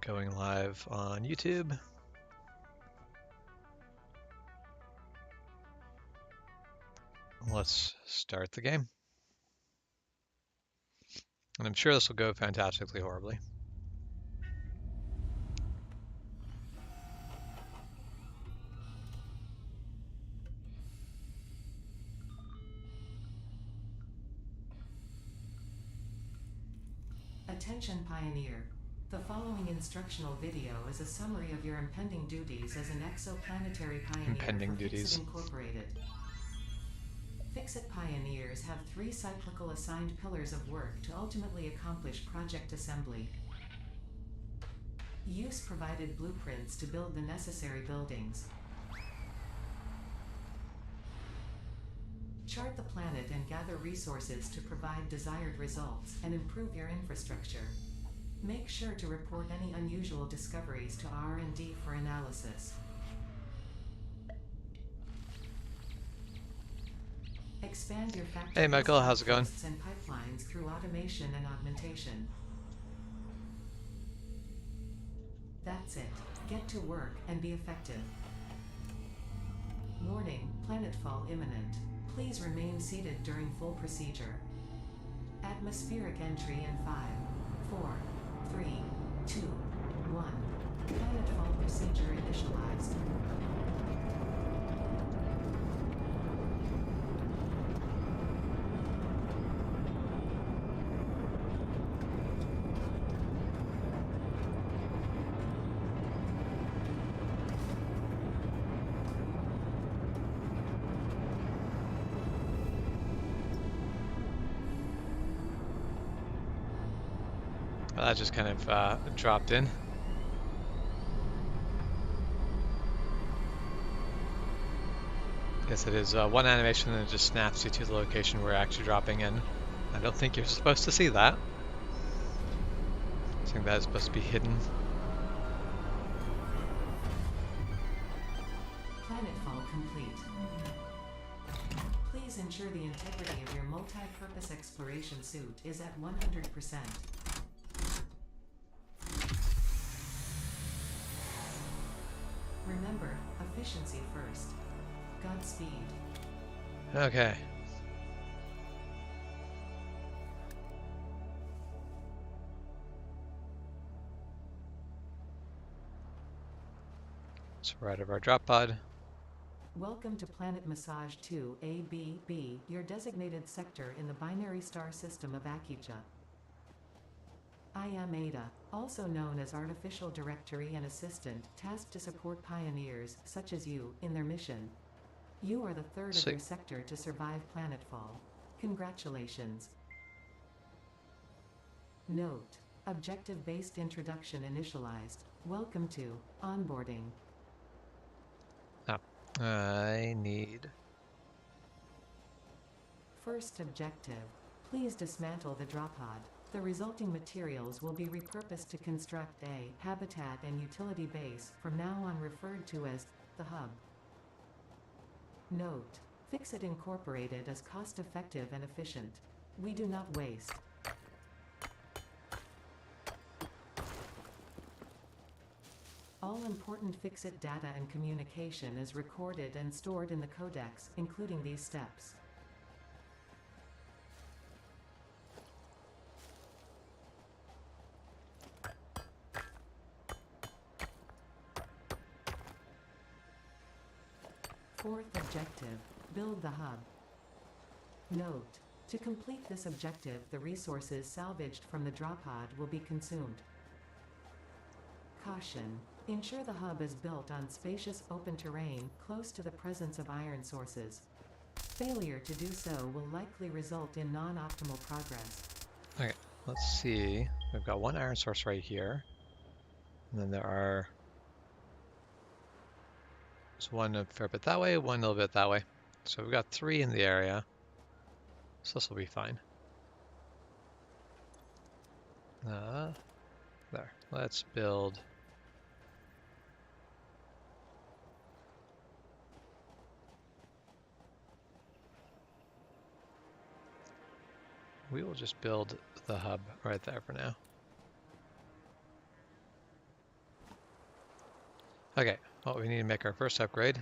Going live on YouTube. Let's start the game. And I'm sure this will go fantastically horribly. Attention Pioneer. The following instructional video is a summary of your impending duties as an exoplanetary pioneer for duties. Fixit Incorporated. Fixit Pioneers have 3 cyclical assigned pillars of work to ultimately accomplish project assembly. Use provided blueprints to build the necessary buildings. Chart the planet and gather resources to provide desired results and improve your infrastructure. Make sure to report any unusual discoveries to R&D for analysis. Expand your factories, Hey Michael, how's it going? And pipelines through automation and augmentation. That's it. Get to work and be effective. Warning, planetfall imminent. Please remain seated during full procedure. Atmospheric entry in 5, 4, 3, 2, 1. Planetfall procedure initialized. Well, that just kind of dropped in. Yes, it is one animation and it just snaps you to the location we're actually dropping in. I don't think you're supposed to see that. I think that is supposed to be hidden. Planetfall complete. Please ensure the integrity of your multi-purpose exploration suit is at 100%. Remember, efficiency first. Godspeed. Okay. So we're out of our drop pod. Welcome to Planet Massage 2 ABB, your designated sector in the binary star system of Akicha. I am Ada, also known as Artificial Directory and Assistant, tasked to support pioneers, such as you, in their mission. You are the third of your sector to survive planetfall. Congratulations. Note: objective-based introduction initialized. Welcome to onboarding. I need... First objective. Please dismantle the drop pod. The resulting materials will be repurposed to construct a habitat and utility base, from now on referred to as the hub. Note: Fixit Incorporated is cost-effective and efficient. We do not waste. All important Fixit data and communication is recorded and stored in the codex, including these steps. Fourth objective, build the hub. Note: to complete this objective, the resources salvaged from the drop pod will be consumed. Caution: ensure the hub is built on spacious open terrain, close to the presence of iron sources. Failure to do so will likely result in non-optimal progress. Okay, let's see. We've got one iron source right here. And then there's one a fair bit that way, one a little bit that way. So we've got 3 in the area. So this will be fine. There. Let's build... We will just build the hub right there for now. Okay, well, we need to make our first upgrade.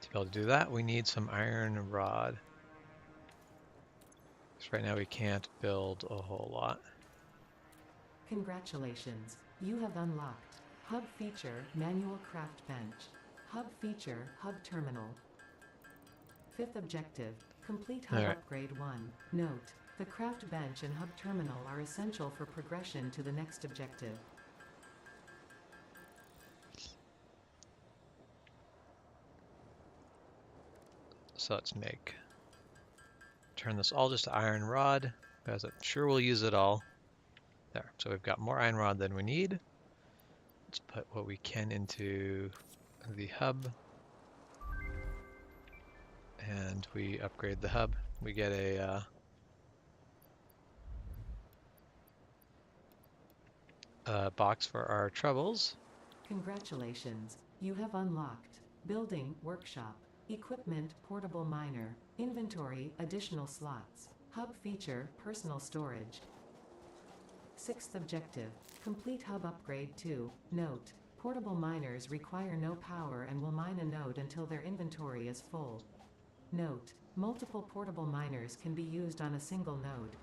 To be able to do that, we need some iron rod. Because right now we can't build a whole lot. Congratulations, you have unlocked Hub Feature Manual Craft Bench. Hub Feature Hub Terminal. Fifth objective, complete Hub Alright, Upgrade 1. Note, the Craft Bench and Hub Terminal are essential for progression to the next objective. so let's turn this all just to iron rod, because I'm sure we'll use it all. There, so we've got more iron rod than we need. Let's put what we can into the hub. And we upgrade the hub. We get a box for our troubles. Congratulations, you have unlocked Building Workshop, Equipment Portable Miner, Inventory Additional Slots, Hub Feature Personal Storage. Sixth objective, complete Hub Upgrade 2. Note, portable miners require no power and will mine a node until their inventory is full. Note, multiple portable miners can be used on a single node.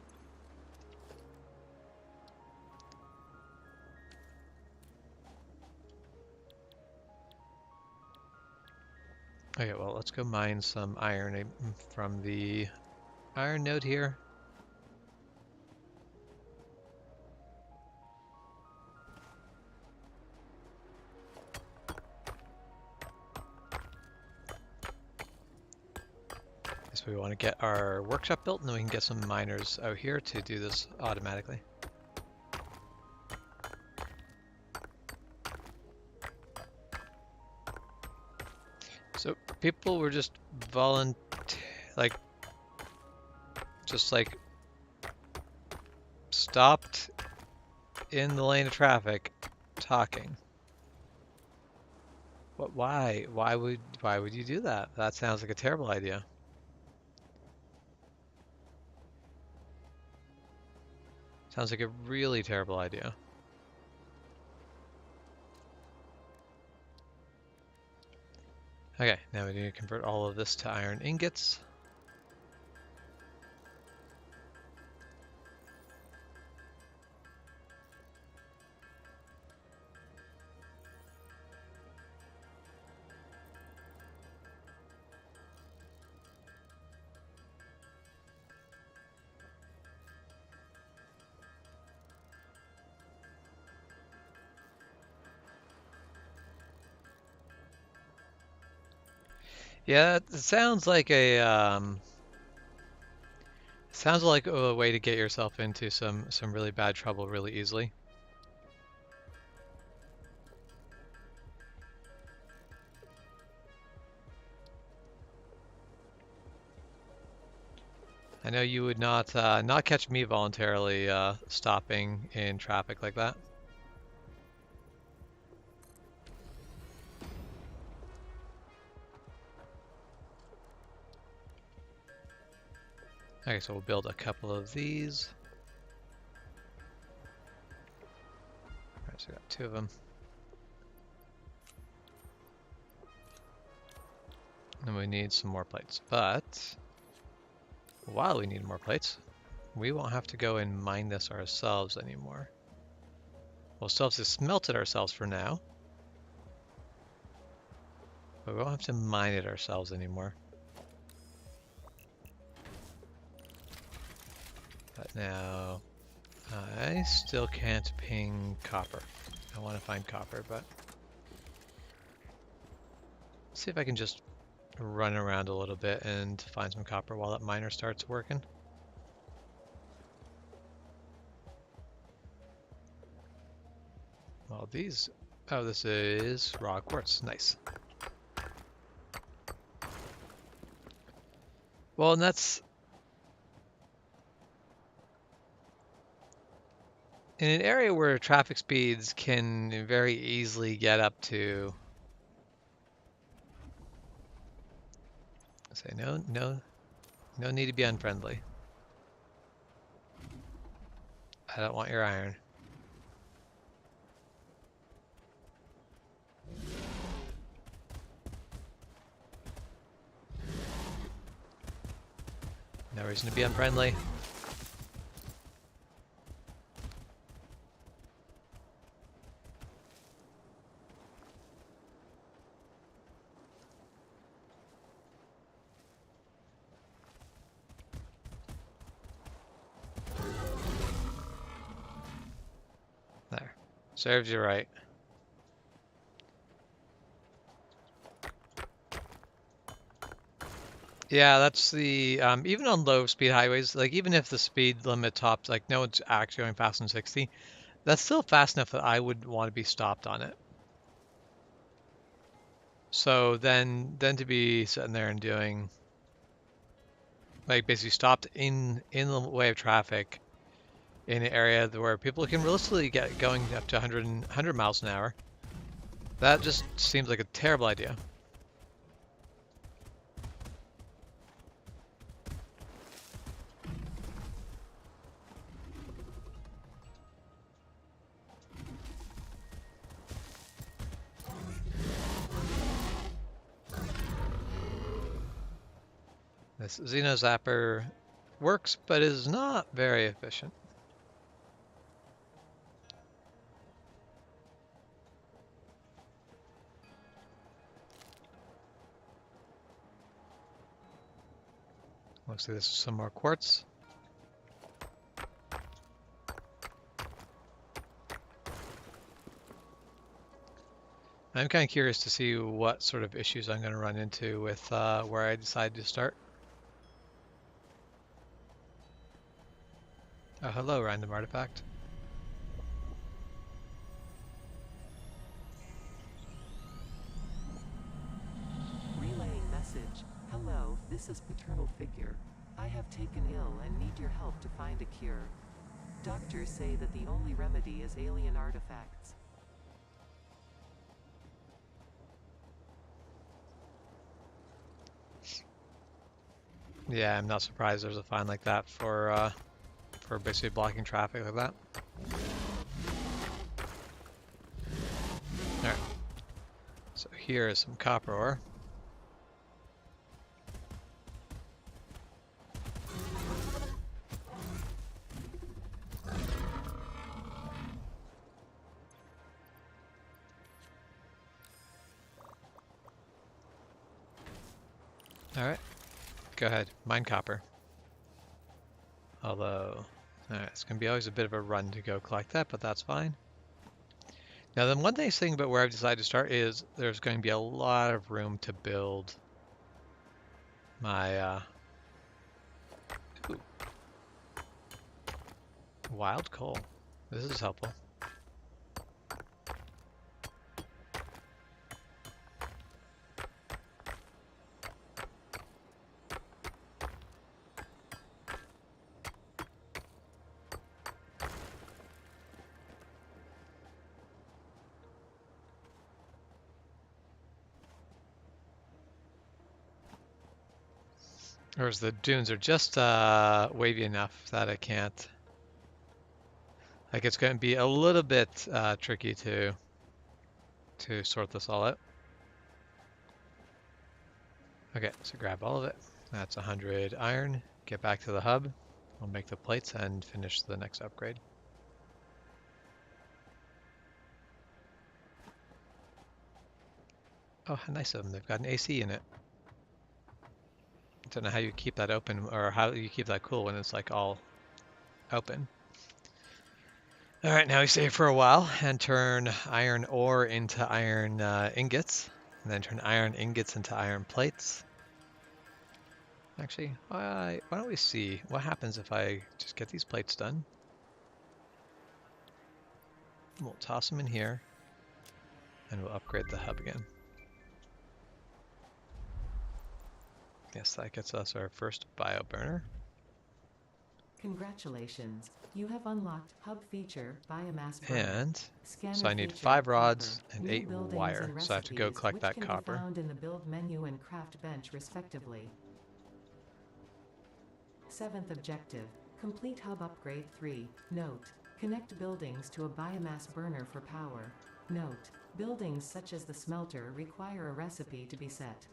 Okay, well, let's go mine some iron from the iron node here. So we want to get our workshop built, and then we can get some miners out here to do this automatically. So people were just like stopped in the lane of traffic talking. What? Why? Why would you do that? That sounds like a terrible idea. Sounds like a really terrible idea. Okay, now we need to convert all of this to iron ingots. Yeah, it sounds like a way to get yourself into some really bad trouble really easily. I know you would not catch me voluntarily stopping in traffic like that. Okay, so we'll build a couple of these. Alright, so we got 2 of them. And we need some more plates. But while we need more plates, we won't have to go and mine this ourselves anymore. We'll still have to smelt it ourselves for now. But we won't have to mine it ourselves anymore. But now, I still can't ping copper. I want to find copper, but see if I can just run around a little bit and find some copper while that miner starts working. Well, oh, this is raw quartz. Nice. Well, and that's in an area where traffic speeds can very easily get up to, say, no need to be unfriendly. I don't want your iron. reason to be unfriendly. There. Serves you right. Yeah, that's the even on low speed highways, like even if the speed limit tops, like no one's actually going faster than 60, that's still fast enough that I would want to be stopped on it. So then to be sitting there and doing like basically stopped in the way of traffic in an area where people can realistically get going up to 100 miles an hour, that just seems like a terrible idea. This Xeno Zapper works, but is not very efficient. Looks like this is some more quartz. I'm kind of curious to see what sort of issues I'm going to run into with where I decide to start. Oh, hello, random artifact. Relaying message. Hello, this is paternal figure. I have taken ill and need your help to find a cure. Doctors say that the only remedy is alien artifacts. Yeah, I'm not surprised there's a fine like that for basically blocking traffic like that. Alright. So here is some copper ore. Alright. Go ahead. Mine copper. Although, alright, it's going to be always a bit of a run to go collect that, but that's fine. Now, the one nice thing about where I've decided to start is there's going to be a lot of room to build my ooh, wild coal. This is helpful. Whereas the dunes are just wavy enough that I can't. Like it's going to be a little bit tricky to sort this all out. Okay, so grab all of it. That's 100 iron. Get back to the hub. We'll make the plates and finish the next upgrade. Oh, how nice of them. They've got an AC in it. Don't know how you keep that open or how you keep that cool when it's like all open. All right, now we save for a while and turn iron ore into iron ingots, and then turn iron ingots into iron plates. Actually, why don't we see what happens if I just get these plates done? We'll toss them in here, and we'll upgrade the hub again. Yes, that gets us our first bio burner. Congratulations. You have unlocked hub feature biomass burner. And Scanner so I need feature, 5 rods copper. and New 8 buildings wire. and So I have to go recipes, collect which that can copper. be found in the build menu and craft bench respectively. 7th objective. Complete hub upgrade 3. Note. Connect buildings to a biomass burner for power. Note. Buildings such as the smelter require a recipe to be set.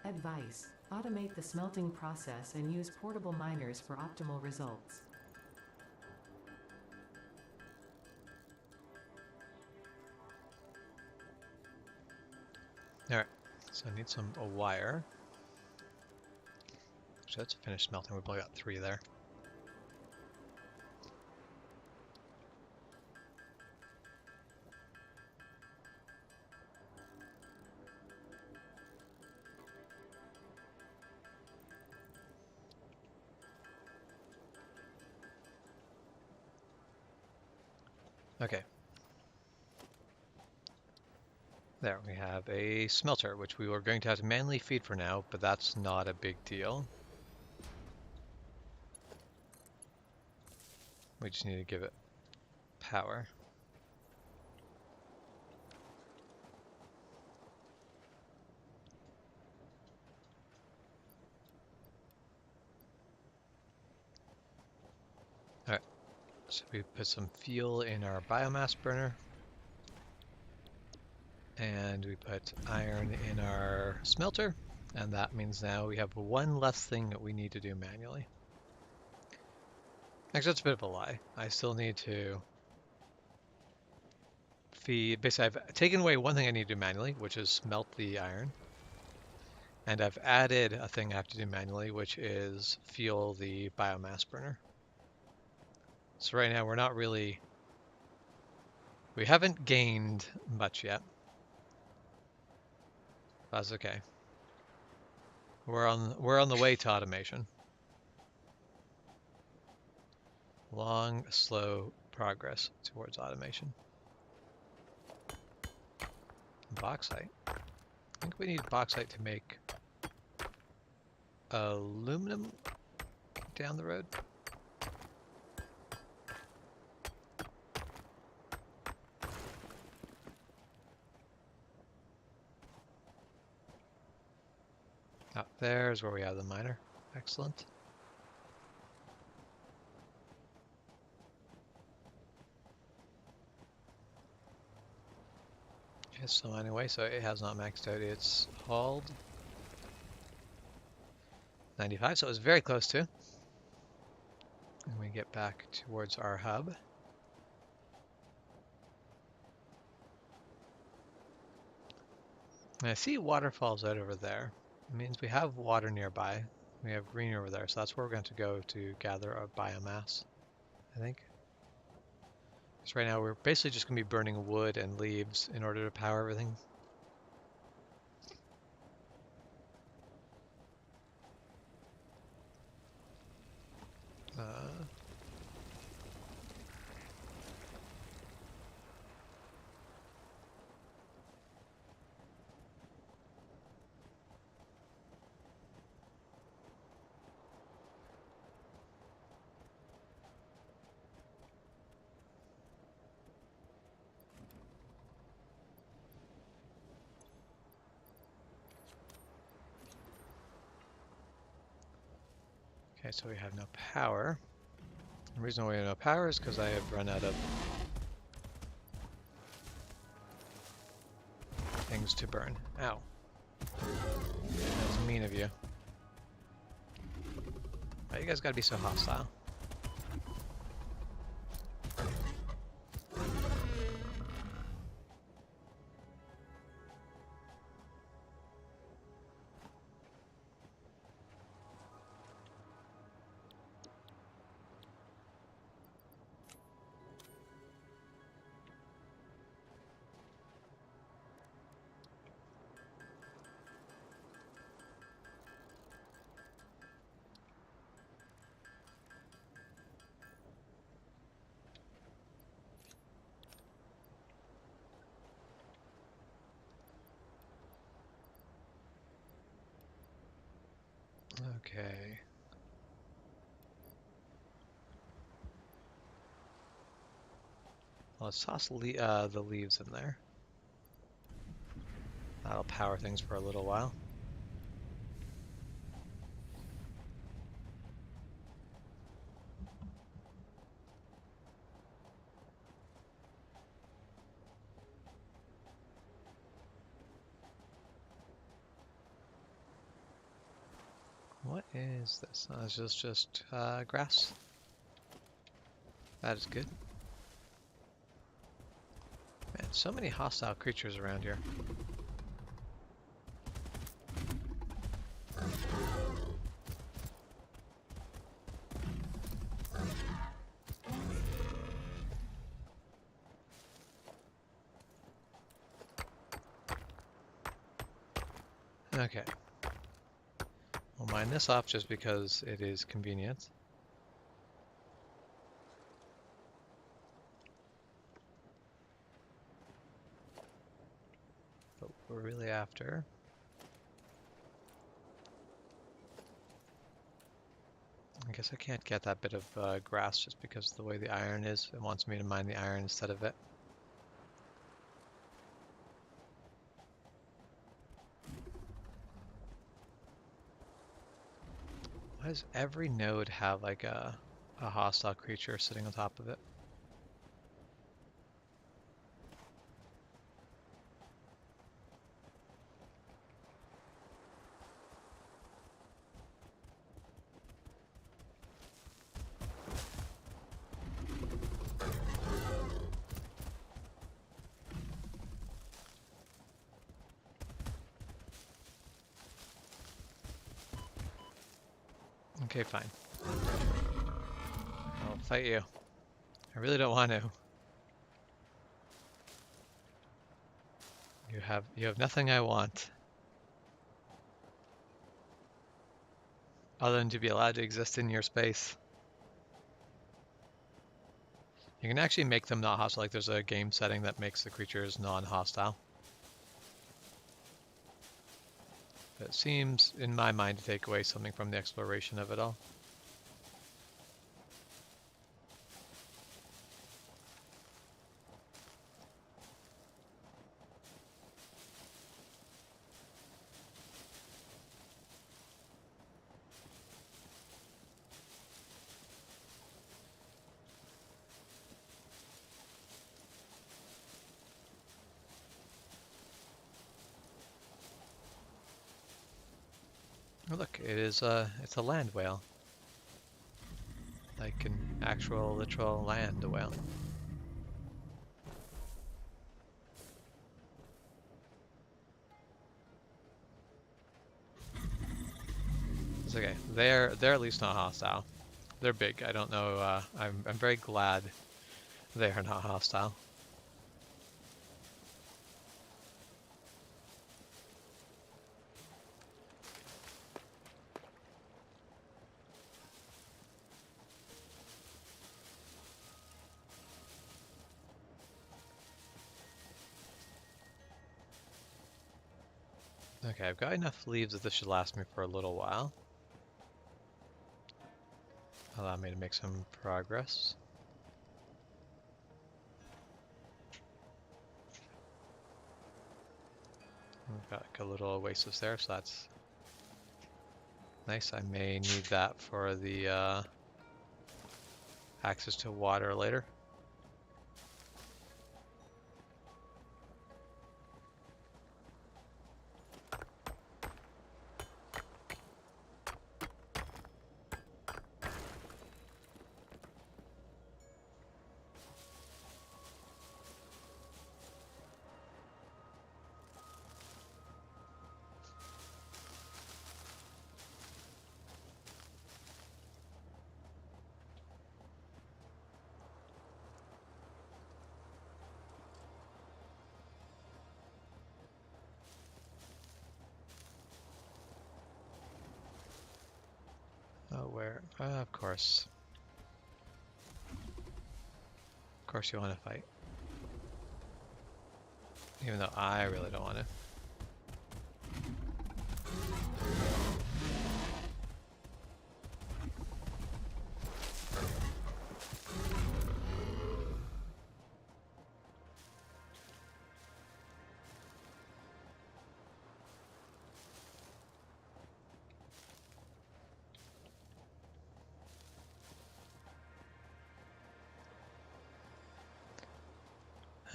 Advice. Automate the smelting process and use portable miners for optimal results. All right, so I need a wire. So that's a finished smelting. We've only got 3 there. Okay. There, we have a smelter, which we were going to have to manually feed for now, but that's not a big deal. We just need to give it power. Alright, so we put some fuel in our biomass burner. And we put iron in our smelter. And that means now we have one less thing that we need to do manually. Actually, that's a bit of a lie. I still need to feed. Basically, I've taken away one thing I need to do manually, which is smelt the iron. And I've added a thing I have to do manually, which is fuel the biomass burner. So right now we're not really... We haven't gained much yet. That's okay. We're on the way to automation. Long, slow progress towards automation. Bauxite. I think we need bauxite to make aluminum down the road. Up there's where we have the miner. Excellent. Okay, so anyway, so it has not maxed out its hauled. 95, so it was very close to. And we get back towards our hub. And I see waterfalls out over there. It means we have water nearby. We have green over there, so that's where we're going to go to gather our biomass, I think. Because right now we're basically just going to be burning wood and leaves in order to power everything. Okay, so we have no power. The reason why we have no power is because I have run out of things to burn. Ow. That's mean of you. Why you guys gotta be so hostile? Okay. Well, let's toss the leaves in there. That'll power things for a little while. What is this? Oh, this is just grass. That is good. Man, so many hostile creatures around here. Okay. We'll mine this off just because it is convenient. But we're really after. I guess I can't get that bit of grass just because of the way the iron is. It wants me to mine the iron instead of it. Why does every node have like a hostile creature sitting on top of it? Okay, fine. I'll fight you. I really don't want to. You have nothing I want. Other than to be allowed to exist in your space. You can actually make them not hostile, like there's a game setting that makes the creatures non-hostile. But it seems, in my mind, to take away something from the exploration of it all. Oh look, it's a land whale. Like an actual, literal land whale. It's okay. They're at least not hostile. They're big. I don't know. I'm very glad they are not hostile. Okay, I've got enough leaves that this should last me for a little while. Allow me to make some progress. We've got like a little oasis there, so that's nice. I may need that for the access to water later. Oh, where? Of course. Of course you want to fight. Even though I really don't want to.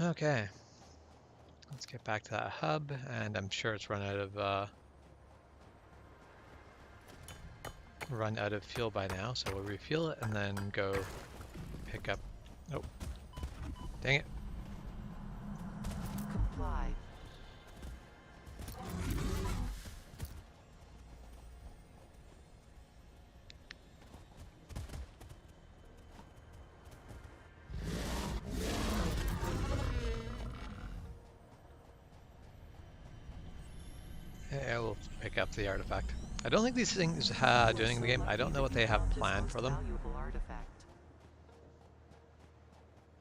Okay. Let's get back to that hub, and I'm sure it's run out of run out of fuel by now, so we'll refuel it and then go pick up. Oh, dang it. Comply. Yeah, we'll pick up the artifact. I don't think these things do anything in the game. I don't know what they have planned for them. Valuable artifact.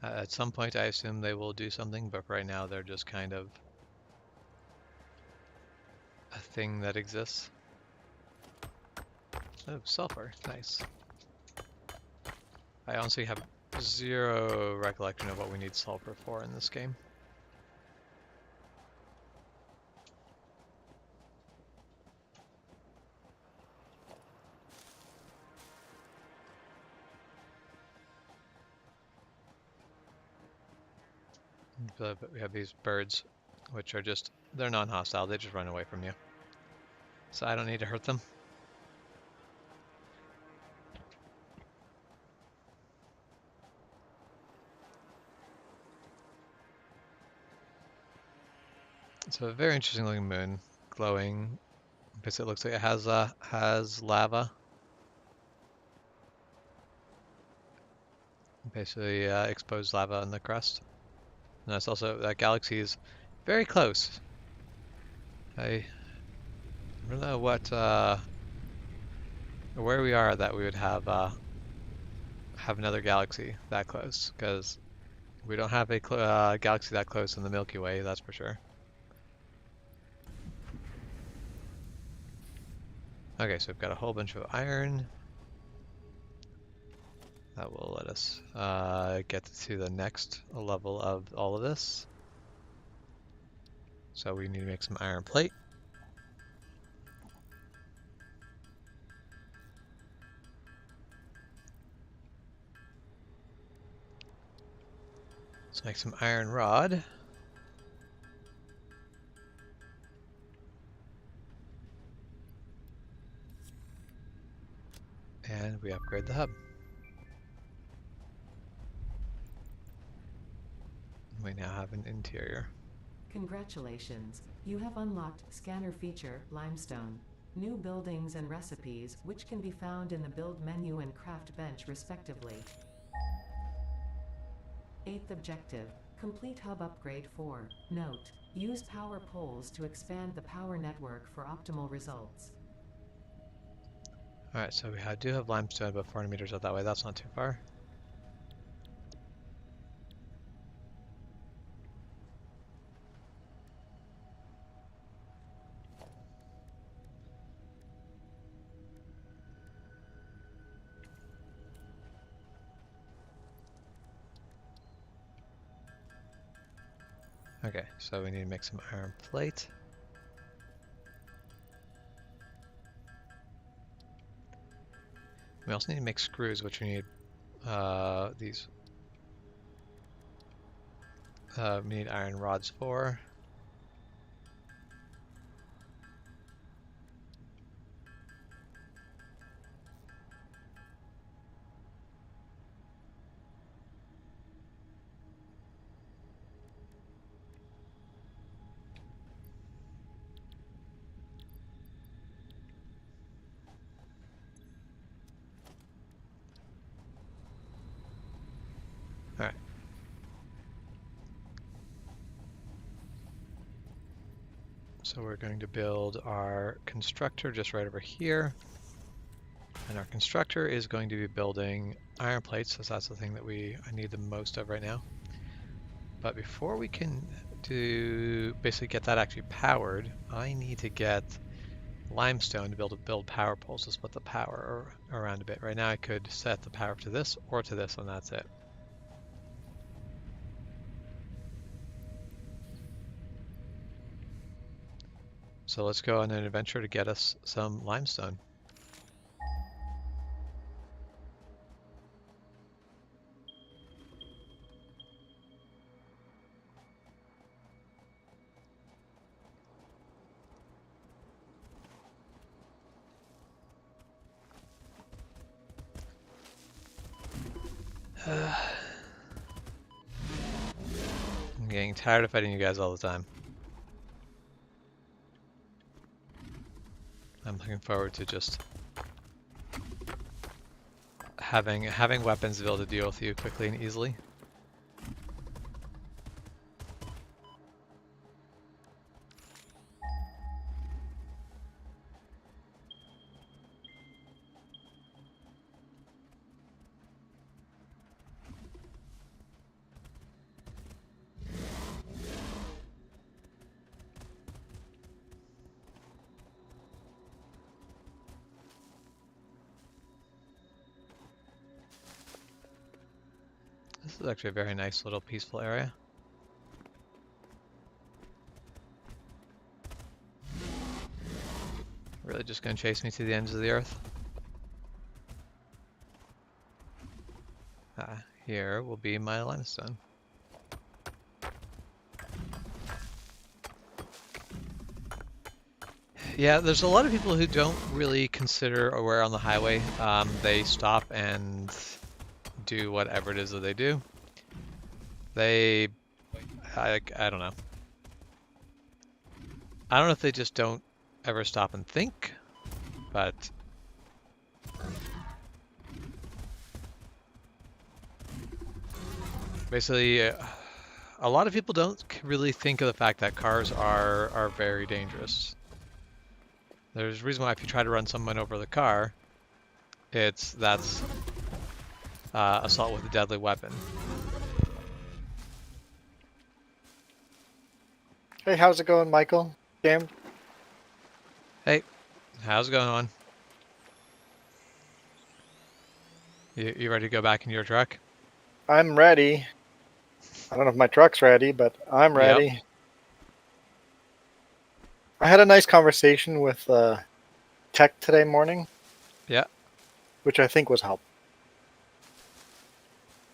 At some point, I assume they will do something, but right now they're just kind of a thing that exists. Oh, sulfur. Nice. I honestly have zero recollection of what we need sulfur for in this game. But we have these birds, which are just, they're non-hostile. They just run away from you. So I don't need to hurt them. It's a very interesting looking moon, glowing, because it looks like it has lava. Basically exposed lava on the crust. And that's also, that galaxy is very close. I don't know what, where we are that we would have another galaxy that close, because we don't have a galaxy that close in the Milky Way, that's for sure. Okay, so we've got a whole bunch of iron. That will let us get to the next level of all of this. So we need to make some iron plate. Let's make some iron rod. And we upgrade the hub. We now have an interior. Congratulations, you have unlocked Scanner Feature, Limestone. New buildings and recipes, which can be found in the Build menu and Craft bench respectively. 8th objective, complete hub upgrade 4. Note, use power poles to expand the power network for optimal results. Alright, so we do have limestone about 400 meters out that way. That's not too far. Okay, so we need to make some iron plate. We also need to make screws, which we need these. We need iron rods for. Alright. So we're going to build our constructor just right over here. And our constructor is going to be building iron plates, because that's the thing that I need the most of right now. But before we can basically get that actually powered, I need to get limestone to be able to build power poles to split the power around a bit. Right now I could set the power to this or to this, and that's it. So let's go on an adventure to get us some limestone. I'm getting tired of fighting you guys all the time. I'm looking forward to just having weapons to be able to deal with you quickly and easily. This is actually a very nice little peaceful area. Really just gonna chase me to the ends of the earth? Here will be my limestone. Yeah, there's a lot of people who don't really consider aware on the highway. They stop and do whatever it is that they do. I don't know. I don't know if they just don't ever stop and think, but basically, a lot of people don't really think of the fact that cars are very dangerous. There's a reason why if you try to run someone over the car, that's assault with a deadly weapon. Hey, how's it going, Michael? Jam? Hey, how's it going on? You ready to go back in your truck? I'm ready. I don't know if my truck's ready, but I'm Yep. ready. I had a nice conversation with tech today morning. Yeah. Which I think was helpful.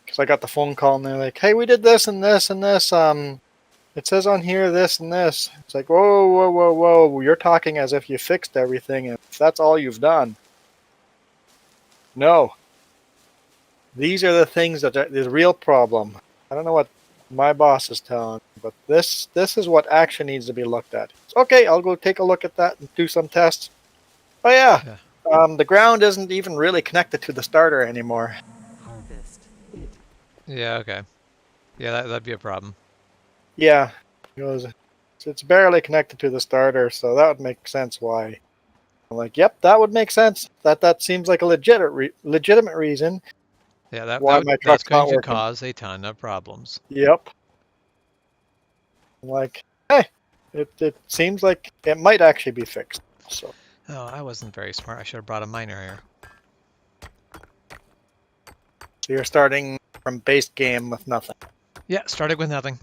Because I got the phone call and they're like, hey, we did this and this and this. It says on here this and this. It's like, whoa, whoa, whoa, whoa. You're talking as if you fixed everything. If that's all you've done. No. These are the things that are the real problem. I don't know what my boss is telling me, but this is what actually needs to be looked at. So, okay, I'll go take a look at that and do some tests. Oh yeah, the ground isn't even really connected to the starter anymore. Harvest. It. Yeah, okay. Yeah, that'd be a problem. Yeah, it goes, it's barely connected to the starter, so that would make sense why. I'm like, yep, that would make sense. That seems like a legitimate reason Yeah, why my that's truck's going not to working. cause a ton of problems. Yep. I'm like, hey, it seems like it might actually be fixed. So. Oh, I wasn't very smart. I should have brought a miner here. So you're starting from base game with nothing. Yeah, starting with nothing.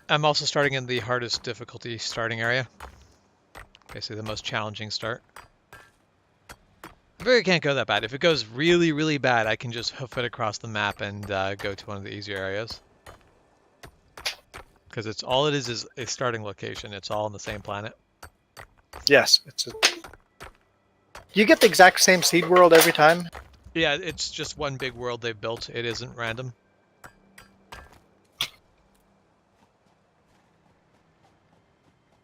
I'm also starting in the hardest difficulty starting area. Basically the most challenging start. I figure it can't go that bad. If it goes really, really bad, I can just hoof it across the map and go to one of the easier areas. Because it's all it is a starting location. It's all on the same planet. Yes, you get the exact same seed world every time? Yeah, it's just one big world they've built. It isn't random.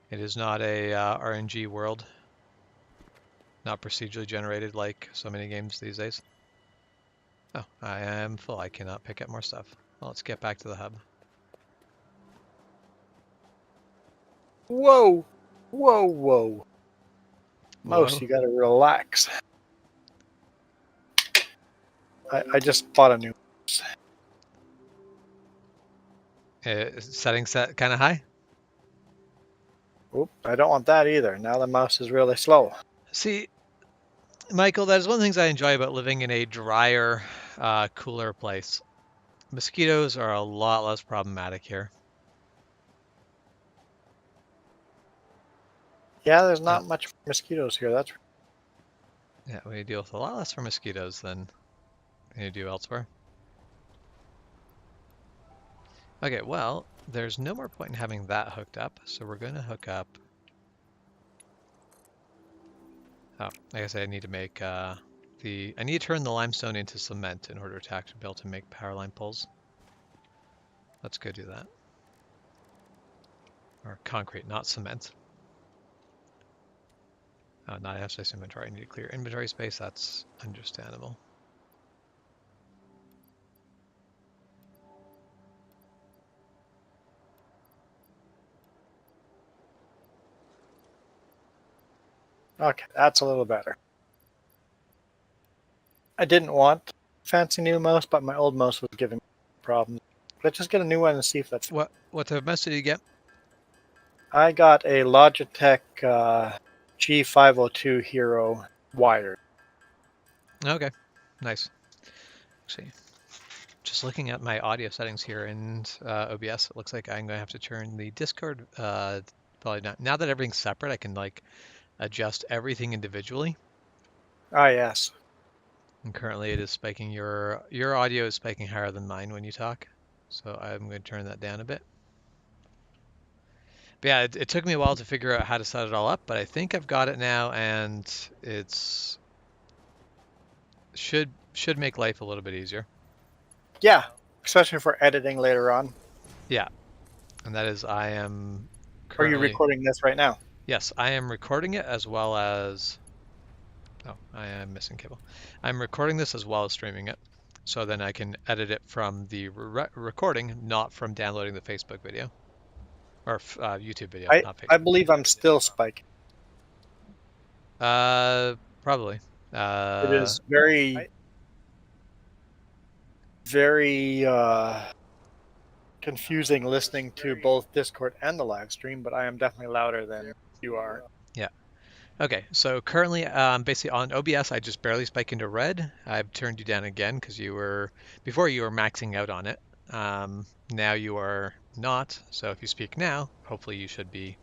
It is not a RNG world. Not procedurally generated like so many games these days. Oh, I am full. I cannot pick up more stuff. Well, let's get back to the hub. Whoa! Whoa, whoa. Mouse, you gotta relax. I just bought a new mouse. Setting set kind of high? Oop, I don't want that either. Now the mouse is really slow. See, Michael, that is one of the things I enjoy about living in a drier, cooler place. Mosquitoes are a lot less problematic here. Yeah, there's not much mosquitoes here. That's Yeah, we deal with a lot less for mosquitoes than you do elsewhere. Okay, well, there's no more point in having that hooked up, so we're going to hook up. Oh, I guess I need to make I need to turn the limestone into cement in order to actually be able to make power line poles. Let's go do that. Or concrete, not cement. Oh, not access inventory. I need to clear inventory space. That's understandable. Okay, that's a little better. I didn't want fancy new mouse, but my old mouse was giving me problems. Let's just get a new one and see if that's. What type of mouse did you get? I got a Logitech G502 Hero wired. Okay, nice. Actually, just looking at my audio settings here in OBS, it looks like I'm going to have to turn the Discord volume down. Now that everything's separate, I can like adjust everything individually. Ah, yes. And currently it is spiking. Your audio is spiking higher than mine when you talk. So I'm going to turn that down a bit. But yeah, it took me a while to figure out how to set it all up, but I think I've got it now, and it's should make life a little bit easier. Yeah, especially for editing later on. Yeah, and that is I am Are you currently. recording this right now? Yes, I am recording it as well as. Oh, I am missing cable. I'm recording this as well as streaming it, so then I can edit it from the recording, not from downloading the Facebook video or YouTube video, not I Facebook. believe I'm still spiking. Probably. It is very, very confusing listening to both Discord and the live stream, but I am definitely louder than you are. Yeah. Okay, so currently, basically on OBS, I just barely spike into red. I've turned you down again because before you were maxing out on it. Now you are not. So if you speak now, hopefully you should be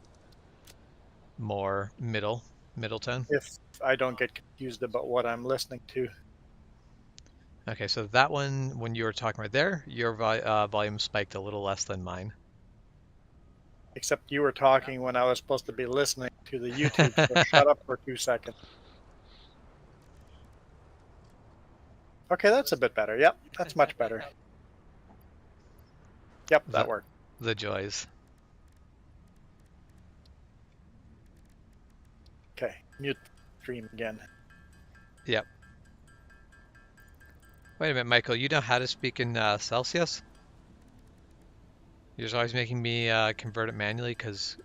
more middle tone. If I don't get confused about what I'm listening to. Okay, so that one, when you were talking right there, your volume spiked a little less than mine. Except you were talking when I was supposed to be listening to the YouTube, so shut up for 2 seconds. Okay, that's a bit better. Yep, that's much better. Yep, that worked. The joys. Okay, mute stream again. Yep. Wait a minute, Michael, you know how to speak in Celsius? You're just always making me convert it manually because...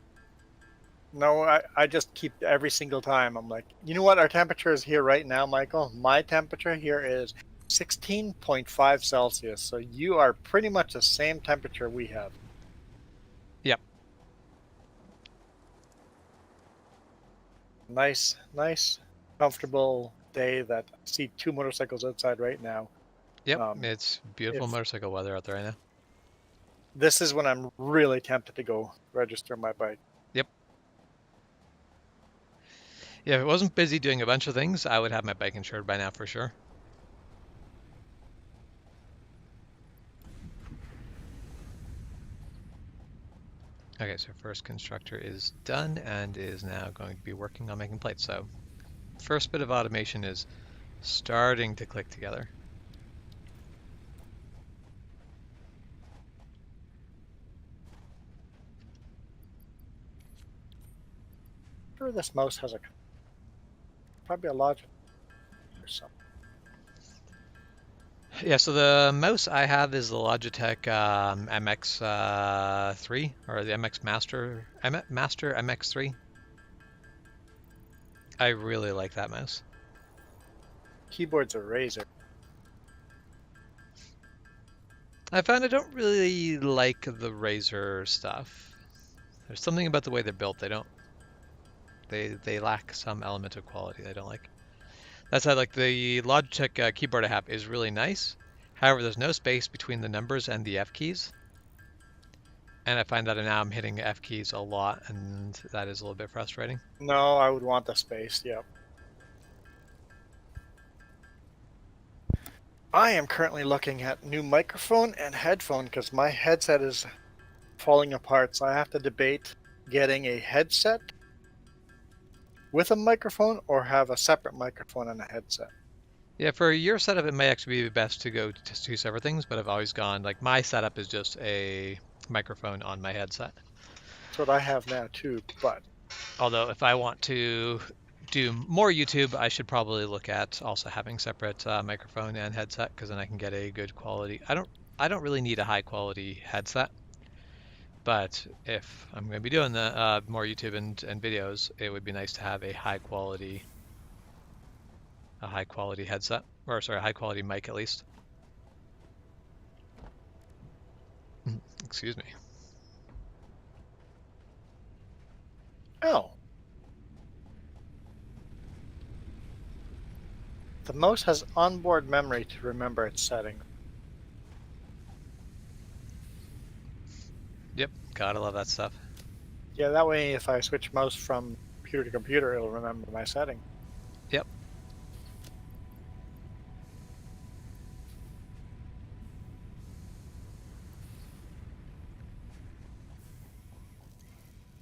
No, I just keep every single time. I'm like, you know what our temperature is here right now, Michael? My temperature here is 16.5 Celsius. So you are pretty much the same temperature we have. Yep. Nice, comfortable day that I see 2 motorcycles outside right now. Yep, it's beautiful motorcycle weather out there right now. This is when I'm really tempted to go register my bike. Yep. Yeah, if it wasn't busy doing a bunch of things, I would have my bike insured by now for sure. Okay, so first constructor is done and is now going to be working on making plates. So first bit of automation is starting to click together. Sure, this mouse has probably a Logitech or something. Yeah, so the mouse I have is the Logitech MX3 or the MX Master MX3. I really like that mouse. Keyboard's a Razer. I found I don't really like the Razer stuff. There's something about the way they're built. They lack some element of quality I don't like. That said, like the Logitech keyboard I have is really nice. However, there's no space between the numbers and the F keys. And I find that now I'm hitting F keys a lot, and that is a little bit frustrating. No, I would want the space, yep. I am currently looking at new microphone and headphone because my headset is falling apart, so I have to debate getting a headset with a microphone or have a separate microphone and a headset. Yeah, for your setup, it may actually be best to go to two separate things, but I've always gone, like, my setup is just a microphone on my headset. That's what I have now too. But Although, if I want to do more YouTube, I should probably look at also having separate microphone and headset, because then I can get a good quality. I don't really need a high quality headset, but if I'm going to be doing the more YouTube and videos, it would be nice to have a high quality headset, or sorry, a high quality mic at least. Excuse me. oh, the mouse has onboard memory to remember its settings. Yep, gotta love that stuff. Yeah, that way if I switch mouse from computer to computer, it'll remember my setting. Yep.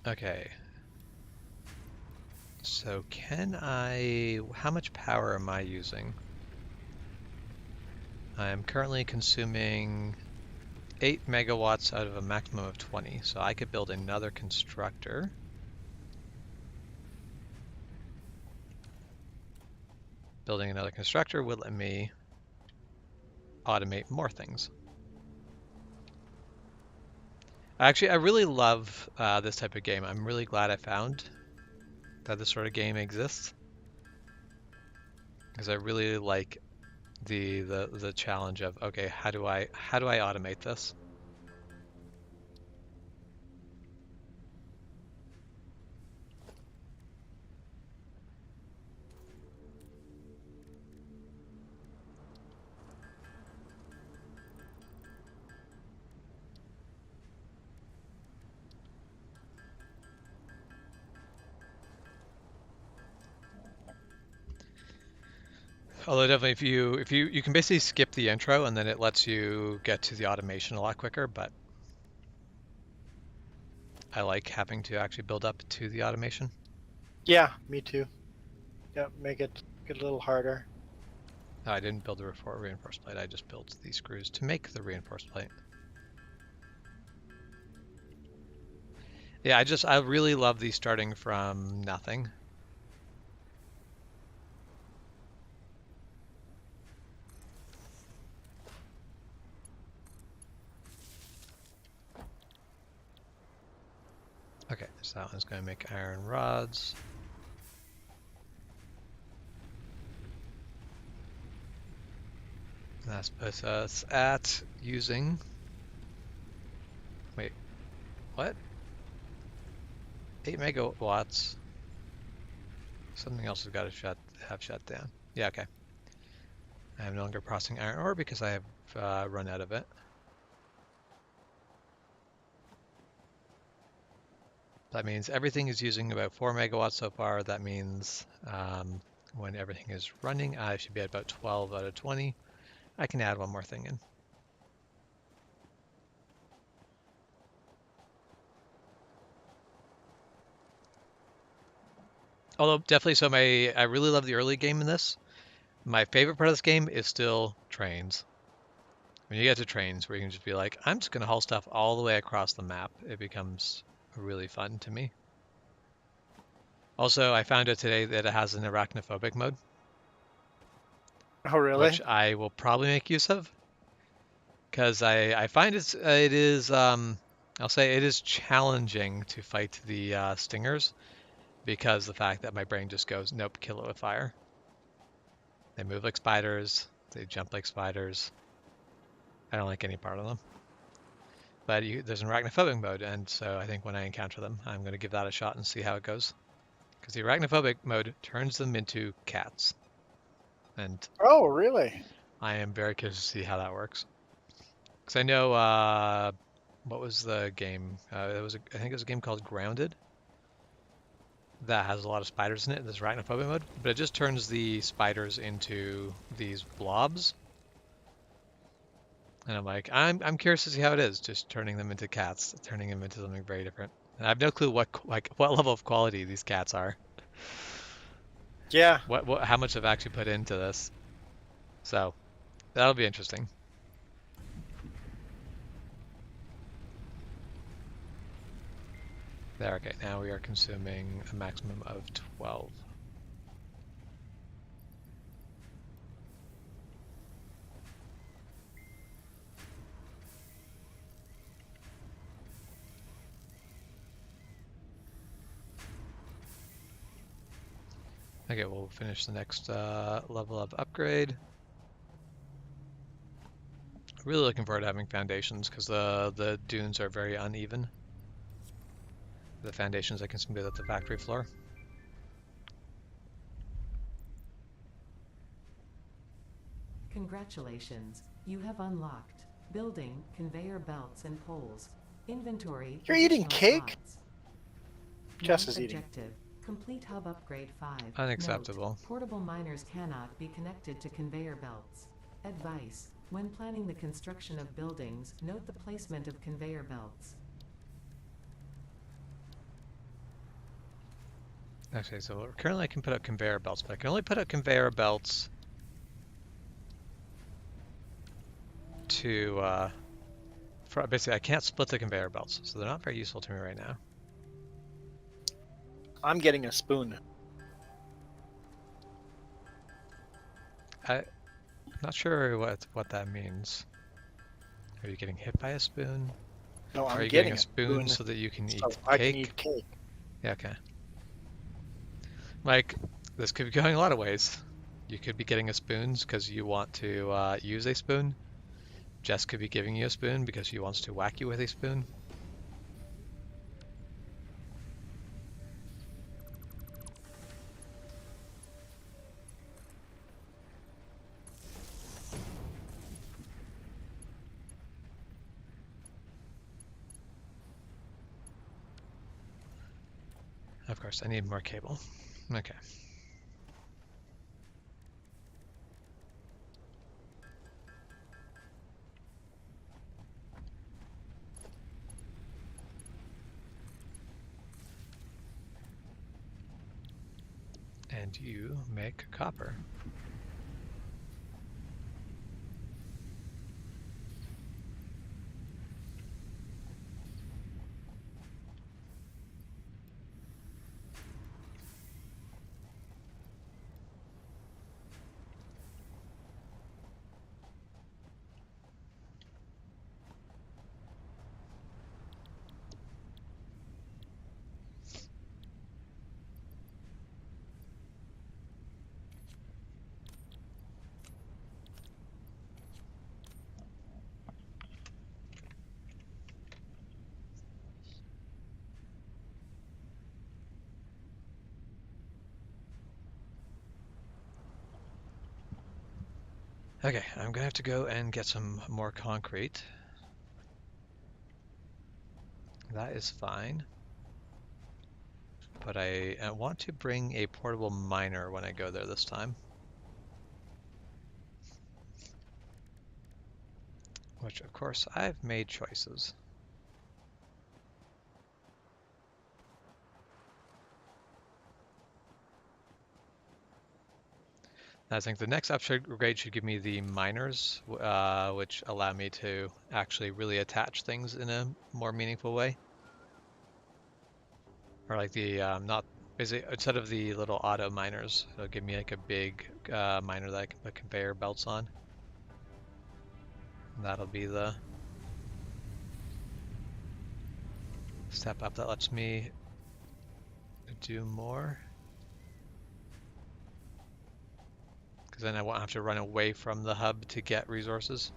Okay. So how much power am I using? I am currently consuming 8 megawatts out of a maximum of 20, so I could build another constructor. Building another constructor would let me automate more things. Actually, I really love this type of game. I'm really glad I found that this sort of game exists, because I really like the challenge of, okay, how do I automate this? Although definitely, if you can basically skip the intro and then it lets you get to the automation a lot quicker, but I like having to actually build up to the automation. Yeah, me too. Yeah, make it a little harder. No, I didn't build the reinforced plate. I just built the screws to make the reinforced plate. Yeah, I really love the starting from nothing. Okay, so that one's going to make iron rods. That puts us at using. Wait, what? 8 megawatts. Something else has got to have shut down. Yeah, okay. I am no longer processing iron ore because I have run out of it. That means everything is using about 4 megawatts so far. That means when everything is running, I should be at about 12 out of 20. I can add one more thing in. Although definitely, so I really love the early game in this. My favorite part of this game is still trains. When you get to trains where you can just be like, I'm just going to haul stuff all the way across the map, it becomes really fun to me. Also, I found out today that it has an arachnophobic mode, Oh, really? which I will probably make use of, because I find it is I'll say it is challenging to fight the stingers, because the fact that my brain just goes, nope, kill it with fire. They move like spiders, they jump like spiders. I don't like any part of them. But there's an arachnophobic mode, and so I think when I encounter them, I'm going to give that a shot and see how it goes. Because the arachnophobic mode turns them into cats. And Oh, really? I am very curious to see how that works. Because I know, what was the game? I think it was a game called Grounded that has a lot of spiders in it, this arachnophobia mode. But it just turns the spiders into these blobs. And I'm like, I'm curious to see how it is, just turning them into cats, turning them into something very different. And I have no clue what level of quality these cats are. Yeah. How much I've actually put into this. So that'll be interesting. There, okay, now we are consuming a maximum of 12. Okay, we'll finish the next level of upgrade. Really looking forward to having foundations because the dunes are very uneven. The foundations I can smooth at the factory floor. Congratulations, you have unlocked building, conveyor belts and poles. Inventory, You're eating additional cake? slots. Jess Ninth is eating. objective, complete hub upgrade 5. Note, Unacceptable. portable miners cannot be connected to conveyor belts. Advice, when planning the construction of buildings, note the placement of conveyor belts. Okay, so currently I can put up conveyor belts, but I can only put up conveyor belts to basically I can't split the conveyor belts, so they're not very useful to me right now. I'm getting a spoon. I'm not sure what that means. Are you getting hit by a spoon? No, Are I'm you getting getting a a spoon spoon so that you can so eat I can cake? eat cake. Yeah, okay. Like, this could be going a lot of ways. You could be getting a spoon because you want to use a spoon. Jess could be giving you a spoon because she wants to whack you with a spoon. Of course, I need more cable. Okay. And you make copper. Okay, I'm gonna have to go and get some more concrete. That is fine. But I want to bring a portable miner when I go there this time. Which, of course, I've made choices. I think the next upgrade should give me the miners, which allow me to actually really attach things in a more meaningful way. Or like the, not, basically, instead of the little auto miners, it'll give me like a big miner that I can put conveyor belts on. And that'll be the step up that lets me do more. Because then I won't have to run away from the hub to get resources.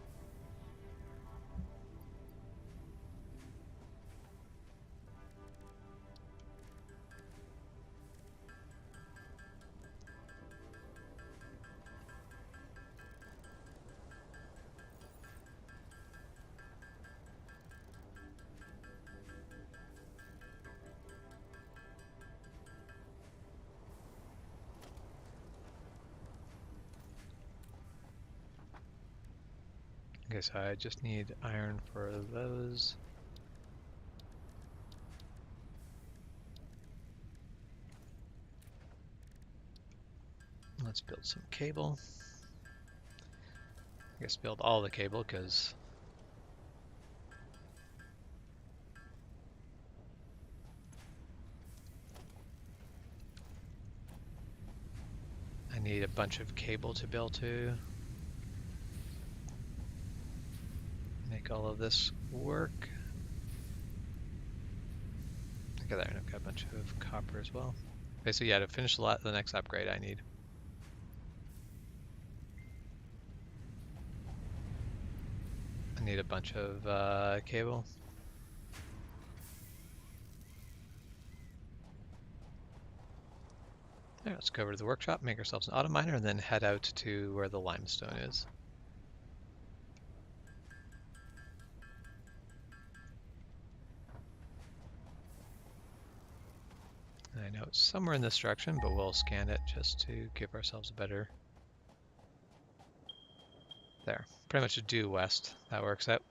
Okay, so I just need iron for those. Let's build some cable. I guess build all the cable because I need a bunch of cable to build to make all of this work. Look at that, and I've got a bunch of copper as well. Okay, so yeah, to finish the next upgrade I need. I need a bunch of cable. There, let's go over to the workshop, make ourselves an auto miner, and then head out to where the limestone is. And I know it's somewhere in this direction, but we'll scan it just to give ourselves a better... There, pretty much due west. That works out.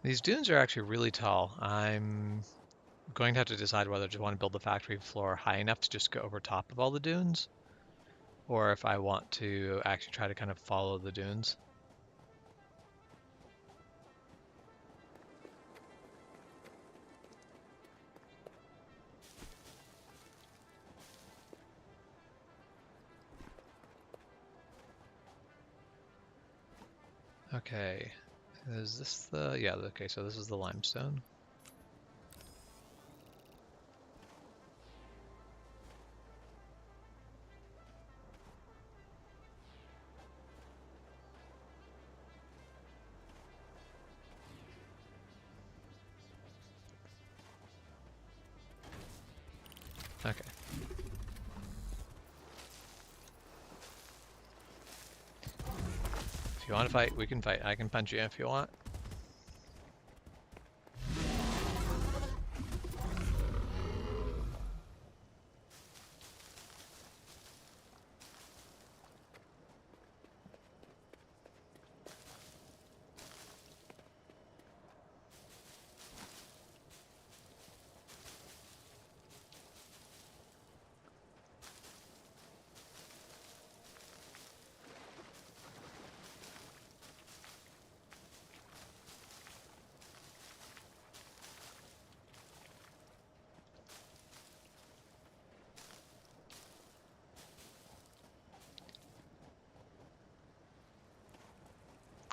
These dunes are actually really tall. I'm going to have to decide whether I just want to build the factory floor high enough to just go over top of all the dunes, or if I want to actually try to kind of follow the dunes. Okay, is this the... yeah, okay, so this is the limestone. Okay. If you want to fight, we can fight. I can punch you if you want.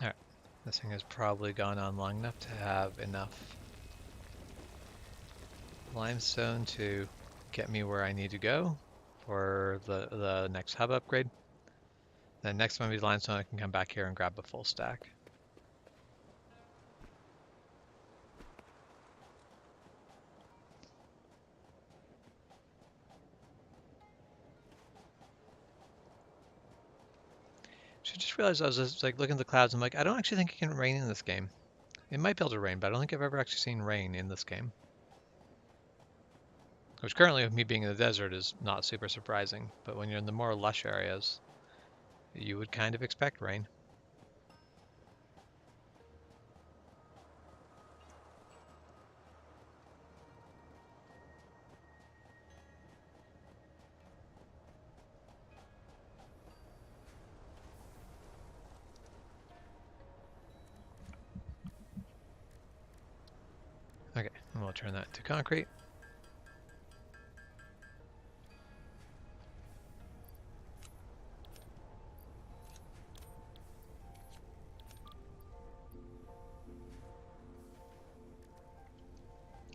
Alright, this thing has probably gone on long enough to have enough limestone to get me where I need to go for the next hub upgrade. Then next one will be limestone. I can come back here and grab a full stack. So I just realized I was just like looking at the clouds. I'm like, I don't actually think it can rain in this game. It might be able to rain, but I don't think I've ever actually seen rain in this game. Which currently, with me being in the desert, is not super surprising. But when you're in the more lush areas, you would kind of expect rain. Okay, and we'll turn that into concrete.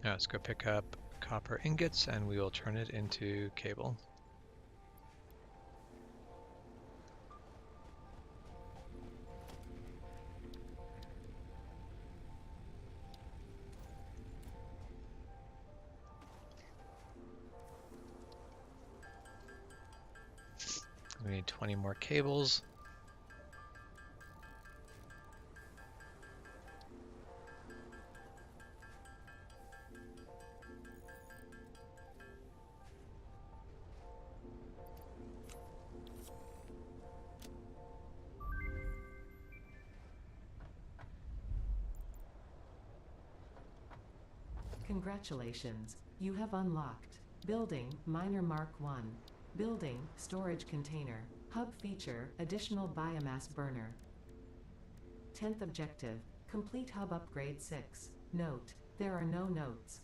Now let's go pick up copper ingots and we will turn it into cable. We need 20 more cables. Congratulations, you have unlocked Building Miner Mark 1. Building Storage Container. Hub feature Additional Biomass Burner. 10th objective, complete hub upgrade 6. Note, there are no notes.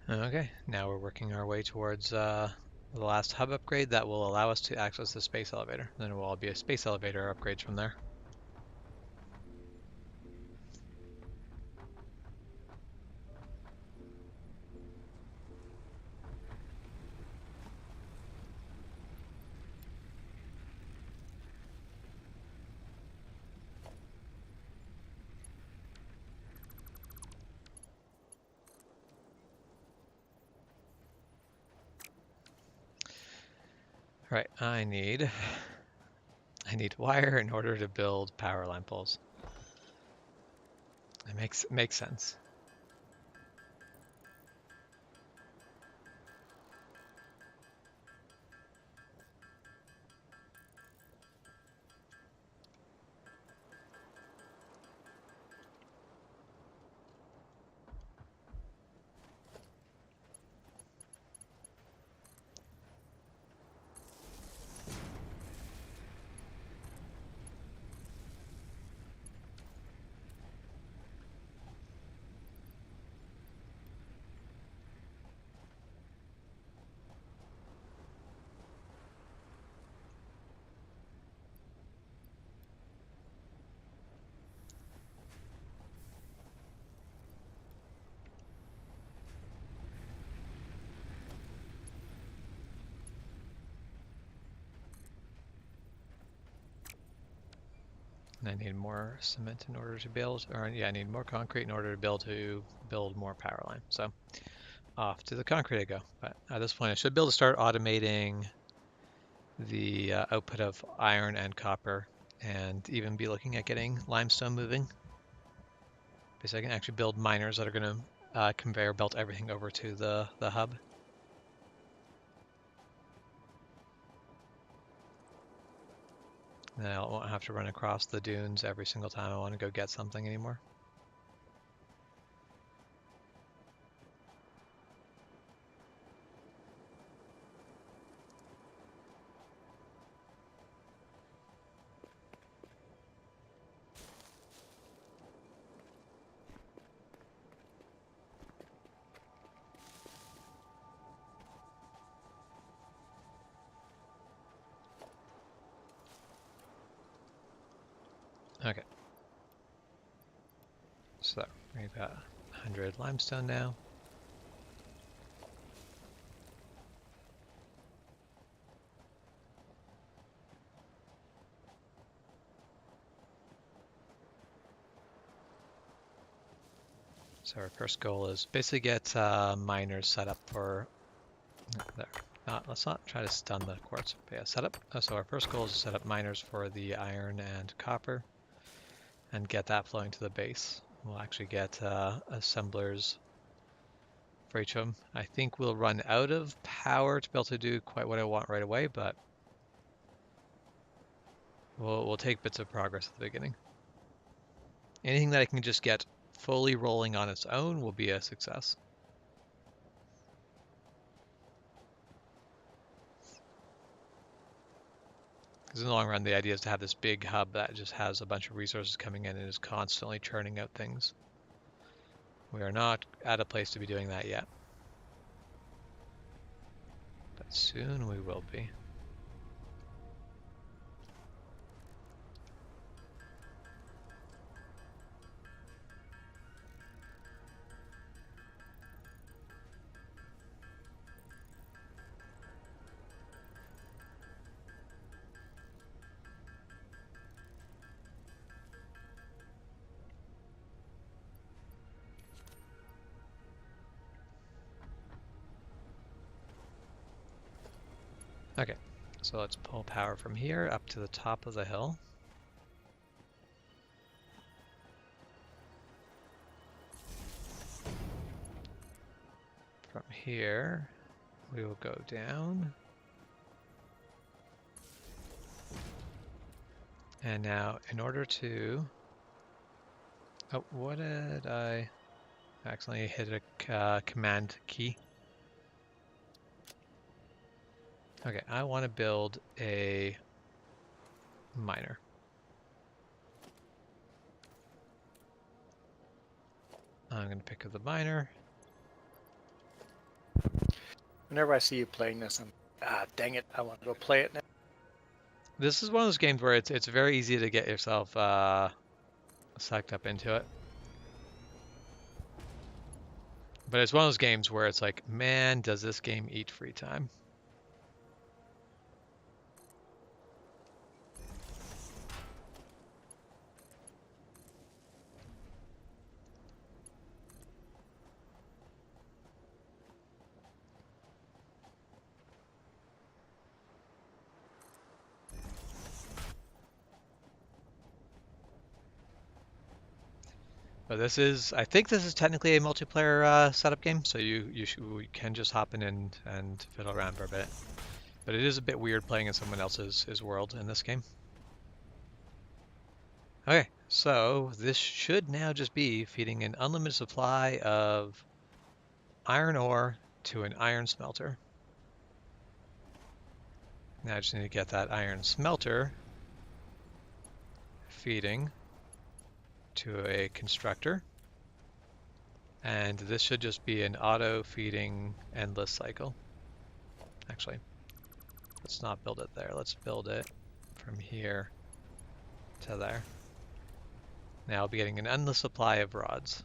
Okay, now we're working our way towards the last hub upgrade that will allow us to access the space elevator. Then it will all be a space elevator upgrades from there. Right, I need wire in order to build power line poles. It makes sense. And I need more cement in order to build, or yeah, I need more concrete in order to build more power line. So off to the concrete I go. But at this point, I should be able to start automating the output of iron and copper, and even be looking at getting limestone moving. Because I can actually build miners that are going to conveyor belt everything over to the hub. And then I won't have to run across the dunes every single time I want to go get something anymore. Okay. So we've got 100 limestone now. So our first goal is basically get miners set up for there. Let's not try to stun the quartz. But yeah, set up. So our first goal is to set up miners for the iron and copper, and get that flowing to the base. We'll actually get assemblers for each of them. I think we'll run out of power to be able to do quite what I want right away, but we'll take bits of progress at the beginning. Anything that I can just get fully rolling on its own will be a success. Because in the long run, the idea is to have this big hub that just has a bunch of resources coming in and is constantly churning out things. We are not at a place to be doing that yet. But soon we will be. Okay, so let's pull power from here up to the top of the hill. From here, we will go down. And now, in order to... Oh, what did I accidentally hit a command key? Okay, I want to build a miner. I'm going to pick up the miner. Whenever I see you playing this, I'm dang it, I want to go play it now. This is one of those games where it's very easy to get yourself sucked up into it. But it's one of those games where it's like, man, does this game eat free time? But this is, I think this is technically a multiplayer setup game, so you can just hop in and fiddle around for a bit. But it is a bit weird playing in someone else's world in this game. Okay, so this should now just be feeding an unlimited supply of iron ore to an iron smelter. Now I just need to get that iron smelter feeding to a constructor. And this should just be an auto-feeding endless cycle. Actually, let's not build it there. Let's build it from here to there. Now I'll be getting an endless supply of rods.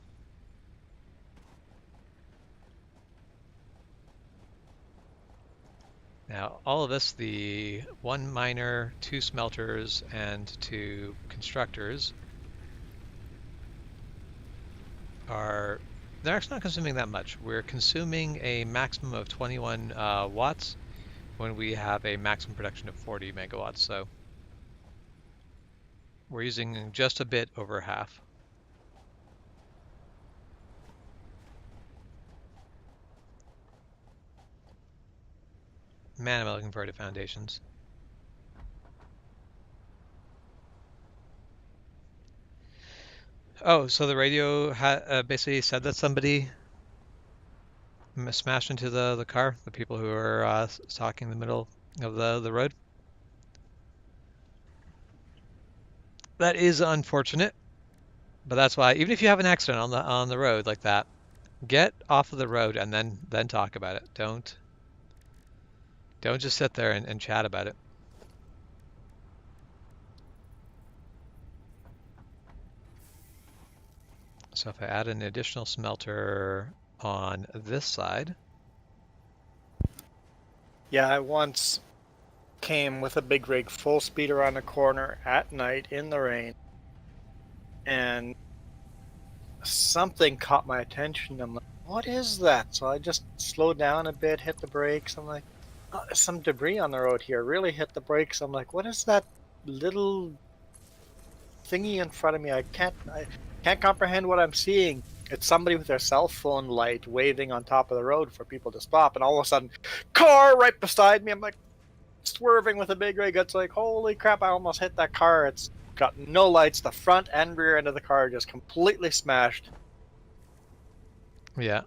Now all of this, the 1 miner, 2 smelters, and 2 constructors, they're actually not consuming that much. We're consuming a maximum of 21 watts when we have a maximum production of 40 megawatts, so we're using just a bit over half. Man, am I looking forward to Foundations. Oh, so the radio basically said that somebody smashed into the car, the people who were talking in the middle of the road. That is unfortunate, but that's why even if you have an accident on the road like that, get off of the road and then talk about it. Don't just sit there and chat about it. So if I add an additional smelter on this side. Yeah, I once came with a big rig full speed around a corner at night in the rain, and something caught my attention. I'm like, what is that? So I just slowed down a bit, hit the brakes. I'm like, oh, there's some debris on the road here. Really hit the brakes. I'm like, what is that little thingy in front of me? I can't comprehend what I'm seeing. It's somebody with their cell phone light waving on top of the road for people to stop, and all of a sudden, car right beside me. I'm like swerving with a big rig. It's like, holy crap, I almost hit that car. It's got no lights. The front and rear end of the car just completely smashed. Yeah.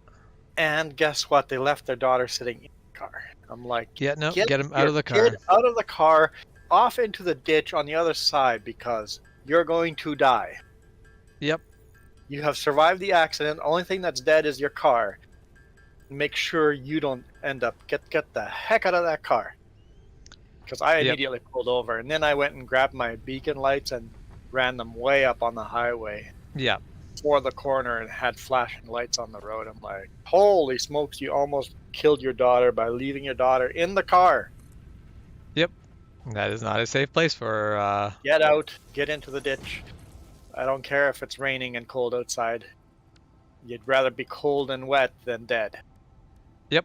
And guess what? They left their daughter sitting in the car. I'm like, yeah, no, get him out of the car. Kid out of the car, off into the ditch on the other side, because you're going to die. Yep. You have survived the accident. The only thing that's dead is your car. Make sure you don't end up get the heck out of that car. Because I immediately pulled over, and then I went and grabbed my beacon lights and ran them way up on the highway. Yeah. For the corner, and had flashing lights on the road. I'm like, holy smokes, you almost killed your daughter by leaving your daughter in the car. Yep. That is not a safe place for... Get out. Get into the ditch. I don't care if it's raining and cold outside. You'd rather be cold and wet than dead. Yep.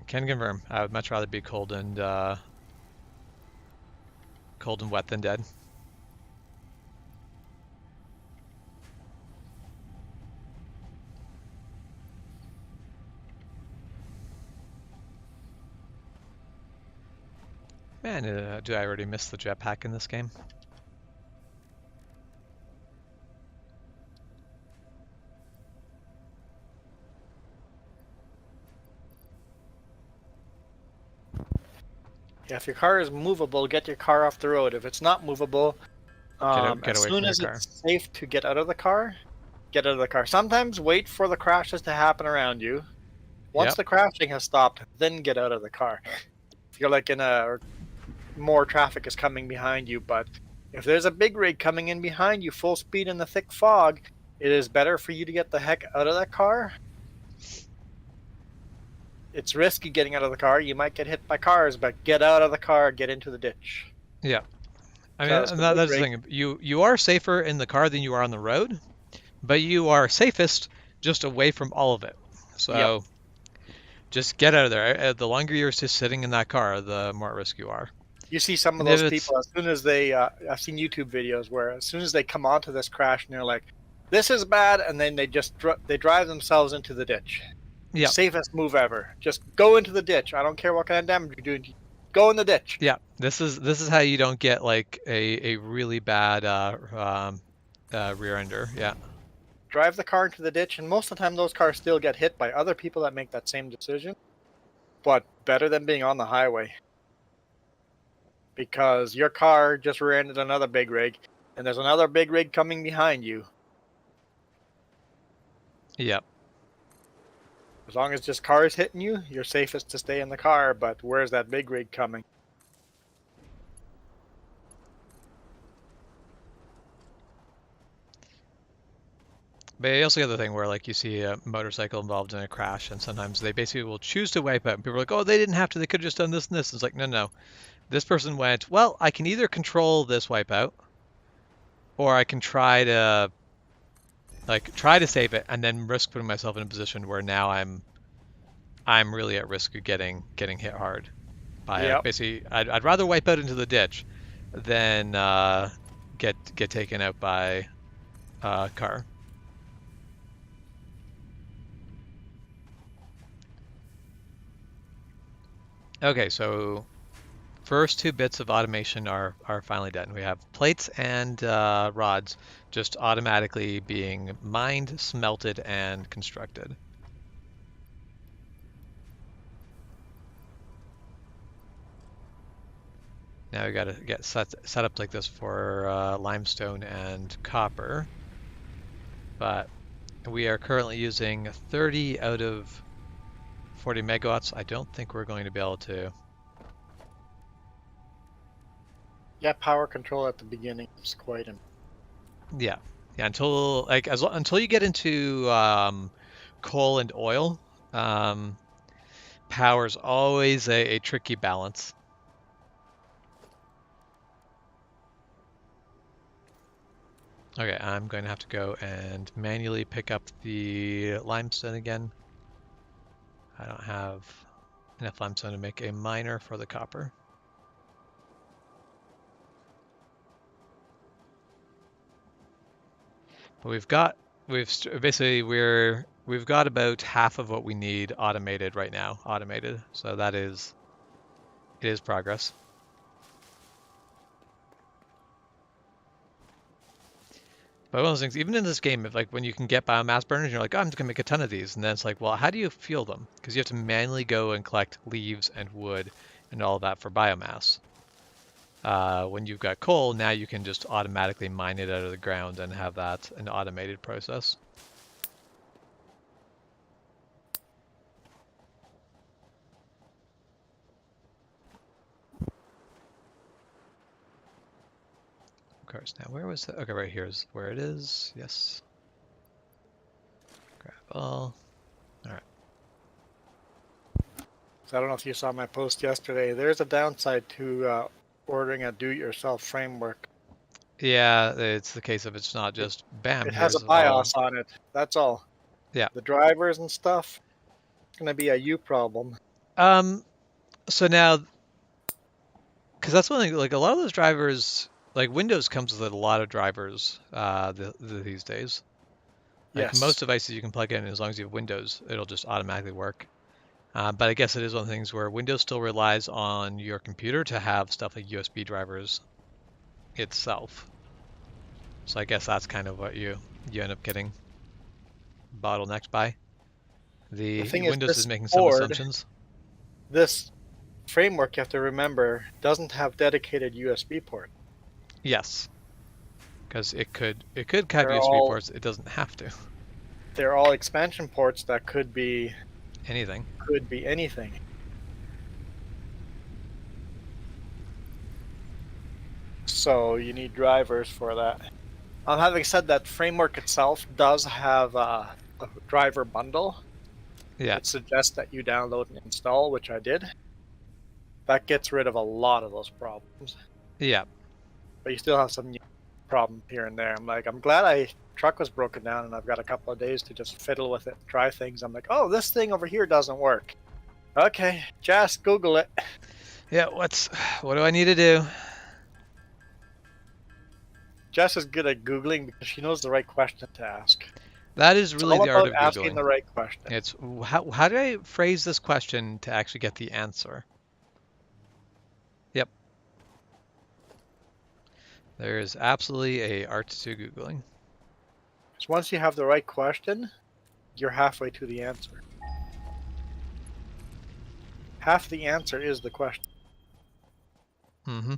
Can confirm. I would much rather be cold and wet than dead. Man, do I already miss the jetpack in this game? Yeah, if your car is movable, get your car off the road. If it's not movable, Get as away soon from your as car. it's safe to get out of the car, get out of the car. Sometimes wait for the crashes to happen around you. Once Yep. the crashing has stopped, then get out of the car. If you're like in a more traffic is coming behind you, but if there's a big rig coming in behind you full speed in the thick fog, it is better for you to get the heck out of that car. It's risky getting out of the car. You might get hit by cars, but get out of the car, get into the ditch. Yeah. I mean, Because and the big that's the rig, thing. You are safer in the car than you are on the road, but you are safest just away from all of it. yep. So just get out of there. The longer you're just sitting in that car, the more at risk you are. You see some of And if those it's people as soon as they, I've seen YouTube videos where as soon as they come onto this crash and they're like, "This is bad," and then they just they drive themselves into the ditch. yeah, Safest move ever. Just go into the ditch. I don't care what kind of damage you're doing. Go in the ditch. yeah. This is how you don't get like a really bad rear ender. Yeah, Drive the car into the ditch, and most of the time those cars still get hit by other people that make that same decision. But better than being on the highway. Because your car just rear-ended another big rig, and there's another big rig coming behind you. yeah. As long as just cars hitting you, you're safest to stay in the car, but where's that big rig coming? But you also get the thing where like you see a motorcycle involved in a crash, and sometimes they basically will choose to wipe out. And people are like, "Oh, they didn't have to. They could have just done this and this." It's like, no, no. This person went, "Well, I can either control this wipeout, or I can try to save it, and then risk putting myself in a position where now I'm really at risk of getting hit hard by Yep. basically. I'd rather wipe out into the ditch than get taken out by a car." Okay, so first two bits of automation are finally done. We have plates and rods just automatically being mined, smelted, and constructed. Now we got to get set up like this for limestone and copper, but we are currently using 30 out of 40 megawatts. I don't think we're going to be able to. Yeah, power control at the beginning is quite important. Yeah, yeah. Until you get into coal and oil, power's always a tricky balance. Okay, I'm going to have to go and manually pick up the limestone again. I don't have enough limestone to make a miner for the copper. But we've got about half of what we need automated right now. Automated, so it is progress. But one of those things, even in this game, if like when you can get biomass burners, you're like, oh, I'm just gonna make a ton of these, and then it's like, well, how do you fuel them? Because you have to manually go and collect leaves and wood and all of that for biomass. When you've got coal, now you can just automatically mine it out of the ground and have that an automated process. Of course. Now, where was that? Okay, right here is where it is. Yes. Grab all. All right. So I don't know if you saw my post yesterday. There's a downside to ordering a do-it-yourself framework. Yeah, it's the case of it's not just bam, It has a here's all. BIOS on it. That's all. Yeah. The drivers and stuff, it's going to be a you problem. So now, because that's one thing, like a lot of those drivers, like Windows comes with a lot of drivers these days. Like Yes. most devices you can plug in, as long as you have Windows, it'll just automatically work. But I guess it is one of the things where Windows still relies on your computer to have stuff like USB drivers itself. So I guess that's kind of what you end up getting bottlenecked by. The The thing is, Windows is this making some board, assumptions. this framework, you have to remember, doesn't have dedicated USB port. Yes, because it could have They're USB all ports. It doesn't have to. they're all expansion ports that could be Anything. anything. So you need drivers for that. Having said that, framework itself does have a driver bundle. Yeah. It suggests that you download and install, which I did. That gets rid of a lot of those problems. Yeah. But you still have some problems here and there. I'm glad truck was broken down and I've got a couple of days to just fiddle with it, try things. I'm like, oh, this thing over here doesn't work. Okay, just Google it. Yeah. What do I need to do? Jess is good at Googling because she knows the right question to ask. That is It's really all the art about of asking Googling. the right question. It's how do I phrase this question to actually get the answer? Yep. There is absolutely a art to Googling. So once you have the right question, you're halfway to the answer. Half the answer is the question. Mm-hmm.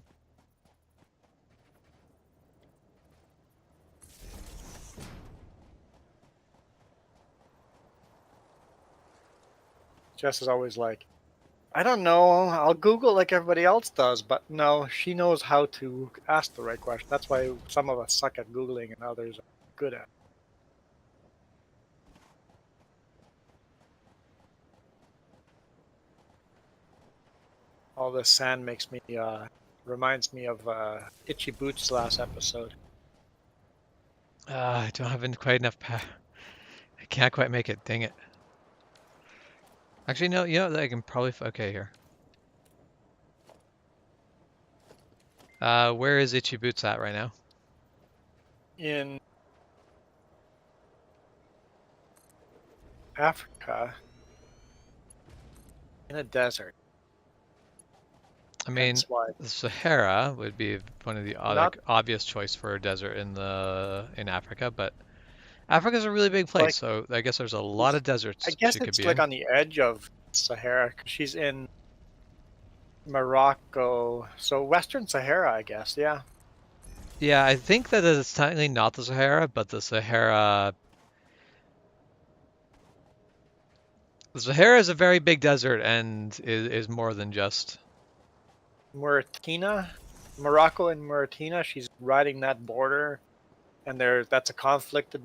Jess is always like, I don't know, I'll Google like everybody else does, but no, she knows how to ask the right question. That's why some of us suck at Googling and others are good at it. All this sand reminds me of Itchy Boots' last episode. I don't have quite enough I can't quite make it. Dang it. Actually, no. You know, I can probably. Okay, here. Where is Itchy Boots at right now? In Africa, in a desert. I mean, That's why. the Sahara would be one of the Not obvious choice for a desert in Africa, but Africa's a really big place, like, so I guess there's a lot of I deserts guess she could it's be like in. on the edge of Sahara 'cause she's in Morocco. So Western Sahara, I guess. Yeah. Yeah, I think that it's technically not the Sahara, but the Sahara is a very big desert and is more than just. Mauritania, Morocco and Mauritania. She's riding that border, and that's a conflict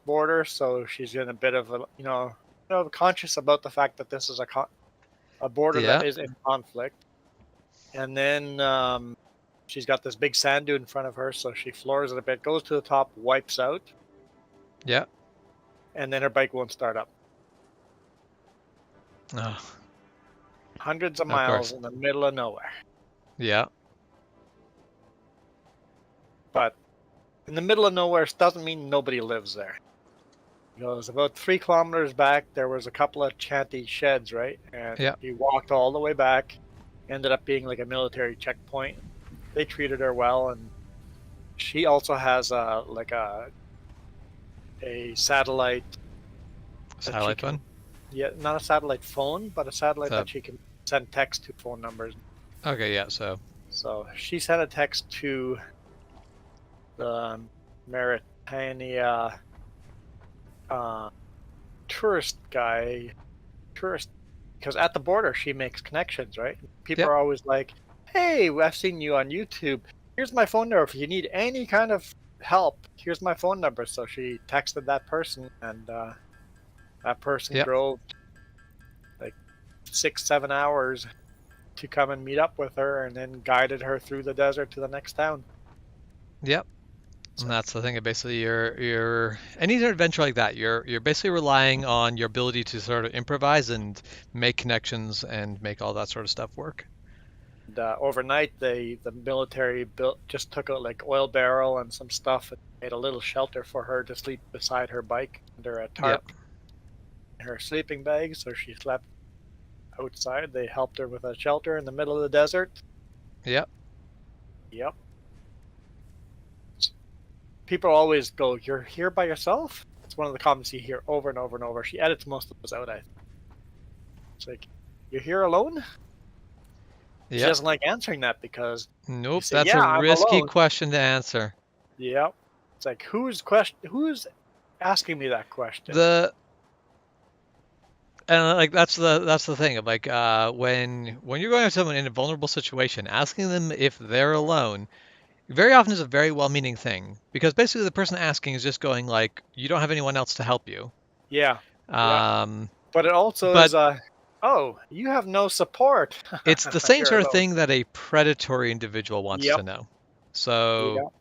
border. So she's in a bit of conscious about the fact that this is a border that Yeah, is in conflict. And then she's got this big sand dune in front of her, so she floors it a bit, goes to the top, wipes out, yeah. and then her bike won't start up. Oh, Hundreds of of miles course. in the middle of nowhere. Yeah, But in the middle of nowhere doesn't mean nobody lives there. He goes about 3 kilometers back. There was a couple of shanty sheds, right? And yeah, he walked all the way back. Ended up being like a military checkpoint. They treated her well, and she also has a satellite that she satellite can, phone. yeah, not a satellite phone, but a satellite So, that she can send text to phone numbers. okay, yeah. So, So she sent a text to the Mauritania tourist, because at the border she makes connections, right? People yep, are always like, hey, I've seen you on YouTube, here's my phone number, if you need any kind of help, here's my phone number. So she texted that person, and that person yep, drove like 6-7 hours to come and meet up with her, and then guided her through the desert to the next town. yep. And So that's the thing. Basically, you're any adventure like that, you're basically relying on your ability to sort of improvise and make connections and make all that sort of stuff work. and, overnight, the military just took out like oil barrel and some stuff and made a little shelter for her to sleep beside her bike under a Yep. tarp in her sleeping bag. So she slept outside. They helped her with a shelter in the middle of the desert. Yep. Yep. People always go, "You're here by yourself?" It's one of the comments you hear over and over and over. She edits most of those out. It's like, "You're here alone?" She Yep. doesn't like answering that because you Nope. say, That's a "Yeah, I'm risky alone." question to answer. Yep. It's like, who's asking me that question? The And like that's the thing. Like when you're going to someone in a vulnerable situation, asking them if they're alone very often is a very well-meaning thing because basically the person asking is just going like, you don't have anyone else to help you. Yeah. Yeah. Um, But it also but is oh, you have no support. it's the same You're sort of alone. thing that a predatory individual wants to Yep. know. So Yep.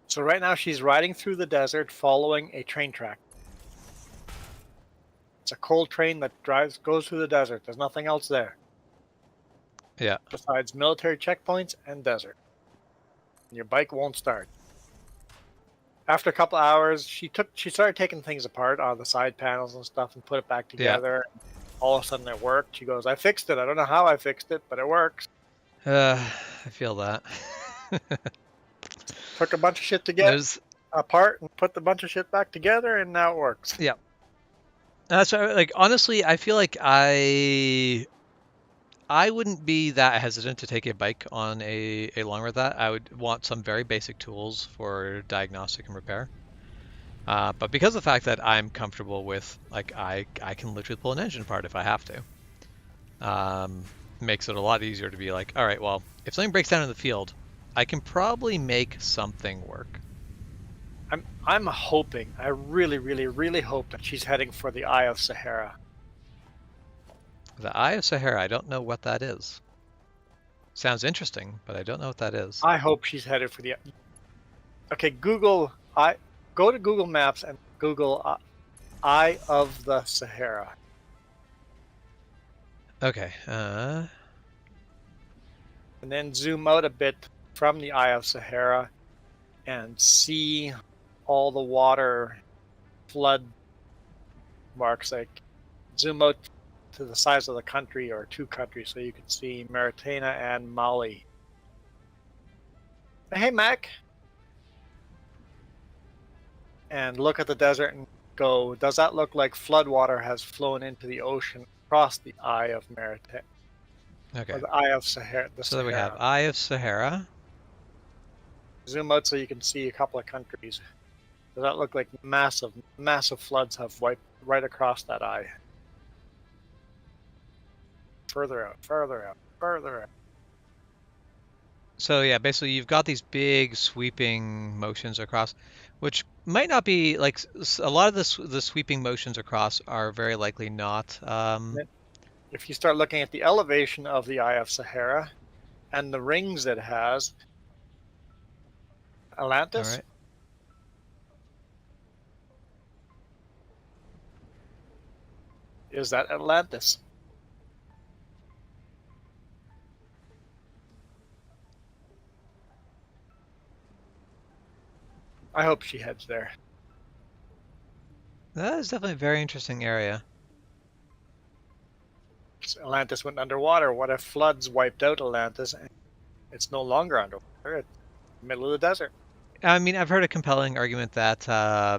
So right now she's riding through the desert following a train track. It's a coal train that goes through the desert. There's nothing else there yeah, besides military checkpoints and desert. And your bike won't start. After a couple hours, she started taking things apart on the side panels and stuff and put it back yeah. together. All of a sudden it worked. She goes, "I fixed it. I don't know how I fixed it, but it works." I feel that. Took a bunch of shit to get There's apart and put the bunch of shit back together, and now it works. yeah. That's like honestly, I feel like I wouldn't be that hesitant to take a bike on a long ride. That I would want some very basic tools for diagnostic and repair. But because of the fact that I'm comfortable with, like, I can literally pull an engine apart if I have to, makes it a lot easier to be like, all right, well, if something breaks down in the field, I can probably make something work. I'm hoping, I really, really, really hope that she's heading for the Eye of Sahara. The Eye of Sahara, I don't know what that is. Sounds interesting, but I don't know what that is. I hope she's headed for the. Okay, go to Google Maps and Google Eye of the Sahara. Okay. And then zoom out a bit from the Eye of Sahara and see all the water flood marks. Like, zoom out to the size of the country or two countries so you can see Mauritania and Mali. Hey, Mac. And look at the desert and go, does that look like floodwater has flown into the ocean across the Eye of Mauritania? Okay. Or the Eye of Sahara. So we have Eye of Sahara. Zoom out so you can see a couple of countries. Does that look like massive, massive floods have wiped right across that eye? Further out, further out, further out. So yeah, basically you've got these big sweeping motions across, which might not be like a lot of the sweeping motions across are very likely not. If you start looking at the elevation of the Eye of Sahara and the rings it has, All Atlantis. right. Is that Atlantis? I hope she heads there. That is definitely a very interesting area. Atlantis went underwater. What if floods wiped out Atlantis and it's no longer underwater? It's in the middle of the desert. I mean, I've heard a compelling argument that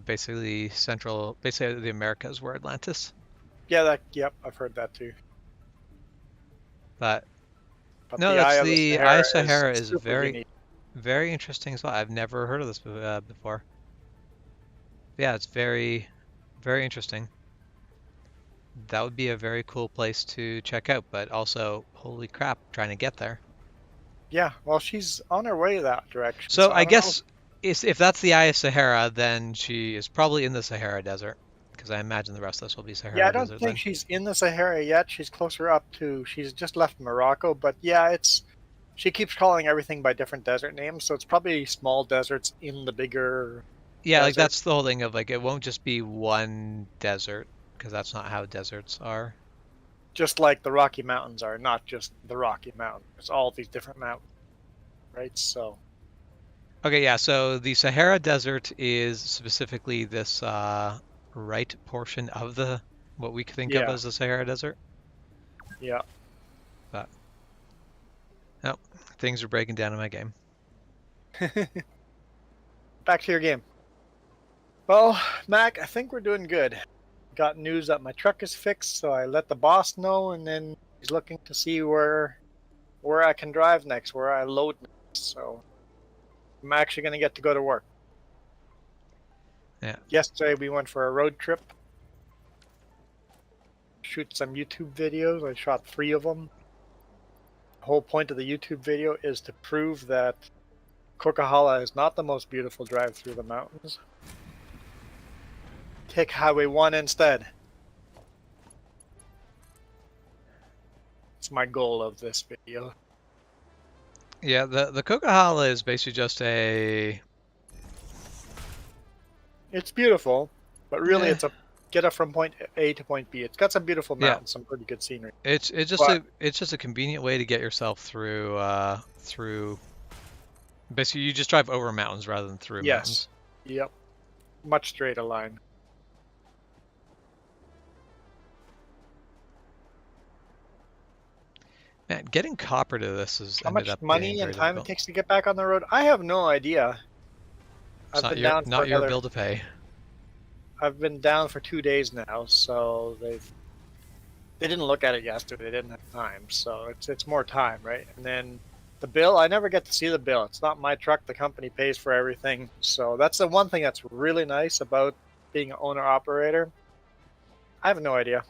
basically the Americas were Atlantis. Yeah, yep, I've heard that too. But But no, the Eye that's of the the Eye Sahara of Sahara is is super very, unique. very interesting as well. I've never heard of this before. Yeah, it's very, very interesting. That would be a very cool place to check out, but also, holy crap, trying to get there. Yeah, well, she's on her way that direction, So so I I don't know. guess if that's the Eye of Sahara, then she is probably in the Sahara Desert, because I imagine the rest of this will be Yeah, I Sahara don't Desert think then. she's in the Sahara yet. She's closer up to. She's just left Morocco, but yeah, it's. She keeps calling everything by different desert names, so it's probably small deserts in the bigger Yeah, like desert. that's the whole thing of like it won't just be one desert, because that's not how deserts are. Just like the Rocky Mountains are not just the Rocky Mountains. It's all these different mountains, right? So Okay, yeah, so the Sahara Desert is specifically this right portion of the what we think of Yeah. as the Sahara Desert. Yeah. But no, things are breaking down in my game. Back to your game. Well, Mac, I think we're doing good. Got news that my truck is fixed, so I let the boss know, and then he's looking to see where I can drive next, where I load next. So I'm actually going to get to go to work. Yeah. Yesterday we went for a road trip, shoot some YouTube videos. I shot 3 of them. The whole point of the YouTube video is to prove that Coquihalla is not the most beautiful drive through the mountains. Take Highway 1 instead. It's my goal of this video. Yeah, the Coquihalla is basically just a It's beautiful, but really eh, it's a get it from point A to point B. It's got some beautiful yeah. mountains, some pretty good scenery. It's But just a convenient way to get yourself through. Basically, you just drive over mountains rather than through yes, mountains. yep, much straighter line. Man, getting copper to this has How ended much up being money and very time it difficult. takes to get back on the road? I have no idea. It's I've been down for not your another. bill to pay. I've been down for 2 days now, so they didn't look at it yesterday. They didn't have time, so it's more time, right? And then the bill, I never get to see the bill. It's not my truck. The company pays for everything. So that's the one thing that's really nice about being an owner operator. I have no idea.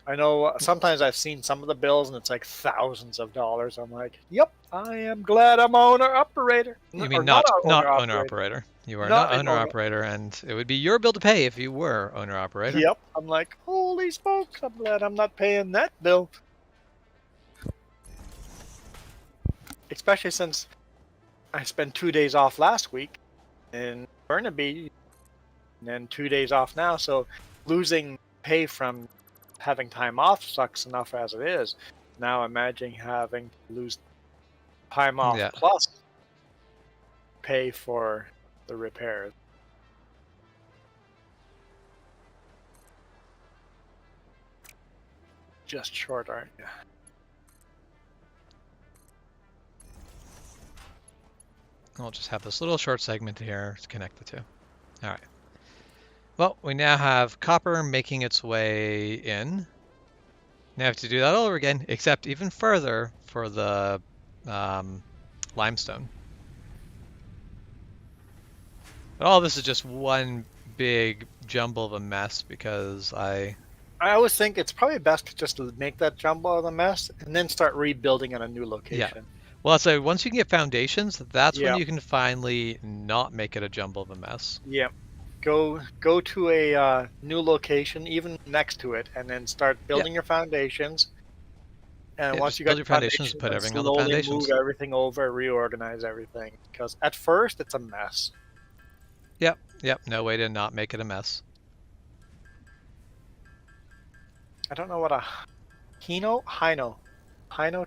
I know sometimes I've seen some of the bills and it's like thousands of dollars. I'm like, yep, I am glad I'm owner operator, You or mean not an owner not owner operator, operator? You are not not an owner owner. operator, and it would be your bill to pay if you were owner operator. Yep, I'm like, holy smokes, I'm glad I'm not paying that bill. Especially since I spent 2 days off last week in Burnaby, and then 2 days off now. So losing pay from having time off sucks enough as it is. Now imagine having to lose time off Yeah. plus pay for the repairs. Just short, aren't you? I'll just have this little short segment here to connect the two. All right. Well, we now have copper making its way in. Now I have to do that all over again, except even further for the limestone. But all this is just one big jumble of a mess because I always think it's probably best to just make that jumble of the mess and then start rebuilding in a new yeah. location. Well, so once you can get foundations, that's when Yeah, you can finally not make it a jumble of a mess. yeah. Go to a new location, even next to it, and then start Yeah. building your foundations. And Yeah, once just you got build your your foundations, foundations, put then everything on the slowly move foundations. everything over, reorganize everything. Because at first, it's a mess. Yep, yep, no way to not make it a mess. I don't know what a Hino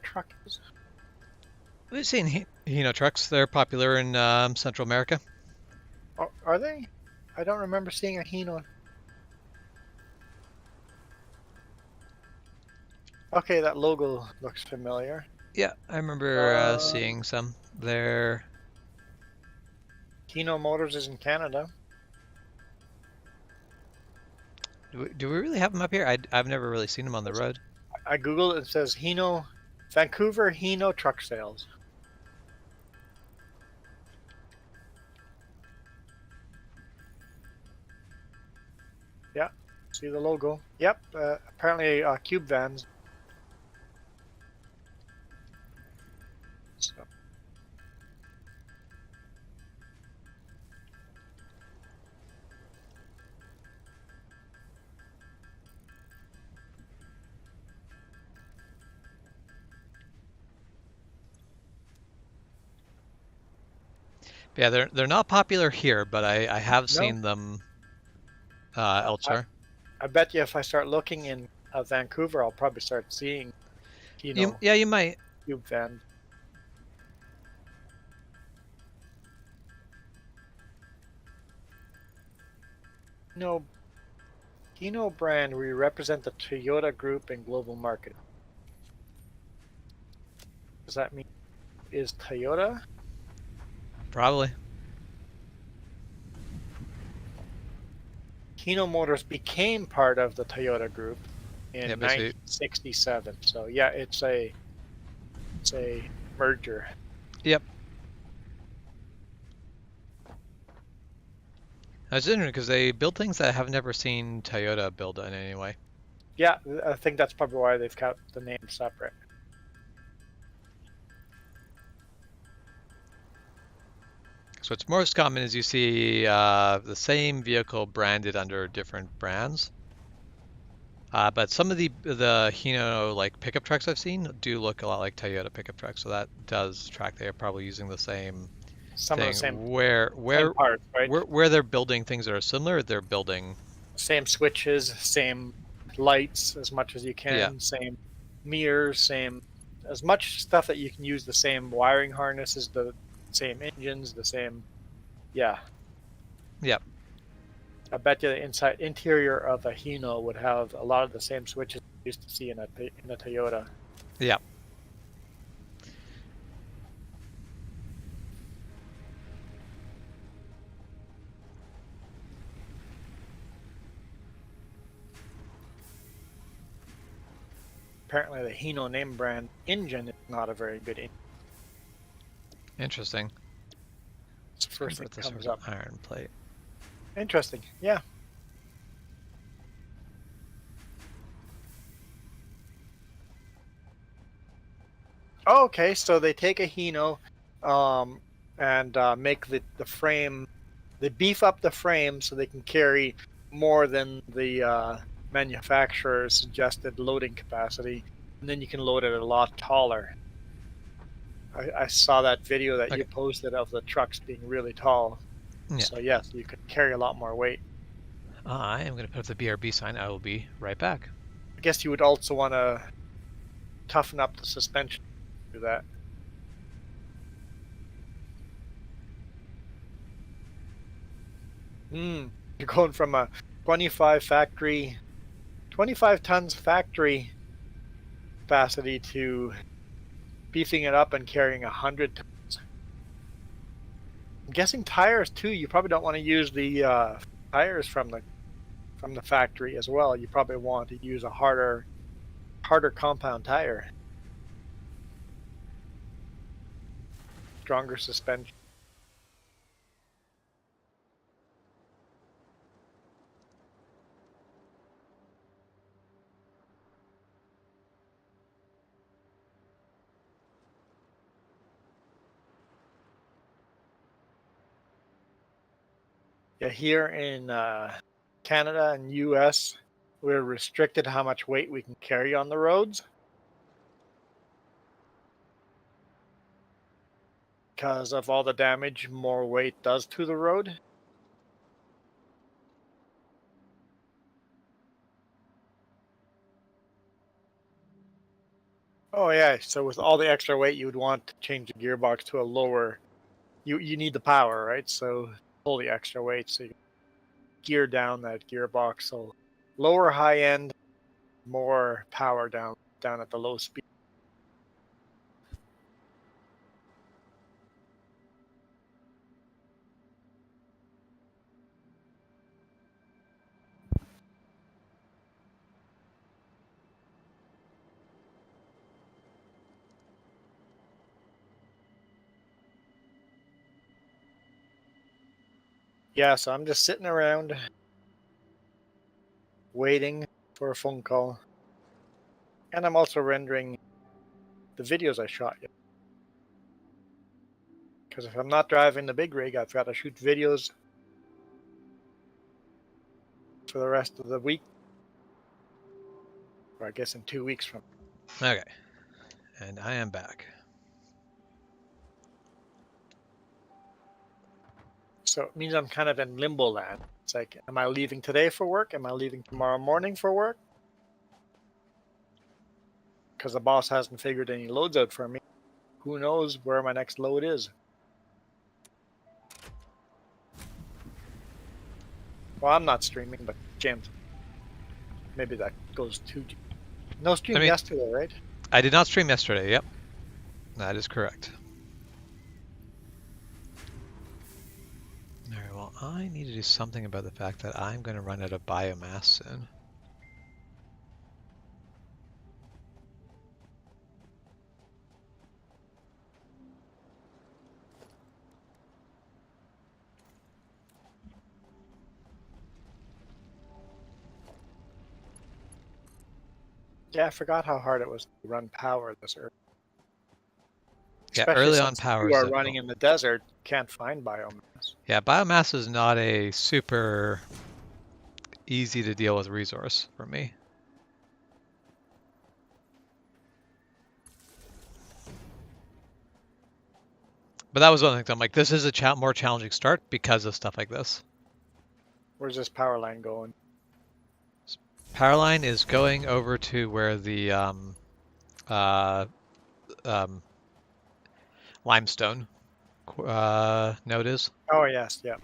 truck is. We've seen Hino trucks. They're popular in Central America. Are they? I don't remember seeing a Hino. Okay, that logo looks familiar. Yeah, I remember Uh, seeing some. They're Hino Motors is in Canada. do we really have them up here? I've never really seen them on the road. I googled it. It says Hino, Vancouver Hino truck sales. Yeah, see the logo. Yep, apparently cube vans. So, But yeah, they're not popular here, but I have no, seen them I, elsewhere. I bet you if I start looking in Vancouver, I'll probably start seeing Hino Yeah, you might. cube van. No, Hino brand, we represent the Toyota Group in global marketing. Does that mean is Toyota? Probably. Hino Motors became part of the Toyota Group in Yeah, basically. 1967. So yeah, it's a merger. Yep. That's interesting because they build things that I have never seen Toyota build in any way. Yeah, I think that's probably why they've kept the name separate. So what's most common is you see the same vehicle branded under different brands. But some of the Hino like pickup trucks I've seen do look a lot like Toyota pickup trucks, so that does track. They are probably using the same Some of the thing. same Where parts, right? where they're building things that are similar, they're building. Same switches, same lights as much as you Yeah, can, same mirrors, same as much stuff that you can use the same wiring harnesses, the same engines, the same. Yeah, yeah, I bet you the interior of a Hino would have a lot of the same switches you used to see in a Toyota. yeah. Apparently, the Hino name brand engine is not a very good engine. Interesting. It's the Let's first thing convert that this over comes to up. iron plate. Interesting. Yeah. Oh, okay, so they take a Hino and make the frame, they beef up the frame so they can carry more than the manufacturer's suggested loading capacity, and then you can load it a lot taller. I saw that video that you Okay. posted of the trucks being really tall. Yeah. So yes, you could carry a lot more weight. I am going to put up the BRB sign. I will be right back. I guess you would also want to toughen up the suspension to do that. You're going from a 25 tons factory capacity to beefing it up and carrying 100 tons. I'm guessing tires too. You probably don't want to use the tires from the factory as well. You probably want to use a harder compound tire, stronger suspension. Yeah, here in Canada and US, we're restricted how much weight we can carry on the roads because of all the damage more weight does to the road. Oh yeah, so with all the extra weight, you would want to change the gearbox to a lower. You need the power, right? So pull the extra weight, so you gear down that gearbox. So lower high end, more power down at the low speed. Yeah, so I'm just sitting around waiting for a phone call, and I'm also rendering the videos I shot. Because if I'm not driving the big rig, I've got to shoot videos for the rest of the week, or I guess in 2 weeks from. Okay. And I am back. So it means I'm kind of in limbo land. It's like, am I leaving today for work? Am I leaving tomorrow morning for work? Because the boss hasn't figured any loads out for me. Who knows where my next load is? Well, I'm not streaming, but Jim's. maybe that goes too deep. No stream I mean, yesterday, right? I did not stream yesterday. Yep, that is correct. All right, well, I need to do something about the fact that I'm going to run out of biomass soon. Yeah, I forgot how hard it was to run power this early. Yeah, Especially early on since power you is are running difficult. in the desert, can't find biomass. Yeah, biomass is not a super easy to deal with resource for me. But that was one of the things I'm like, this is a more challenging start because of stuff like this. Where's this power line going? Power line is going over to where the uh, um, limestone node is. Oh yes, yeah.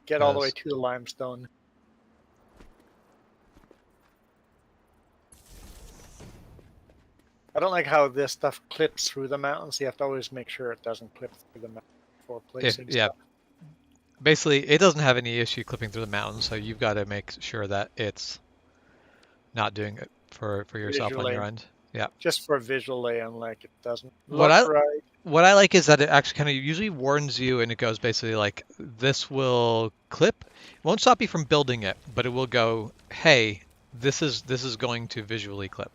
Get all the way Because to the limestone. I don't like how this stuff clips through the mountains. You have to always make sure it doesn't clip through the mountains before placing yeah, stuff. basically it doesn't have any issue clipping through the mountains, so you've got to make sure that it's not doing it for yourself on your Visually, end. Yeah. just for visually, and like it doesn't What look I right. what I like is that it actually kind of usually warns you, and it goes basically like, this will clip. It won't stop you from building it, but it will go, hey, this is going to visually clip.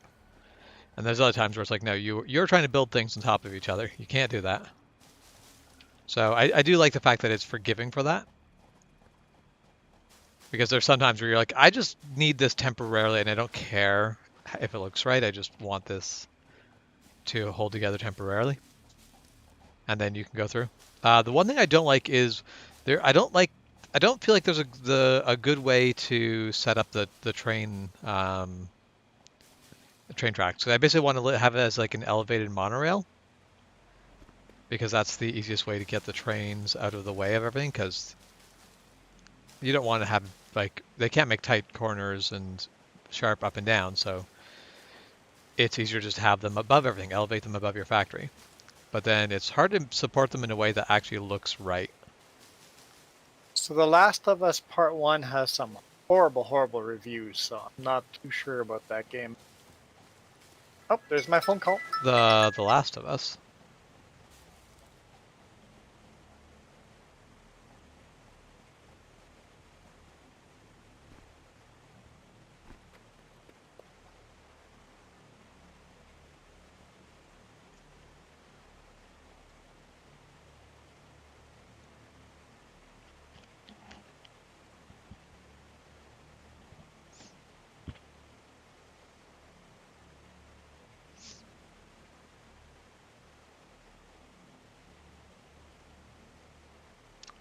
And there's other times where it's like, no, you're trying to build things on top of each other. You can't do that. So I do like the fact that it's forgiving for that. Because there's sometimes where you're like, I just need this temporarily and I don't care if it looks right. I just want this to hold together temporarily. And then you can go through. The one thing I don't like is I don't feel like there's a good way to set up the train train tracks. So I basically want to have it as like an elevated monorail, because that's the easiest way to get the trains out of the way of everything, because you don't want to have, like, they can't make tight corners and sharp up and down, so it's easier just to have them above everything, elevate them above your factory. But then it's hard to support them in a way that actually looks right. So The Last of Us Part 1 has some horrible, horrible reviews, so I'm not too sure about that game. Oh, there's my phone call. The Last of Us.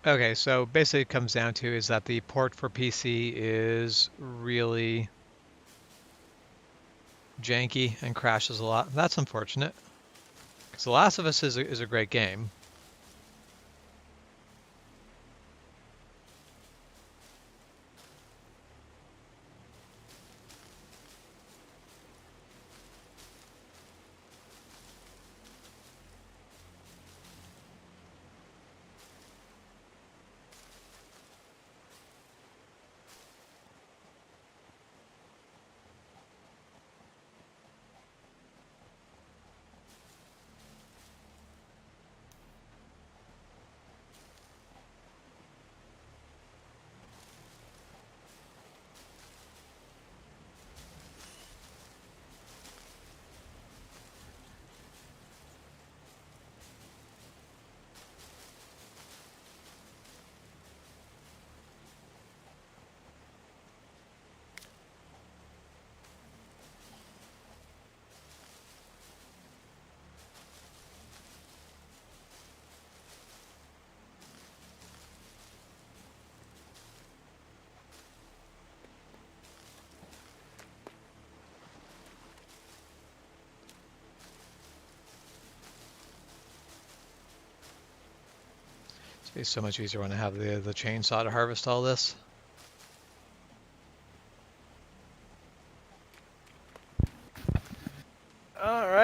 Okay, so basically it comes down to is that the port for PC is really janky and crashes a lot. That's unfortunate, because The Last of Us is a great game. It's so much easier when I have the chainsaw to harvest all this.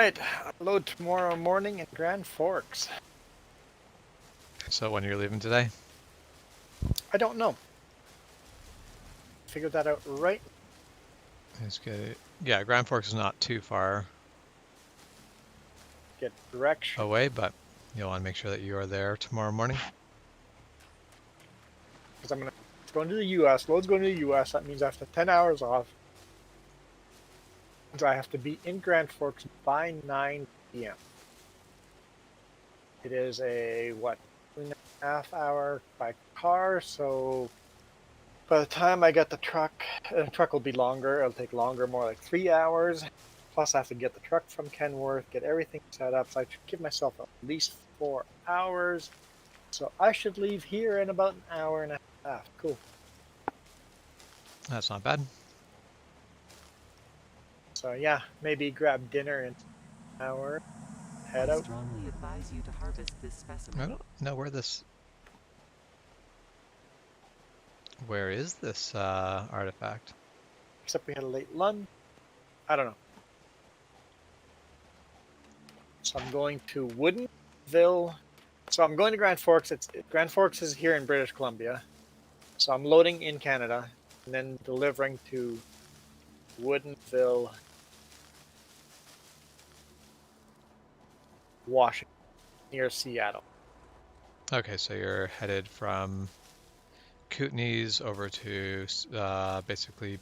right, load tomorrow morning in Grand Forks. So when are you leaving today? I don't know. Figure that out right. Let's get it. Yeah, Grand Forks is not too far Get direction. away, but you'll want to make sure that you are there tomorrow morning. Because it's going to the U.S. Load's going to the U.S. That means after 10 hours off, I have to be in Grand Forks by 9 p.m. It is a, what, 2.5 hour by car, so by the time I get the truck will be longer. It'll take longer, more like 3 hours. Plus, I have to get the truck from Kenworth, get everything set up, so I should give myself at least 4 hours. So I should leave here in about an hour and a half. Cool. That's not bad. So yeah, maybe grab dinner in an hour, head I out. strongly advise you to harvest this specimen. I don't know where this. Where is this artifact? Except we had a late lunch. I don't know. So I'm going to Woodinville. So I'm going to Grand Forks. Grand Forks is here in British Columbia. So I'm loading in Canada and then delivering to Woodinville, Washington, near Seattle. Okay, so you're headed from Kootenays over to basically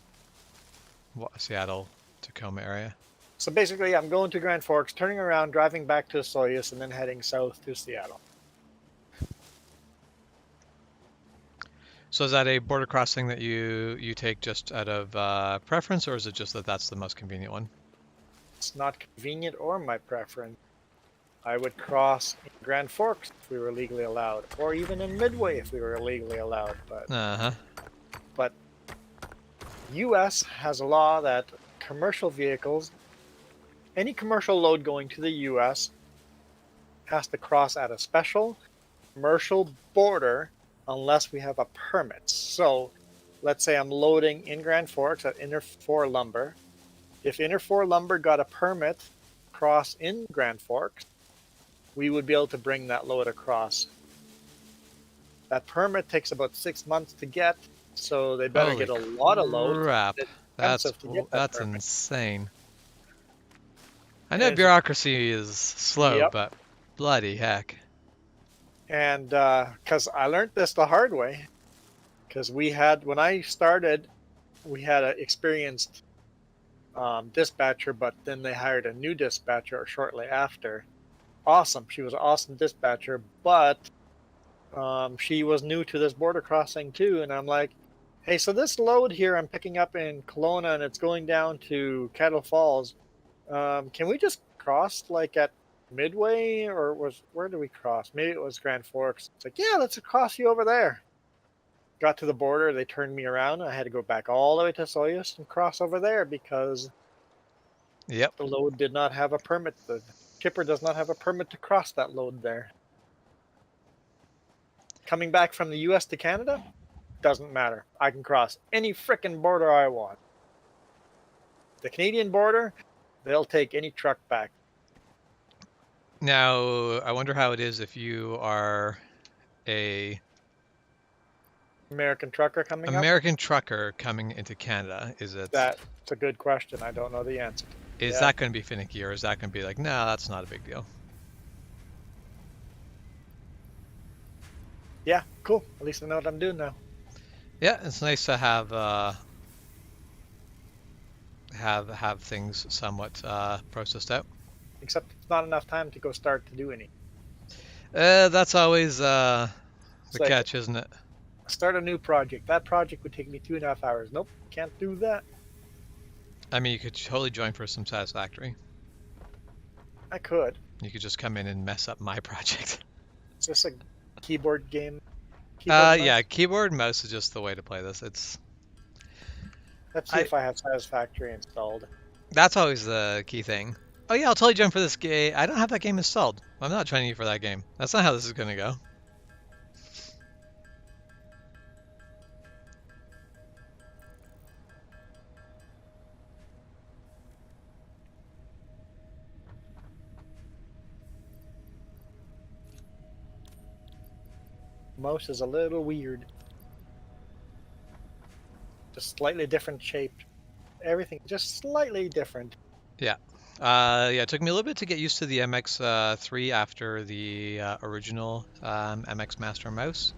Seattle, Tacoma area. So basically, I'm going to Grand Forks, turning around, driving back to Soyuz, and then heading south to Seattle. So is that a border crossing that you take just out of preference, or is it just that that's the most convenient one? It's not convenient or my preference. I would cross in Grand Forks if we were legally allowed, or even in Midway if we were legally allowed. But U.S. has a law that commercial vehicles, any commercial load going to the U.S. has to cross at a special commercial border unless we have a permit. So let's say I'm loading in Grand Forks at Inner 4 Lumber. If Inner 4 Lumber got a permit cross in Grand Forks, we would be able to bring that load across. That permit takes about 6 months to get, so they better Holy get a lot of loads. crap! It's That's expensive to get that that's permit. insane. I know And bureaucracy is slow, yep. but bloody heck. And because I learned this the hard way, because when I started, we had an experienced dispatcher, but then they hired a new dispatcher shortly after. Awesome. She was an awesome dispatcher, but she was new to this border crossing too. And I'm like, hey, so this load here I'm picking up in Kelowna and it's going down to Cattle Falls. Can we just cross like at Midway, or where did we cross? Maybe it was Grand Forks. It's like, yeah, let's cross you over there. Got to the border, they turned me around. I had to go back all the way to Soyuz and cross over there because Yep. the load did not have a permit. The shipper does not have a permit to cross that load there. Coming back from the US to Canada, doesn't matter. I can cross any frickin' border I want. The Canadian border, they'll take any truck back. Now, I wonder how it is if you are a American trucker coming up? American trucker coming into Canada. That's a good question. I don't know the answer. Is that going to be finicky, or is that going to be like, no, that's not a big deal? Yeah, cool. At least I know what I'm doing now. Yeah, it's nice to have things somewhat processed out. Except it's not enough time to go start to do any. That's always the like, catch, isn't it? Start a new project. That project would take me 2.5 hours. Nope, can't do that. I mean, you could totally join for some Satisfactory. I could. You could just come in and mess up my project. Is this a keyboard game? Yeah, keyboard and mouse is just the way to play this. Let's see if I have Satisfactory installed. That's always the key thing. Oh yeah, I'll totally jump for this game. I don't have that game installed. I'm not training you for that game. That's not how this is gonna go. mouse is a little weird. Just slightly different shaped. Everything just slightly different. Yeah. Yeah, it took me a little bit to get used to the MX3 after the original MX Master mouse.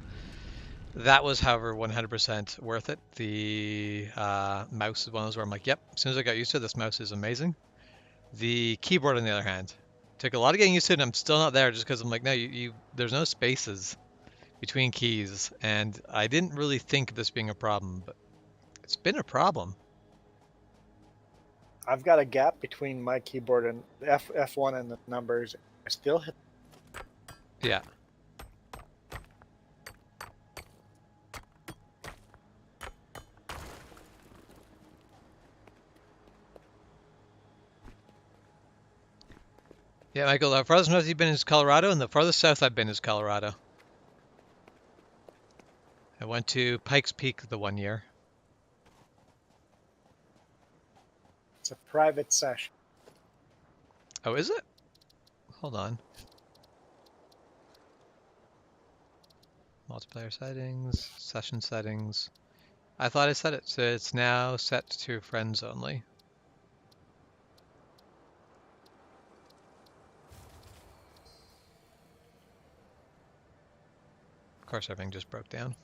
That was, however, 100% worth it. The mouse is one of those where I'm like, yep, as soon as I got used to it, this mouse is amazing. The keyboard, on the other hand, took a lot of getting used to it, and I'm still not there just because I'm like, no, there's no spaces between keys, and I didn't really think of this being a problem, but it's been a problem. I've got a gap between my keyboard and the F1 and the numbers. I still hit. Yeah. Yeah, Michael, the farthest north you've been is Colorado, and the farthest south I've been is Colorado. I went to Pikes Peak the one year. It's a private session. Oh, is it? Hold on. Multiplayer settings, session settings. I thought I set it, so it's now set to friends only. Of course, everything just broke down.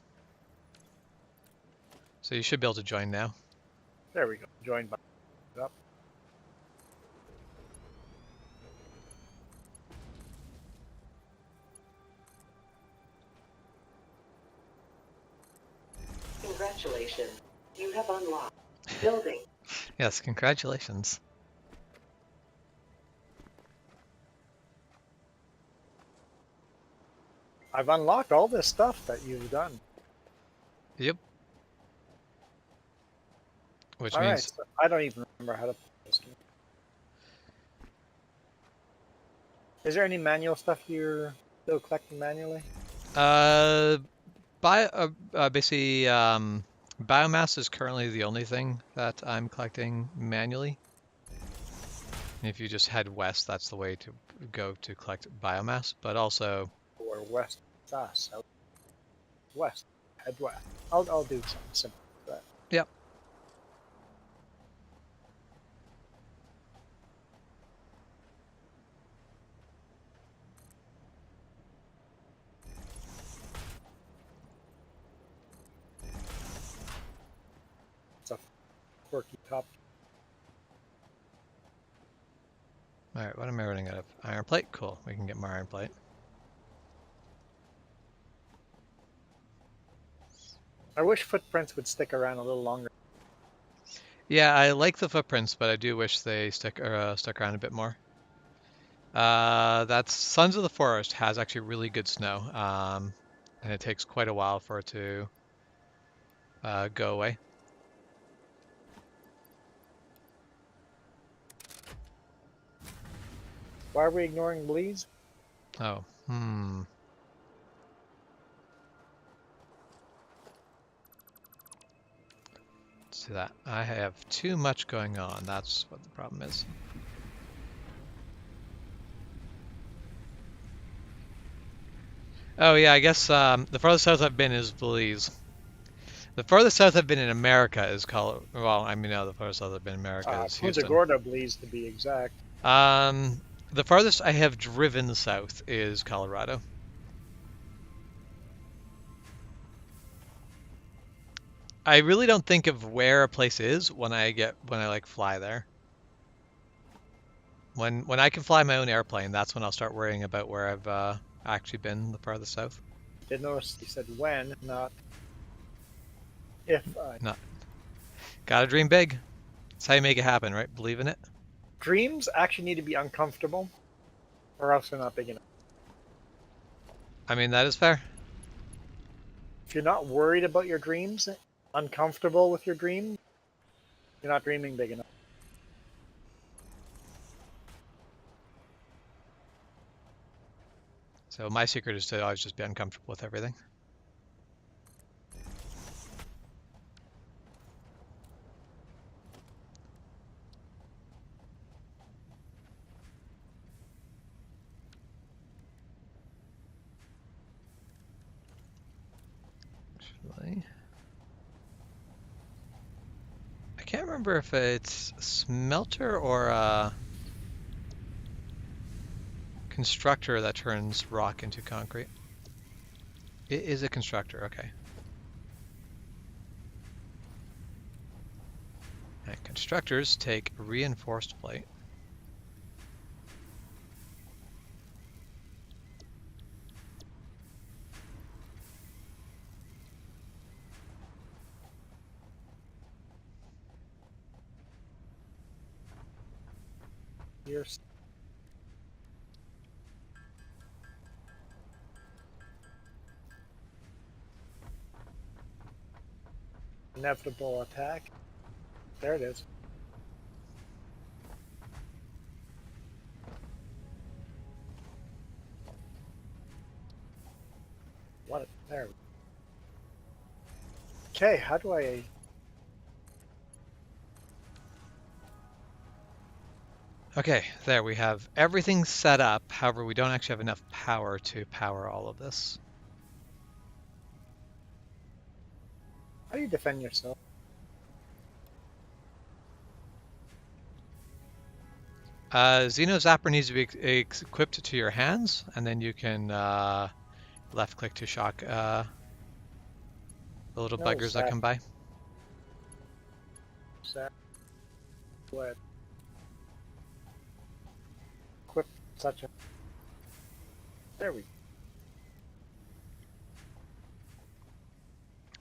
So you should be able to join now. There we go. Join button up. Congratulations. You have unlocked building. Yes, congratulations. I've unlocked all this stuff that you've done. Yep. Which All right. means, So I don't even remember how to play this game. Is there any manual stuff you're still collecting manually? basically, biomass is currently the only thing that I'm collecting manually. And if you just head west, that's the way to go to collect biomass, but also, Or west, south, west, head west. I'll do something simple for that. yep. It's a quirky top. All right, what am I running out of? Iron plate? Cool, we can get more iron plate. I wish footprints would stick around a little longer. Yeah, I like the footprints, but I do wish they stuck around a bit more. That's Sons of the Forest has actually really good snow, and it takes quite a while for it to go away. Why are we ignoring Bleeds? Oh, Let's see that. I have too much going on. That's what the problem is. Oh yeah, I guess the farthest south I've been is Belize. The farthest south I've been in America is Colorado. Well, I mean, no, the farthest south I've been in America is Punta Houston. Gorda Bleeds to be exact. The farthest I have driven south is Colorado. I really don't think of where a place is when I like fly there. When I can fly my own airplane, that's when I'll start worrying about where I've actually been the farthest south. Did notice you said when, not if. Not gotta dream big. That's how you make it happen, right? Believe in it. Dreams actually need to be uncomfortable, or else they're not big enough. I mean, that is fair. If you're not worried about your dreams, uncomfortable with your dreams, you're not dreaming big enough. So my secret is to always just be uncomfortable with everything. can't remember if it's smelter or a constructor that turns rock into concrete. It is a constructor, okay. And constructors take reinforced plate. Here's inevitable attack. There it is. What? There. Okay, how do I? Okay, there we have everything set up. However, we don't actually have enough power to power all of this. How do you defend yourself? Xeno Zapper needs to be equipped to your hands, and then you can left click to shock the little No, buggers that come by. Zap. What? Equip such a. There we.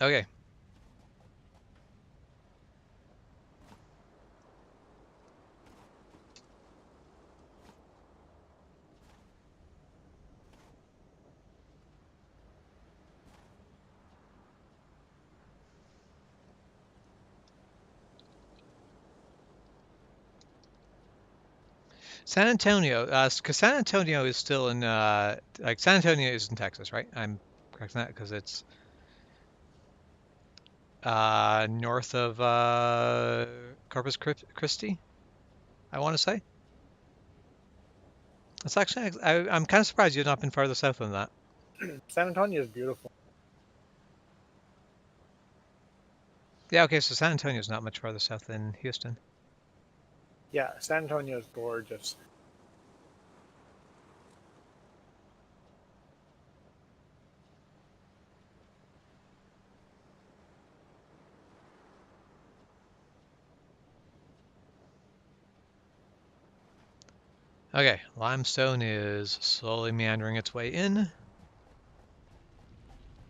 Okay. San Antonio, because San Antonio is still in, like San Antonio is in Texas, right? I'm correct in that because it's north of Corpus Christi, I want to say. It's actually, I'm kind of surprised you've not been farther south than that. San Antonio is beautiful. Yeah, okay, so San Antonio is not much farther south than Houston. Yeah, San Antonio is gorgeous. Okay, limestone is slowly meandering its way in.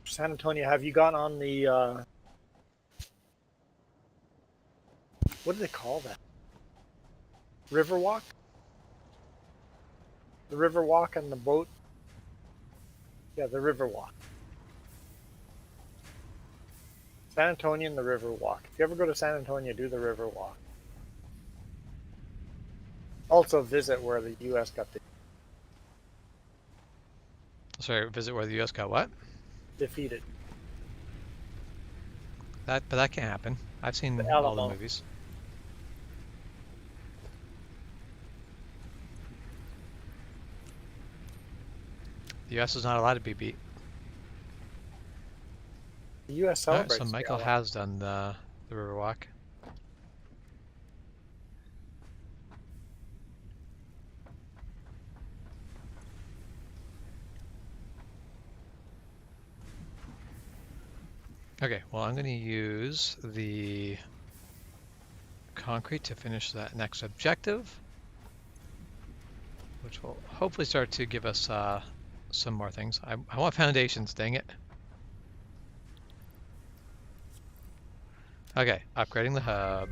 San Antonio, have you gone on the what do they call that? Riverwalk? The Riverwalk and the boat? Yeah, the Riverwalk. San Antonio and the Riverwalk. If you ever go to San Antonio, do the Riverwalk. Also visit where the U.S. got Sorry, visit where the U.S. got what? defeated. But that can't happen. I've seen The all the Alamo. movies. The U.S. is not allowed to be beat. The U.S. All right, celebrates so the Michael Alamo. has done the Riverwalk. Okay, well, I'm going to use the concrete to finish that next objective, which will hopefully start to give us some more things. I want foundations, dang it. Okay, upgrading the hub.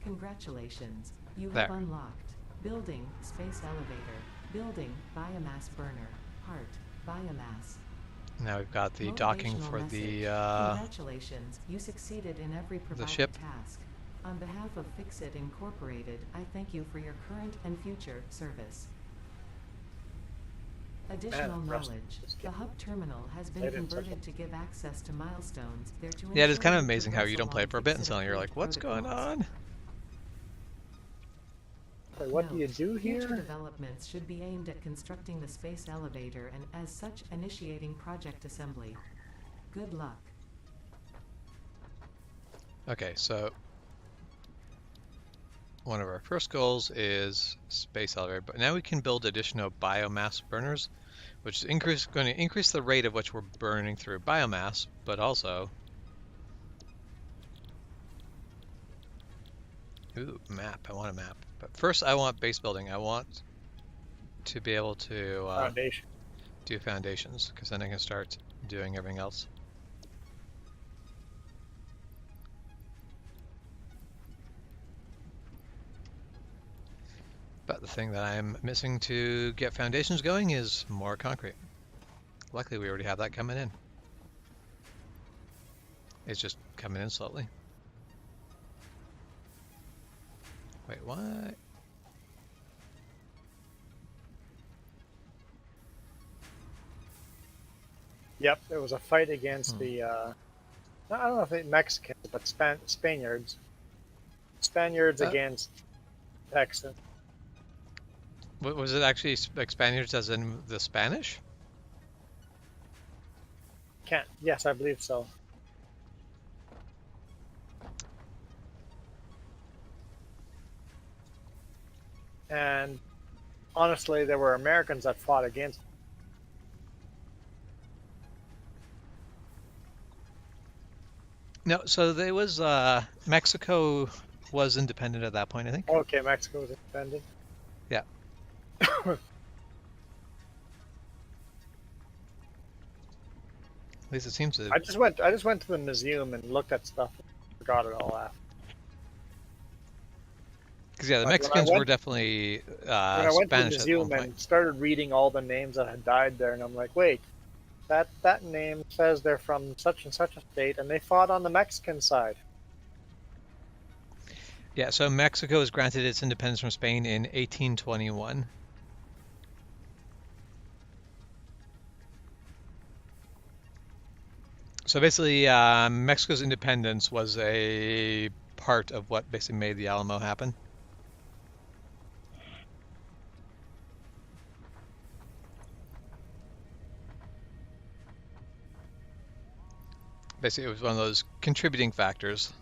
Congratulations, you have There. unlocked building space elevator, building biomass burner, part biomass. Now we've got the docking Motivational for message. the Congratulations, you succeeded in every provided ship. task. On behalf of Fixit Incorporated, I thank you for your current and future service. Additional Rust knowledge. is The getting- hub terminal has They been didn't touch converted to give access to milestones. There to Yeah, it is ensure kind of you amazing how progress you don't play it along for a bit and Fixit suddenly you're like, approved what's going protocols. on? So what do you Note, do Future here? developments should be aimed at constructing the space elevator and, as such, initiating project assembly. Good luck. Okay, so one of our first goals is space elevator, but now we can build additional biomass burners, which is going to increase the rate at which we're burning through biomass, but also, ooh, map. I want a map. But first, I want base building. I want to be able to Foundation. do foundations, because then I can start doing everything else. But the thing that I'm missing to get foundations going is more concrete. Luckily, we already have that coming in. It's just coming in slowly. Wait, what? Yep, there was a fight against the, I don't know if it's Mexicans, but Spaniards. Spaniards against Texans. Was it actually like Spaniards as in the Spanish? Yes, I believe so. And honestly, there were Americans that fought against. No, so there was Mexico was independent at that point, I think. Okay, Mexico was independent. Yeah. At least it seems to. I just went to the museum and looked at stuff. And forgot it all after. Because yeah, the Like Mexicans were definitely when I went to the Spanish at one museum point. and started reading all the names that had died there, and I'm like, wait, that name says they're from such and such a state, and they fought on the Mexican side. Yeah, so Mexico was granted its independence from Spain in 1821. So basically, Mexico's independence was a part of what basically made the Alamo happen. Basically, it was one of those contributing factors.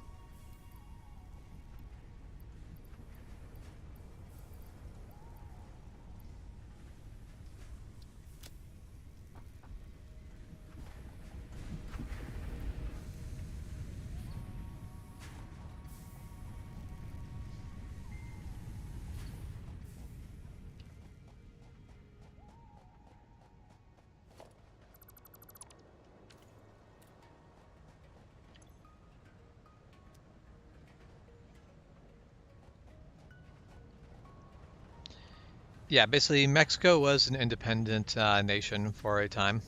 Yeah, basically, Mexico was an independent nation for a time.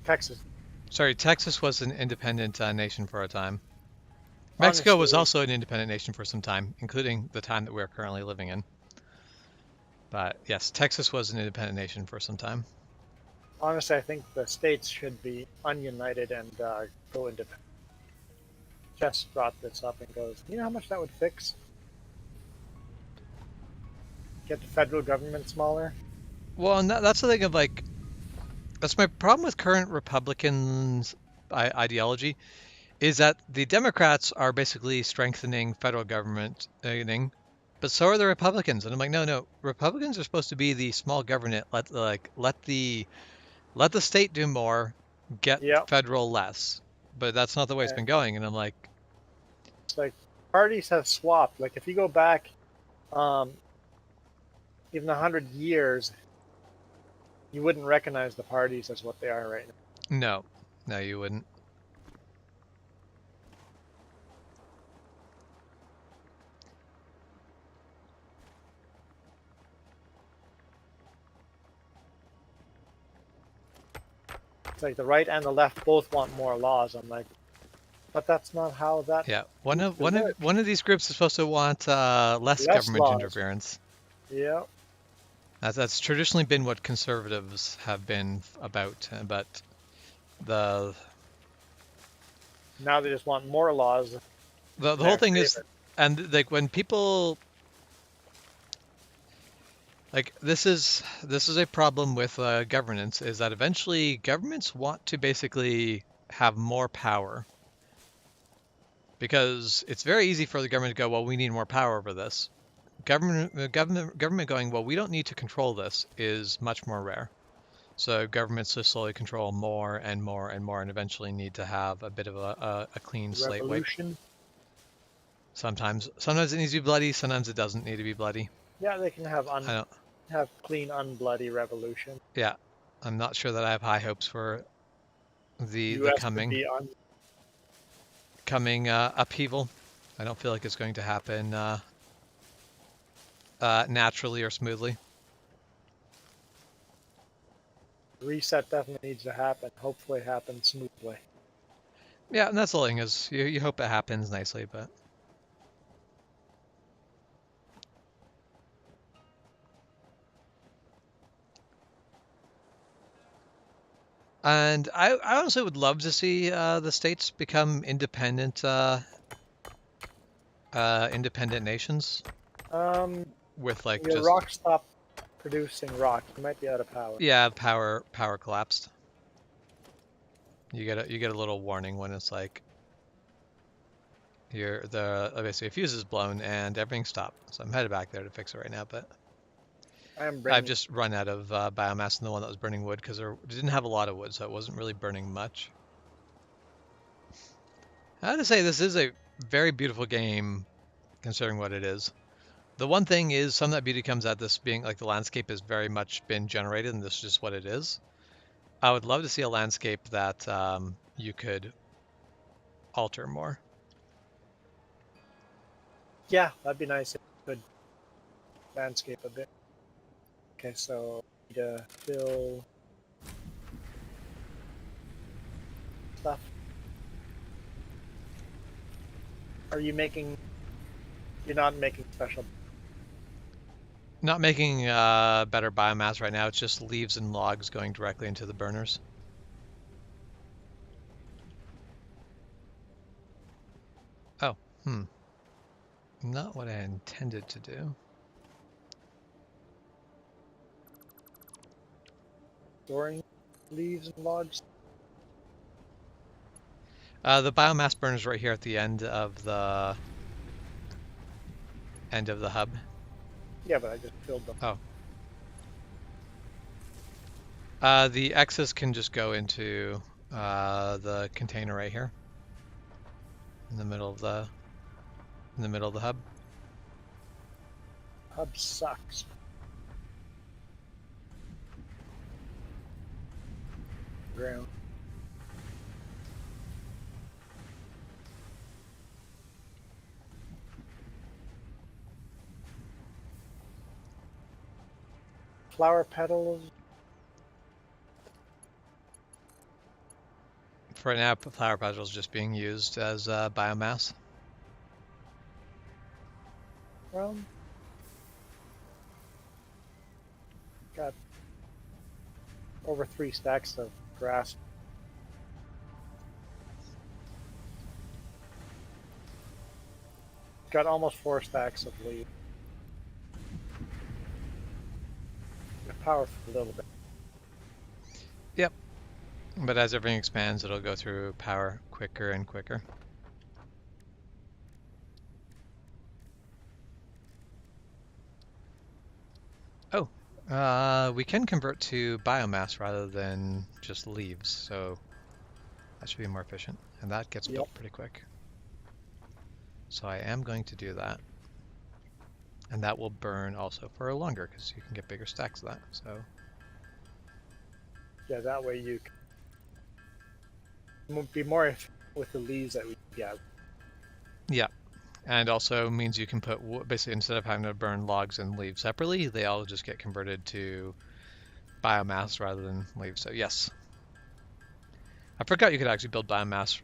Texas. Sorry, Texas was an independent nation for a time. Mexico was Honestly, also an independent nation for some time, including the time that we're currently living in. But yes, Texas was an independent nation for some time. honestly, I think the states should be ununited and go independent. Jess brought this up and goes, you know how much that would fix? Get the federal government smaller? Well, and that's the thing of like, that's my problem with current Republicans' ideology, is that the Democrats are basically strengthening federal government, but so are the Republicans. And I'm like, no, Republicans are supposed to be the small government. Let the state do more, get Yep. federal less. But that's not the way it's been going. And I'm like, It's like parties have swapped. Like if you go back even 100 years, you wouldn't recognize the parties as what they are right now. no, you wouldn't. It's like the right and the left both want more laws. I'm like, but that's not how that. Yeah, used to work. one of these groups is supposed to want less Less government laws. interference. Yeah. That's traditionally been what conservatives have been about, but the Now they just want more laws. whole thing is, and like when people Like this is a problem with governance, is that eventually governments want to basically have more power because it's very easy for the government to go, well, we need more power over this. Government going, well, we don't need to control this is much more rare. So governments just slowly control more and more and more, and eventually need to have a bit of a clean slate wipe. Revolution. Sometimes it needs to be bloody. Sometimes it doesn't need to be bloody. Yeah, they can I don't. have clean, unbloody revolution. Yeah, I'm not sure that I have high hopes for the U.S. could coming be on. upheaval. I don't feel like it's going to happen naturally or smoothly. Reset definitely needs to happen. Hopefully, it happens smoothly. Yeah, and that's the thing is you hope it happens nicely, but and I honestly would love to see the states become independent nations Um, with like your just rock stopped producing rock. You might be out of power. yeah power collapsed. You get a little warning when it's like basically a fuse is blown and everything stopped. So I'm headed back there to fix it right now, but I am I've bringing. just run out of biomass in the one that was burning wood because it didn't have a lot of wood, so it wasn't really burning much. I have to say this is a very beautiful game considering what it is. The one thing is some of that beauty comes at this being like the landscape has very much been generated and this is just what it is. I would love to see a landscape that you could alter more. Yeah, that'd be nice if you could landscape a bit. Okay, so need to fill stuff. Are you making? You're not making special. Not making better biomass right now, it's just leaves and logs going directly into the burners. Oh, not what I intended to do. Storing leaves and logs. The biomass burner's right here at the end of the hub. Yeah, but I just filled them. Oh. The excess can just go into the container right here in the middle of the hub. Hub sucks. Ground. Flower petals. For right now, flower petals just being used as biomass. Well, got over 3 stacks of grass. Got almost 4 stacks of leaves. Power for a little bit. Yep. But as everything expands, it'll go through power quicker and quicker. Oh, we can convert to biomass rather than just leaves, so that should be more efficient. And that gets built pretty quick. So I am going to do that. And that will burn also for longer because you can get bigger stacks of that. So yeah, that way you can be more with the leaves that we get. Yeah, and also means you can put basically instead of having to burn logs and leaves separately, they all just get converted to biomass rather than leaves. So yes, I forgot you could actually build biomass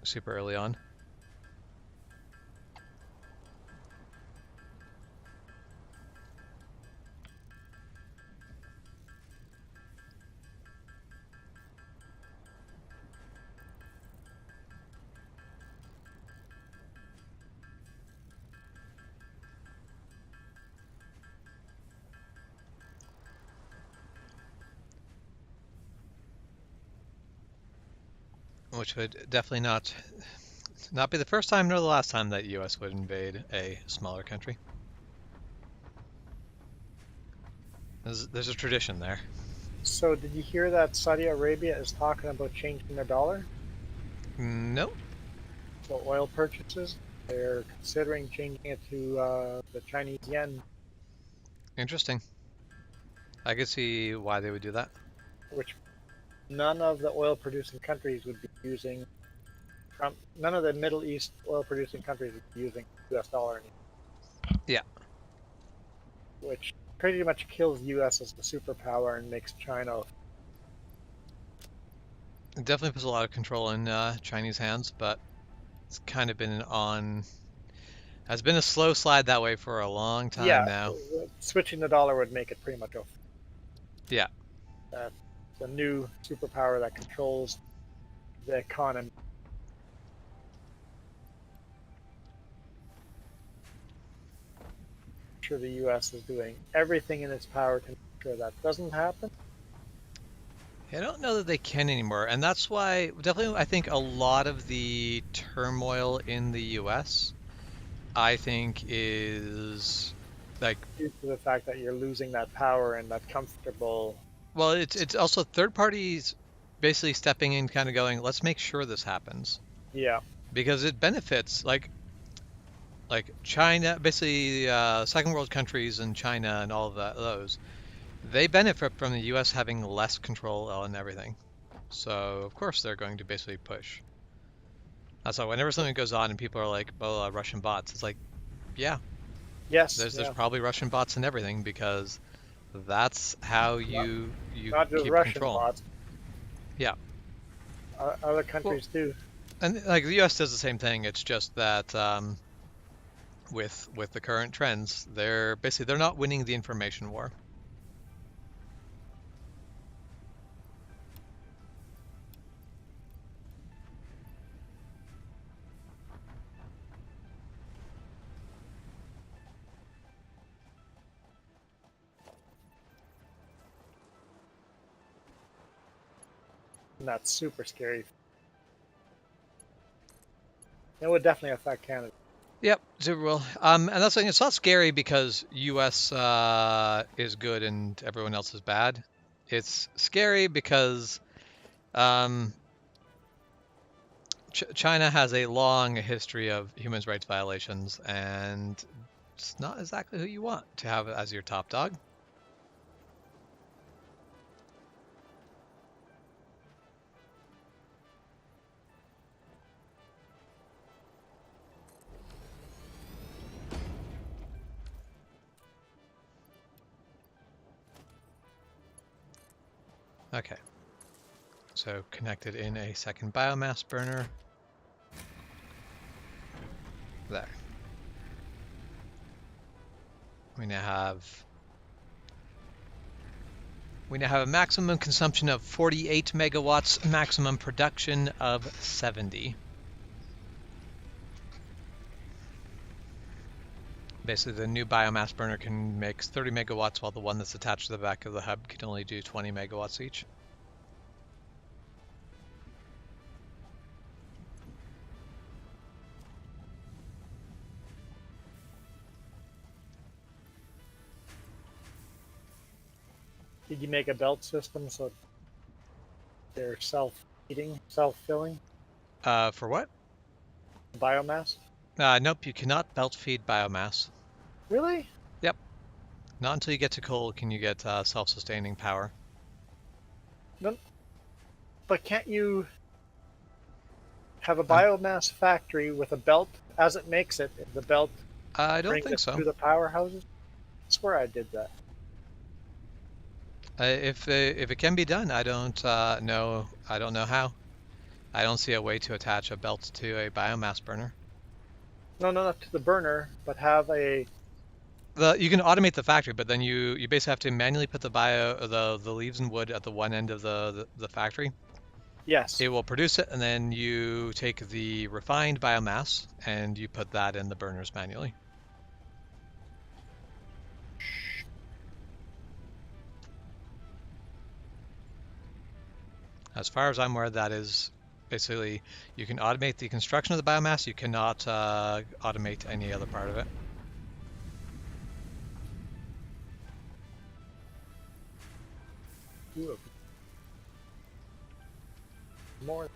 super early on. which would definitely not be the first time nor the last time that U.S. would invade a smaller country. There's a tradition there. So did you hear that Saudi Arabia is talking about changing their dollar? Nope. So oil purchases, they're considering changing it to the Chinese yen, Interesting. I could see why they would do that. which none of the oil producing countries would be using. None of the Middle East oil producing countries would be using U.S. dollar anymore, Yeah, which pretty much kills U.S. as the superpower and makes China. it definitely puts a lot of control in Chinese hands, but it's kind of been has been a slow slide that way for a long Yeah, time now. switching the dollar would make it pretty much Yeah, the new superpower that controls the economy. I'm sure the U.S. is doing everything in its power to make sure that doesn't happen. I don't know that they can anymore, and that's why definitely I think a lot of the turmoil in the U.S. I think is like, Due to the fact that you're losing that power and that comfortable. well, it's also third parties basically stepping in, kind of going, let's make sure this happens Yeah. because it benefits like China, basically second world countries and China and all of those. They benefit from the U.S. having less control on everything. So of course they're going to basically push. That's why whenever something goes on and people are like, "Well, Russian bots," it's like, yeah, Yes. there's Yeah. probably Russian bots and everything because that's how Not, you not just keep Russian control. bots. Yeah. Other Well, countries too. and like the U.S. does the same thing. It's just that with the current trends, they're not winning the information war. And that's super scary. It would definitely affect Canada. Yep, super well. And that's like it's not scary because U.S. Is good and everyone else is bad. It's scary because um, China has a long history of human rights violations, and it's not exactly who you want to have as your top dog. Okay, so connected in a second biomass burner. There. We now have a maximum consumption of 48 megawatts, maximum production of 70. Basically, the new biomass burner can make 30 megawatts, while the one that's attached to the back of the hub can only do 20 megawatts each. Did you make a belt system so they're self-heating, self-filling For what? biomass? Nope, you cannot belt feed biomass. Really? Yep, not until you get to coal can you get self-sustaining power. No, but can't you have a Um, biomass factory with a belt as it makes it? The belt I don't brings think it so. to the powerhouses. I swear I did that. If it can be done, I don't know. I don't know how. I don't see a way to attach a belt to a biomass burner. No, no, not to the burner, but have a. You can automate the factory, but then you basically have to manually put the leaves and wood at the one end of the factory. Yes. It will produce it, and then you take the refined biomass and you put that in the burners manually. As far as I'm aware, that is Basically, you can automate the construction of the biomass. You cannot automate any other part of it. Ooh, more.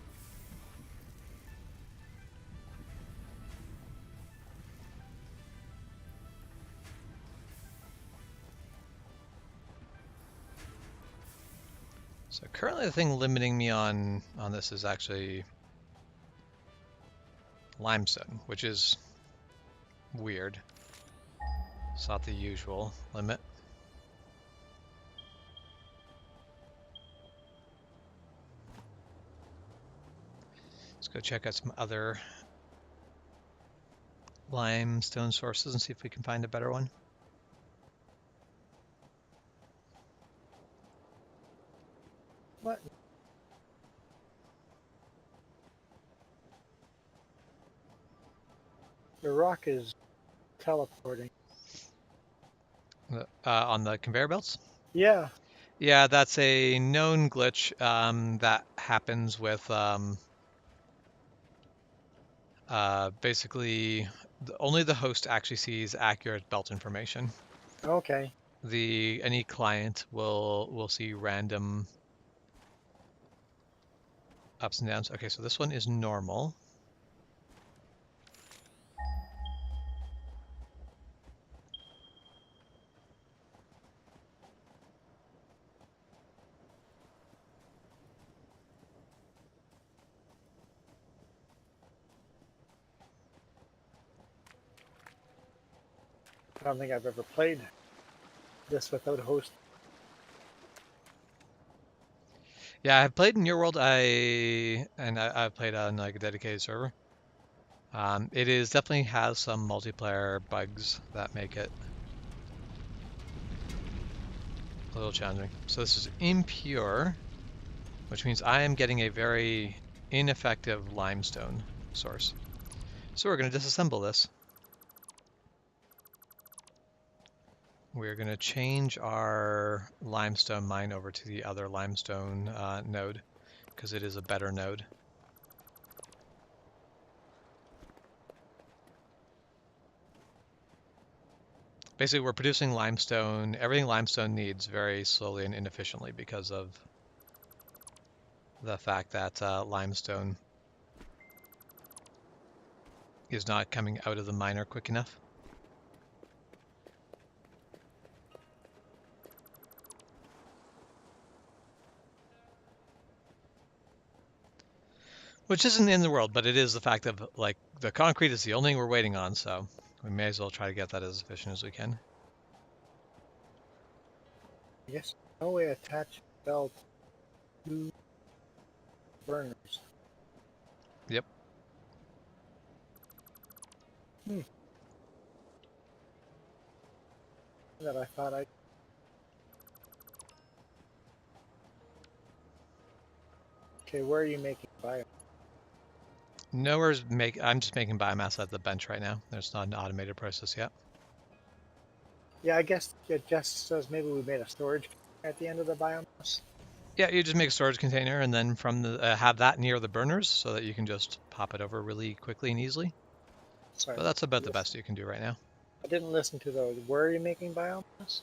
So currently the thing limiting me on this is actually limestone, which is weird. It's not the usual limit. Let's go check out some other limestone sources and see if we can find a better one. What? The rock is teleporting. On the conveyor belts? Yeah. Yeah, that's a known glitch that happens with basically only the host actually sees accurate belt information. Okay. Any client will see random ups and downs. Okay, so this one is normal. I don't think I've ever played this without a host. Yeah, I've played in your world. I've played on like a dedicated server. It is definitely has some multiplayer bugs that make it a little challenging. So this is impure, which means I am getting a very ineffective limestone source. So we're going to disassemble this. We're going to change our limestone mine over to the other limestone node because it is a better node. Basically, we're producing limestone, everything limestone needs very slowly and inefficiently because of the fact that limestone is not coming out of the miner quick enough. Which isn't in the world, but it is the fact of like the concrete is the only thing we're waiting on, so we may as well try to get that as efficient as we can. I guess no way attach belt to burners. Yep. That I thought I. Okay, where are you making bio? I'm just making biomass at the bench right now. There's not an automated process yet. Yeah, I guess it just says maybe we made a storage at the end of the biomass. Yeah, you just make a storage container and then from the have that near the burners so that you can just pop it over really quickly and easily. Sorry. But that's about the best you can do right now. I didn't listen to those. Where are you making biomass?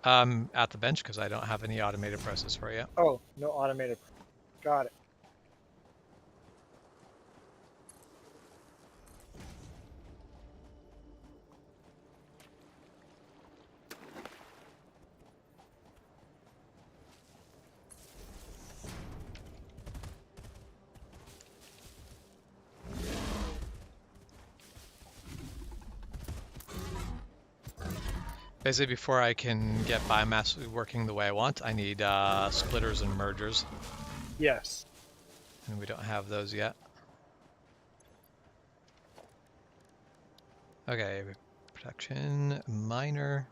At the bench because I don't have any automated process for it yet. Oh, no automated. Got it. Basically, before I can get biomass working the way I want, I need splitters and mergers, Yes. and we don't have those yet. Okay, production, miner.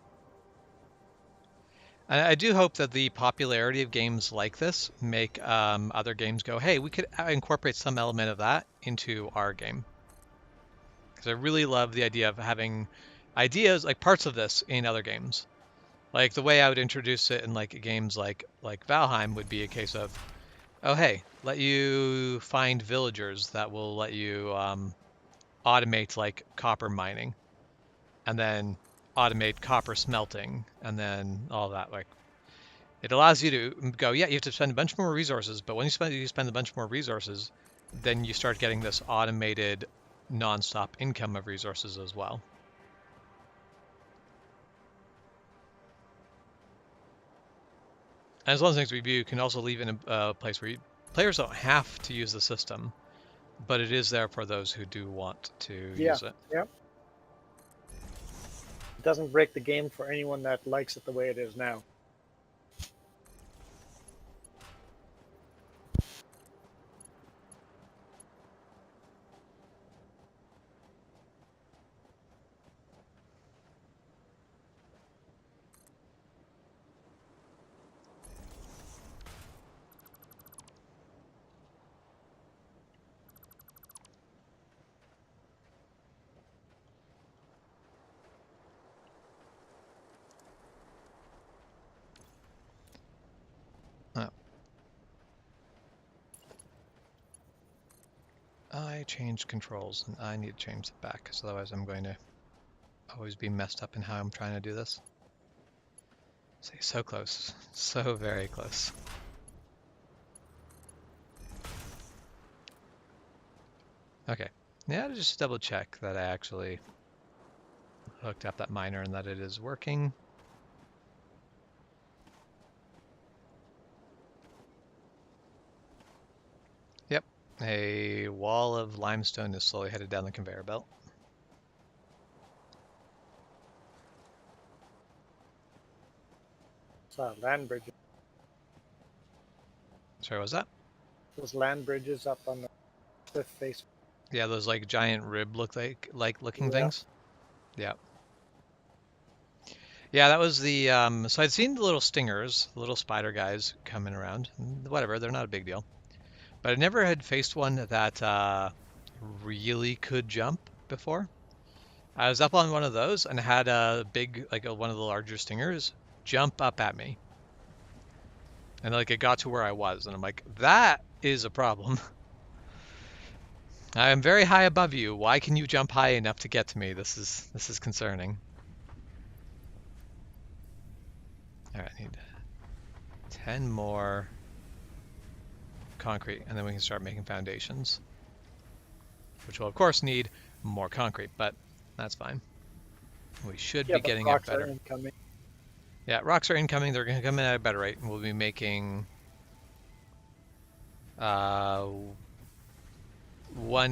I do hope that the popularity of games like this make other games go, hey, we could incorporate some element of that into our game. Because I really love the idea of having ideas, like parts of this in other games. Like the way I would introduce it in like games like Valheim would be a case of Oh, hey, let you find villagers that will let you automate like copper mining, and then automate copper smelting, and then all that. Like it allows you to go, yeah, you have to spend a bunch more resources, but when you spend a bunch more resources, then you start getting this automated non-stop income of resources as well. And as long as things review, you can also leave in a place where players don't have to use the system, but it is there for those who do want to Yeah, use it. yeah. It doesn't break the game for anyone that likes it the way it is now. Oh. I changed controls, and I need to change them back, because otherwise I'm going to always be messed up in how I'm trying to do this. See, so close. So very close. Okay. Now to just double check that I actually hooked up that miner and that it is working. Yep. A wall of limestone is slowly headed down the conveyor belt. So land bridges. Sorry, what was that? Those land bridges up on the cliff face. Yeah, those like giant rib like looking Yeah. things. Yeah. Yeah, that was the so I'd seen the little stingers, the little spider guys coming around. Whatever, they're not a big deal. But I never had faced one that really could jump before. I was up on one of those and had a big, one of the larger stingers jump up at me. And like it got to where I was, and I'm like, that is a problem. I am very high above you. Why can you jump high enough to get to me? This is concerning. All right, I need 10 more concrete, and then we can start making foundations, which will of course need more concrete, but that's fine. We should be getting it better. Incoming. Yeah, rocks are incoming. They're going to come in at a better rate, and we'll be making one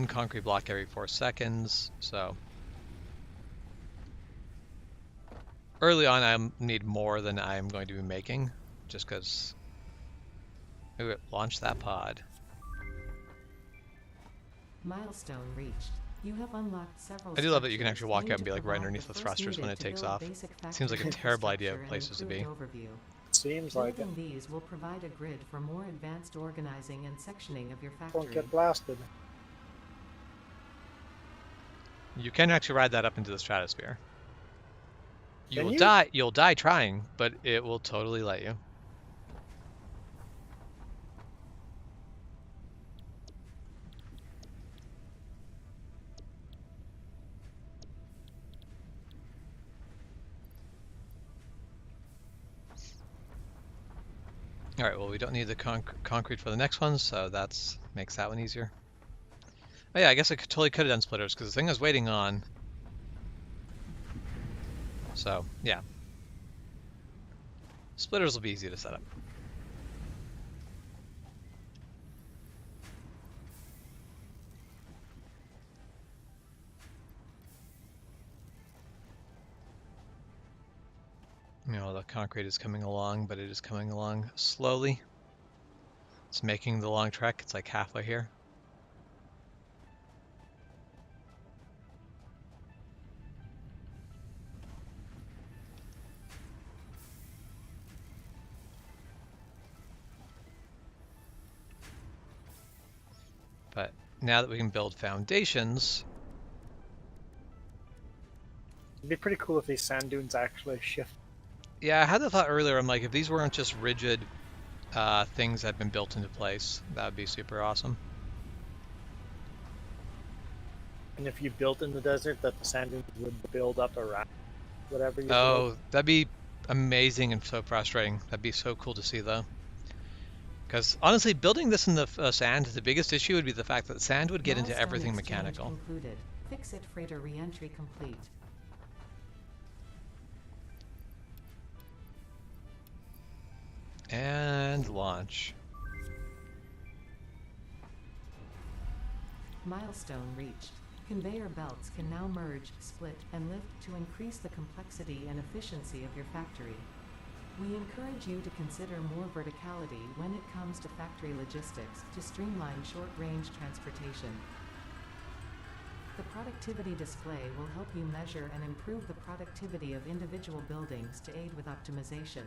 concrete block every 4 seconds. So early on, I need more than I'm going to be making, just because. Ooh, launch that pod. Milestone reached. You have unlocked several I do love that you can structures actually walk aimed out and to be like right provide underneath the first thrusters when needed it to takes build off. basic Seems like a factory terrible idea of infrastructure and places to be. improved overview. Seems like it. Building these will provide a grid for more advanced organizing and sectioning of your Don't factory. get blasted. You can actually ride that up into the stratosphere. Can you? You'll die trying, but it will totally let you. All right, well, we don't need the concrete for the next one, so that's makes that one easier. Oh yeah, I guess I totally could have done splitters, because the thing I was waiting on. So, yeah. Splitters will be easy to set up. You know, the concrete is coming along, but it is coming along slowly. It's making the long trek. It's like halfway here. But now that we can build foundations. It'd be pretty cool if these sand dunes actually shift. Yeah, I had the thought earlier, I'm like, if these weren't just rigid things had been built into place. That would be super awesome. And if you built in the desert, that the sand dunes would build up around whatever you built. Oh, that'd be amazing and so frustrating. That'd be so cool to see, though. Because honestly, building this in the sand, the biggest issue would be the fact that the sand would get into Milestone everything exchange mechanical. concluded. Fix-it freighter re-entry complete. And launch. Milestone reached. Conveyor belts can now merge, split, and lift to increase the complexity and efficiency of your factory. We encourage you to consider more verticality when it comes to factory logistics to streamline short-range transportation. The productivity display will help you measure and improve the productivity of individual buildings to aid with optimization.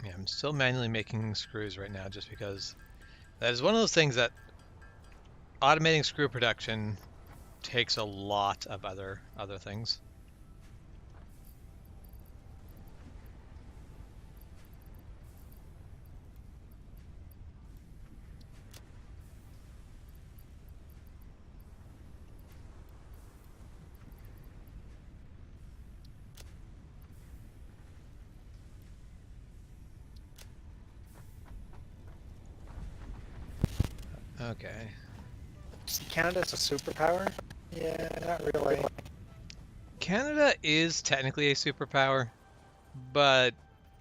Yeah, I'm still manually making screws right now just because that is one of those things that automating screw production takes a lot of other things. Okay. See, Canada's a superpower? Yeah, not really. Canada is technically a superpower, but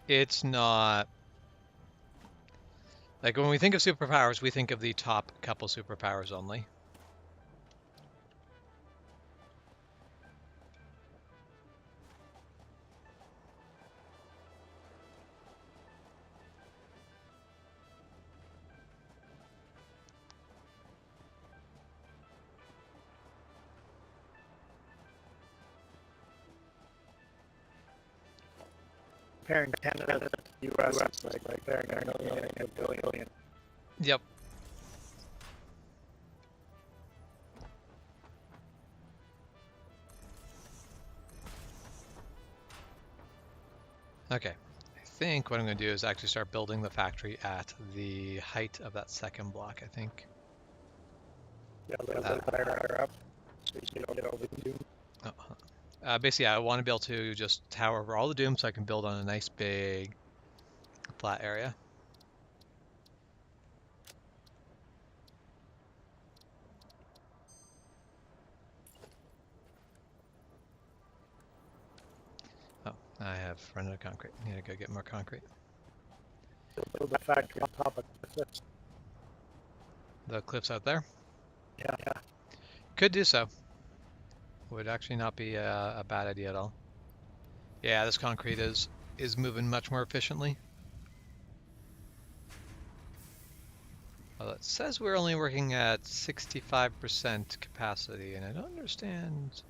it's not. Like when we think of superpowers, we think of the top couple superpowers only. Comparing Canada to the US, it's like comparing a million and a billion. Yep. Okay. I think what I'm going to do is actually start building the factory at the height of that second block, I think. Yeah, a little bit higher up, so you don't get over the dune. Basically, I want to be able to just tower over all the dooms so I can build on a nice big flat area. Oh, I have run out of concrete. Need to go get more concrete. Build the factory on top of the cliffs. The cliffs out there? Yeah. Could do so. Would actually not be a bad idea at all. Yeah, this concrete is moving much more efficiently. Well, it says we're only working at 65% capacity, and I don't understand.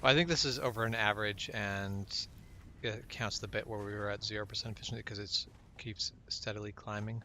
Well, I think this is over an average, and it counts the bit where we were at 0% efficiency because it keeps steadily climbing.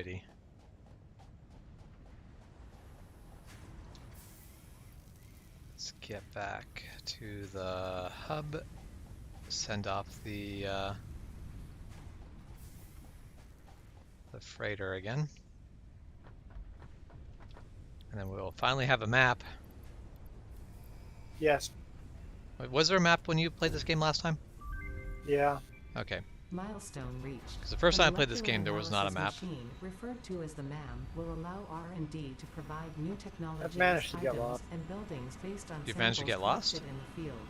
Alrighty. Let's get back to the hub. Send off the freighter again. And then we'll finally have a map. Yes. Wait, was there a map when you played this game last time? Yeah. Okay. Milestone reached. Because the first The time I played this molecular game, there was not a analysis map. machine, referred to as the MAM, will allow R&D to provide new technologies, managed to get items, lost. and buildings based on You've samples managed to get lost? collected in the field.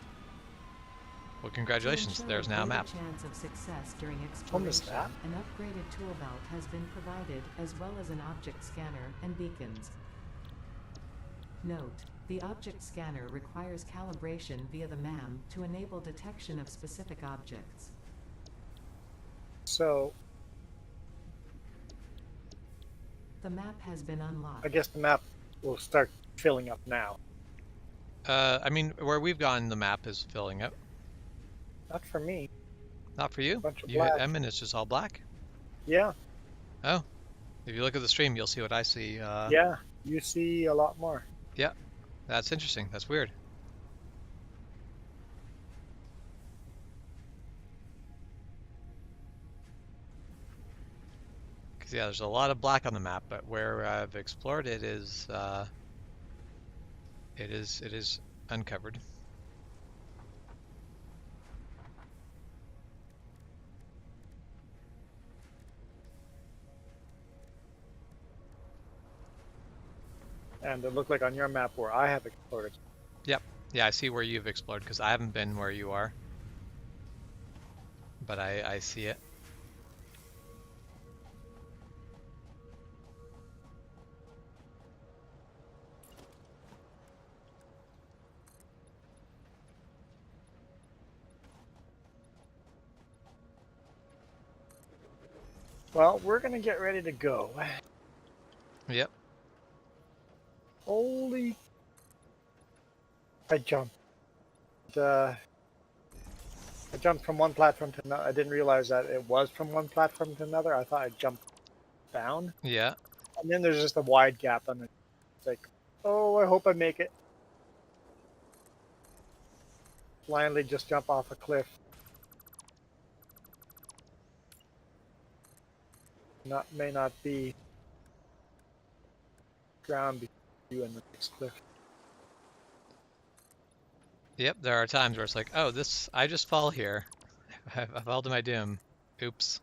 Well, To congratulations. ensure There's now a greater map. chance of success during Almost exploration, an upgraded tool belt has been provided, as well as an object scanner and beacons. Note: the object scanner requires calibration via the MAM to enable detection of specific objects. So The map has been unlocked. I guess the map will start filling up now. I mean, where we've gone, the map is filling up. Not for me. Not for you. Bunch of You hit black. M and it's just all black. Yeah. Oh, if you look at the stream, you'll see what I see. Yeah. You see a lot more. Yeah, that's interesting. That's weird. Because yeah, there's a lot of black on the map, but where I've explored it is it is uncovered. And it looked like on your map where I have explored it. Yep. Yeah, I see where you've explored because I haven't been where you are, but I see it. Well, we're gonna get ready to go. Yep. Holy! I jumped. I jumped from one platform to another. I didn't realize that it was from one platform to another. I thought I jumped down. Yeah. And then there's just a wide gap on it. It's like, oh, I hope I make it. Blindly just jump off a cliff. May not be ground between you and the next cliff. Yep. There are times where it's like, oh, I just fall here. I fell to my doom. Oops.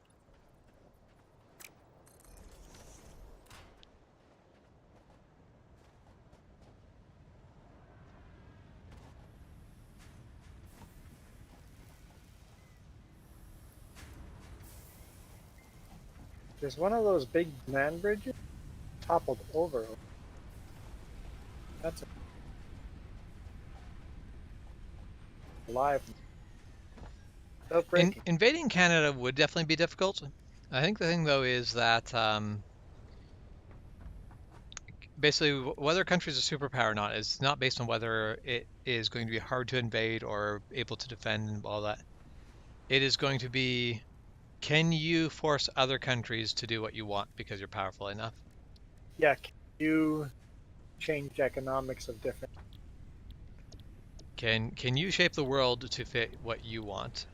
There's one of those big land bridges toppled over. That's alive. Breaking. Invading Canada would definitely be difficult. I think the thing though is that basically whether a country is a superpower or not is not based on whether it is going to be hard to invade or able to defend and all that. It is going to be, can you force other countries to do what you want because you're powerful enough? Yeah, can you change economics of different? Can you shape the world to fit what you want?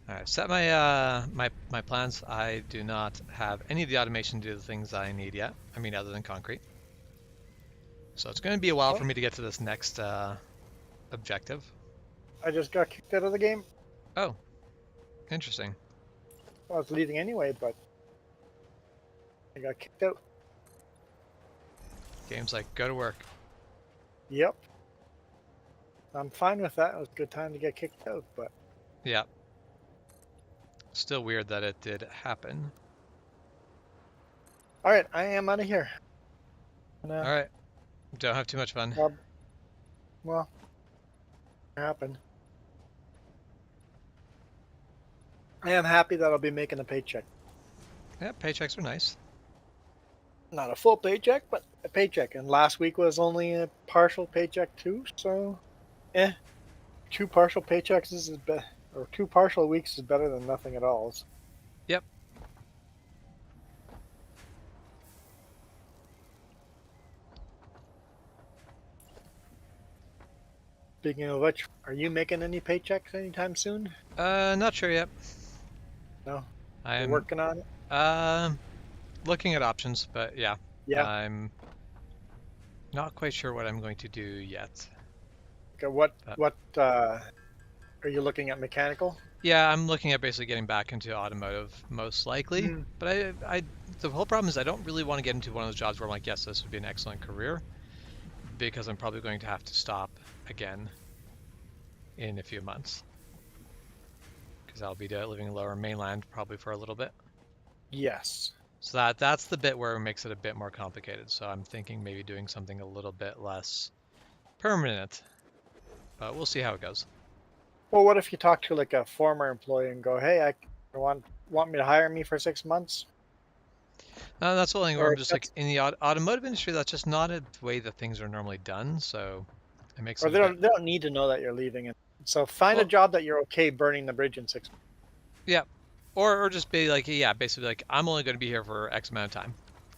All right, set my plans. I do not have any of the automation to do the things I need yet. I mean, other than concrete. So it's going to be a while for me to get to this next objective. I just got kicked out of the game. Oh, interesting. Well, I was leaving anyway, but I got kicked out. Game's like, go to work. Yep. I'm fine with that. It was a good time to get kicked out, but Yeah. Still weird that it did happen. all right, I am out of here. All right. Don't have too much fun. Well, it happened. I am happy that I'll be making a paycheck. Yeah, paychecks are nice. not a full paycheck, but a paycheck. And last week was only a partial paycheck too. So, 2 partial paychecks is better, or 2 partial weeks is better than nothing at all. Yep. Speaking of which, are you making any paychecks anytime soon? Not sure yet. No, you're I'm working on it. looking at options, but yeah, Yeah. I'm not quite sure what I'm going to do yet. Okay, But what are you looking at? Mechanical? yeah, I'm looking at basically getting back into automotive most likely. Mm. But the whole problem is I don't really want to get into one of those jobs where I'm like, yes, this would be an excellent career, because I'm probably going to have to stop again in a few months, because I'll be living in Lower Mainland probably for a little bit. Yes. So that's the bit where it makes it a bit more complicated. So I'm thinking maybe doing something a little bit less permanent, but we'll see how it goes. Well, what if you talk to like a former employee and go, "Hey, I want me to hire me for 6 months?" That's the only thing where Or I'm if just like that's, in the automotive industry, that's just not a way that things are normally done. So it makes or it a bit, they don't need to know that you're leaving. And so find a well, job that you're okay burning the bridge in 6 months. yeah, or just be like, yeah, basically like I'm only going to be here for X amount of time.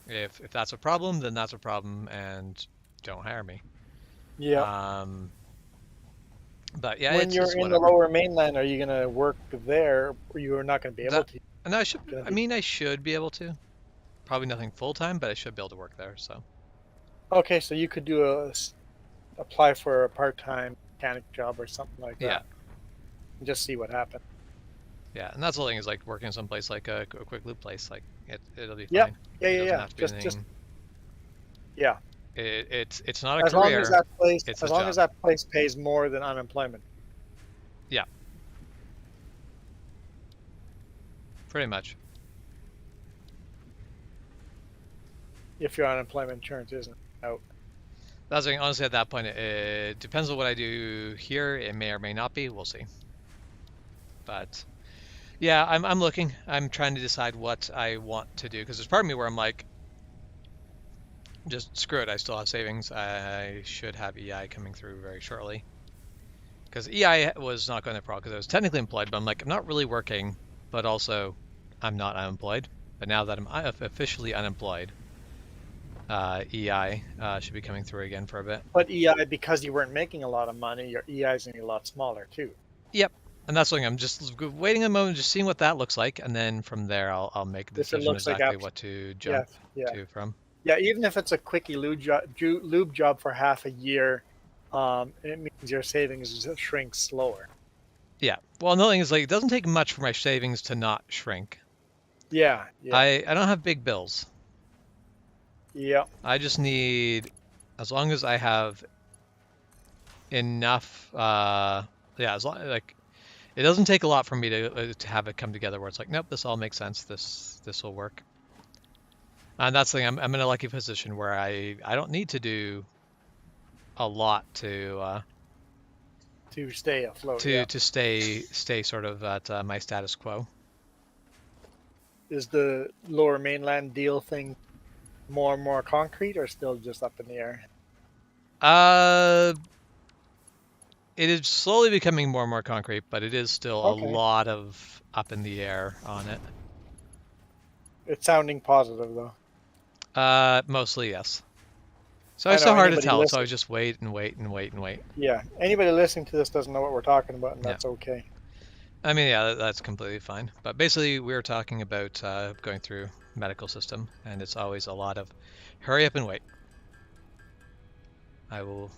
If that's a problem, then that's a problem, and don't hire me. Yeah. Um, but yeah, When you're it's in the whatever. Lower Mainland, are you gonna work there, or you're not gonna be able That to? and I should, Gonna I be mean, I should be able to. Probably nothing full time, but I should be able to work there. So okay. So you could do apply for a part-time mechanic job or something like yeah, that, and just see what happens. yeah, and that's the thing is like working someplace like a quick loop place, like it'll be Yep. fine. Yeah. It Yeah. doesn't Yeah. have to be Just anything. yeah. It's not a As long as career, that place, it's a as long as job. that place pays more than unemployment. Yeah, pretty much. If your unemployment insurance isn't out. That's the thing, honestly at that point. It depends on what I do here. It may or may not be. We'll see. But yeah, I'm looking. I'm trying to decide what I want to do because there's part of me where I'm like, just screw it. I still have savings. I should have EI coming through very shortly. Because EI was not going to pro because I was technically employed, but I'm like, I'm not really working, but also I'm not unemployed. But now that I'm officially unemployed, EI should be coming through again for a bit. But EI, because you weren't making a lot of money, your EI is going to be a lot smaller too. Yep. And that's something I'm just waiting a moment, just seeing what that looks like, and then from there I'll make a If it decision looks like exactly what to yeah, jump yeah, to from. yeah. Even if it's a quickie lube job for half a year, it means your savings shrink slower. Yeah. Well, another thing is like it doesn't take much for my savings to not shrink. Yeah, yeah, I don't have big bills. yeah. I just need, as long as I have enough, yeah, as long like it doesn't take a lot for me to have it come together where it's like, nope, this all makes sense. This will work. And that's the thing. I'm in a lucky position where I don't need to do a lot To stay afloat. Yeah. to stay sort of at my status quo. Is the Lower Mainland deal thing more and more concrete, or still just up in the air? Uh, it is slowly becoming more and more concrete, but it is still a Okay, lot of up in the air on it. it's sounding positive though. Mostly yes. So I it's know so hard to anybody tell. So I listening. just wait and wait and wait and wait. Yeah, anybody listening to this doesn't know what we're talking about, and Yeah. that's okay. I mean, yeah, that's completely fine. But basically, we were talking about going through medical system, and it's always a lot of hurry up and wait. I will.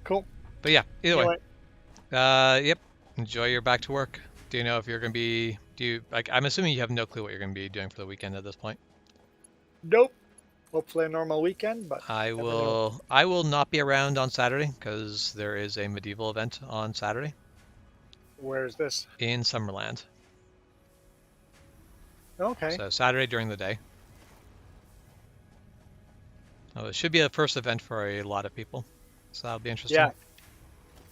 Cool. But yeah, either way. Anyway, Yep. Enjoy your back to work. Do you know if you're going to be? Do you like? I'm assuming you have no clue what you're going to be doing for the weekend at this point. nope. Hopefully a normal weekend, but I never know. will. I will not be around on Saturday because there is a medieval event on Saturday Where is this? in Summerland. Okay. So Saturday during the day. Oh, it should be a first event for a lot of people, so that'll be interesting Yeah.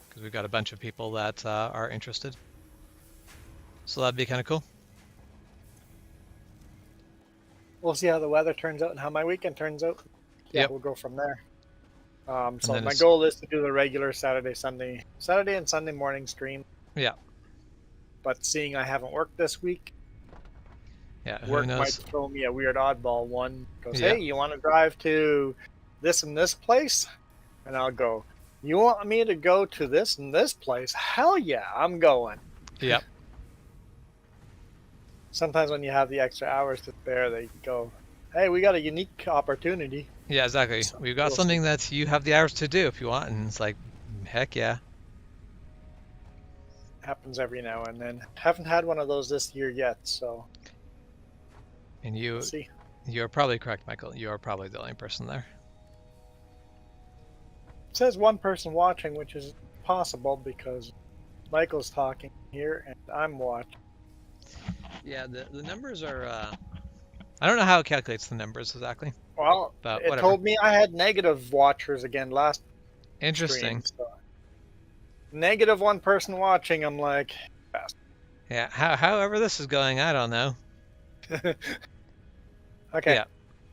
because we've got a bunch of people that are interested. So that'd be kind of cool. we'll see how the weather turns out and how my weekend turns out. Yeah, Yep. we'll go from there. And So then my it's goal is to do the regular Saturday and Sunday morning stream. yeah, But seeing I haven't worked this week, yeah. Who work might knows? throw me a weird oddball one. Goes, Yeah, hey, you want to drive to this and this place? And I'll go, you want me to go to this and this place? Hell yeah, I'm going. yep, Sometimes when you have the extra hours to spare, they go, hey, we got a unique opportunity. yeah. Exactly. So We've got we'll see. something that you have the hours to do if you want, and it's like, heck yeah. Happens every now and then. Haven't had one of those this year yet, so And we'll see. you're probably correct, Michael. You are probably the only person there. It says one person watching, which is possible because Michael's talking here and I'm watching. Yeah, the numbers are. I don't know how it calculates the numbers exactly, Well, but it whatever. told me I had negative watchers again last stream. Interesting. So negative one person watching. I'm like, fast. Yeah. However this is going, I don't know. Okay, Yeah.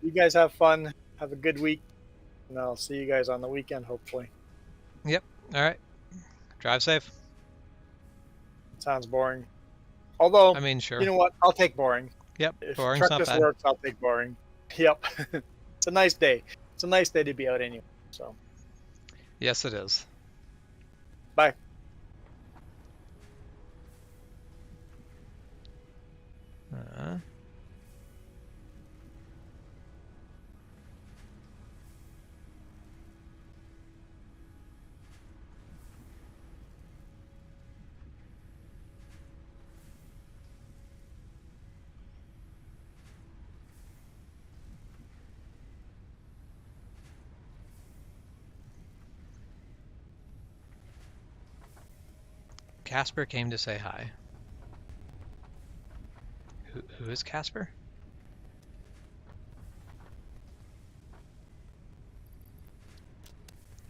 you guys have fun. Have a good week, and I'll see you guys on the weekend. Hopefully, Yep. All right. Drive safe. sounds boring. Although, I mean, you sure. know what? I'll take boring. Yep. If Boring's truck not this bad. works, I'll take boring. Yep, it's a nice day. It's a nice day to be out anyway. So, Yes, it is. bye. Uh, Casper came to say hi. Who is Casper?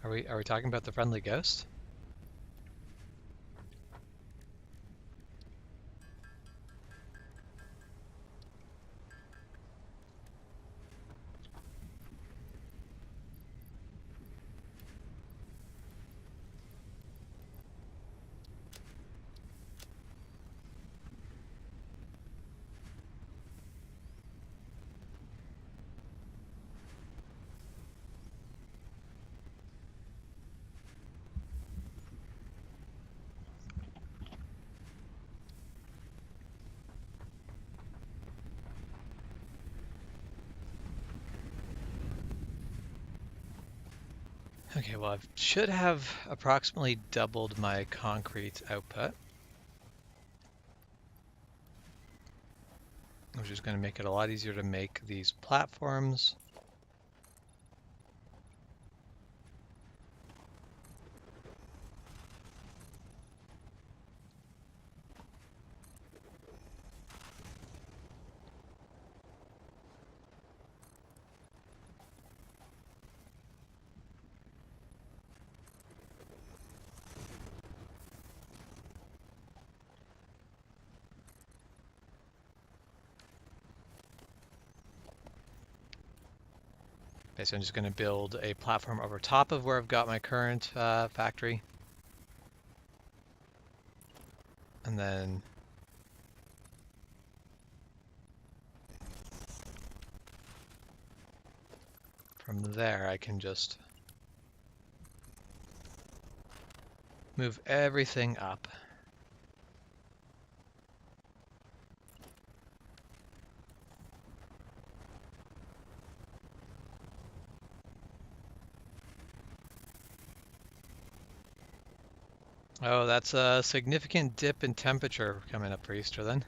Are we talking about the friendly ghost? Okay, well, I should have approximately doubled my concrete output, which is going to make it a lot easier to make these platforms. Okay, so I'm just going to build a platform over top of where I've got my current factory. And then from there, I can just move everything up. Oh, that's a significant dip in temperature coming up for Easter then.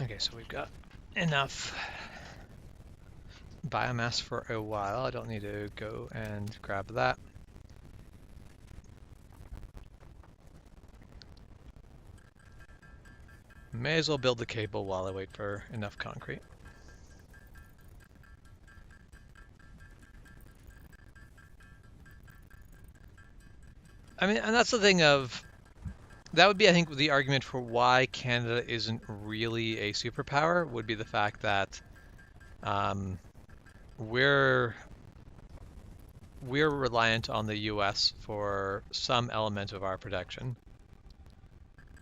Okay, so we've got enough biomass for a while. I don't need to go and grab that. May as well build the cable while I wait for enough concrete. I mean, and that's the thing of, that would be, I think, the argument for why Canada isn't really a superpower, would be the fact that we're reliant on the US for some element of our protection.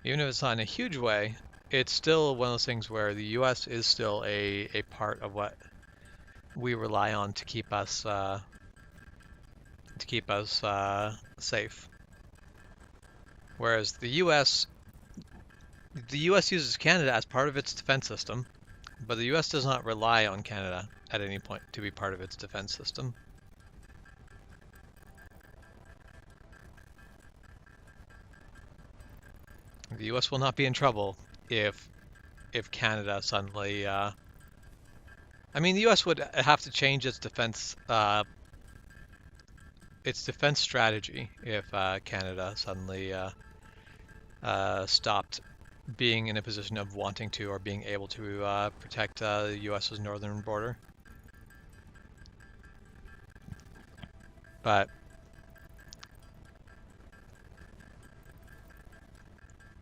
Even if it's not in a huge way, it's still one of those things where the US is still a part of what we rely on to keep us safe. Whereas the US uses Canada as part of its defense system, but the US does not rely on Canada at any point to be part of its defense system. The US will not be in trouble if Canada suddenly I mean, the US would have to change its defense strategy if Canada suddenly stopped being in a position of wanting to or being able to protect the US's northern border. But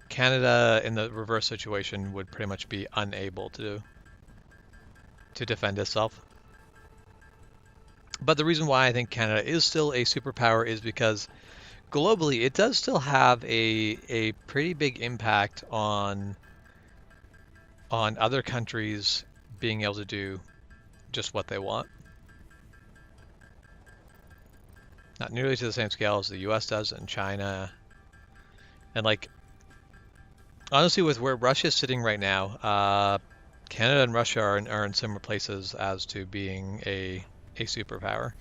Canada, in the reverse situation, would pretty much be unable to defend itself. But the reason why I think Canada is still a superpower is because globally it does still have a pretty big impact on other countries being able to do just what they want. Not nearly to the same scale as the US does and China. And like, honestly, with where Russia's sitting right now, Canada and Russia are in similar places as to being a superpower.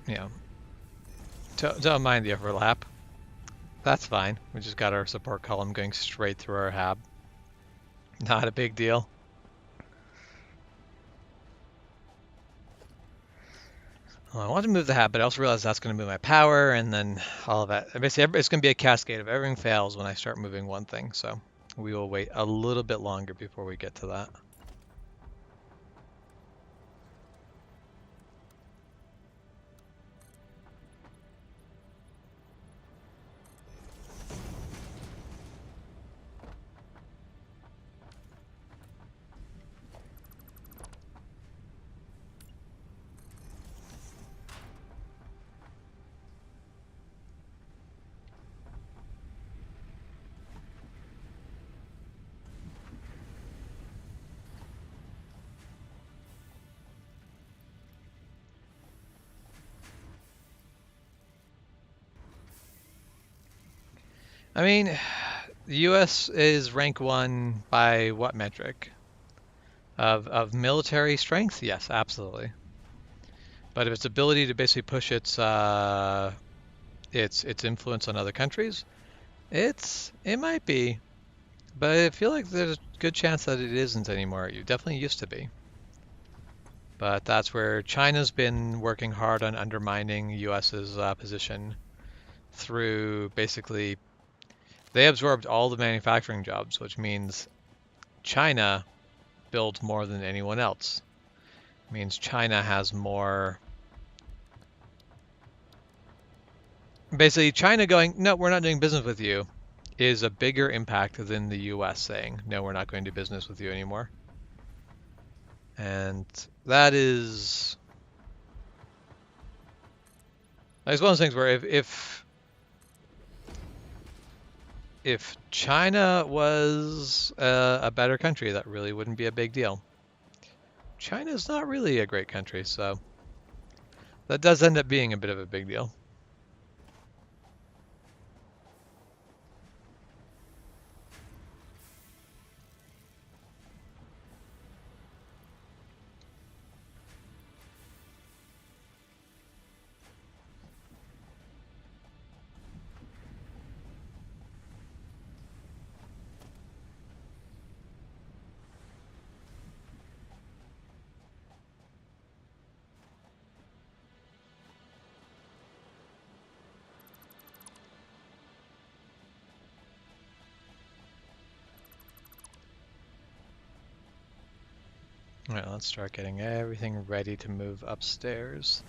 You know, don't mind the overlap. That's fine. We just got our support column going straight through our hab. Not a big deal. Well, I want to move the hab, but I also realize that's going to move my power, and then all of that. Basically, it's going to be a cascade of everything fails when I start moving one thing, so we will wait a little bit longer before we get to that. I mean, the US is rank 1 by what metric? Of military strength? Yes, absolutely. But of its ability to basically push its influence on other countries, it might be. But I feel like there's a good chance that it isn't anymore. It definitely used to be. But that's where China's been working hard on undermining US's position through basically, they absorbed all the manufacturing jobs, which means China builds more than anyone else. It means China has more. Basically, China going, no, we're not doing business with you, is a bigger impact than the US saying, no, we're not going to do business with you anymore. And that is, it's one of those things where if China was a better country, that really wouldn't be a big deal. China's not really a great country, so that does end up being a bit of a big deal. All right, let's start getting everything ready to move upstairs.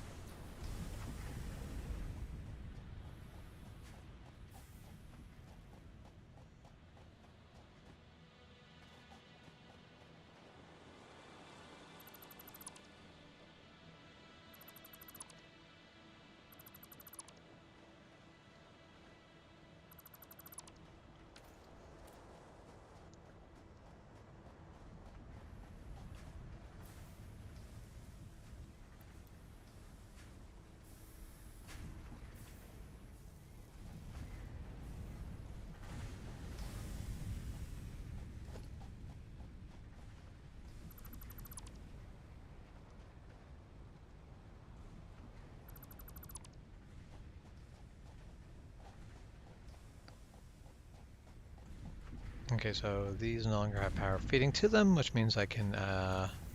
Okay, so these no longer have power feeding to them, which means I can,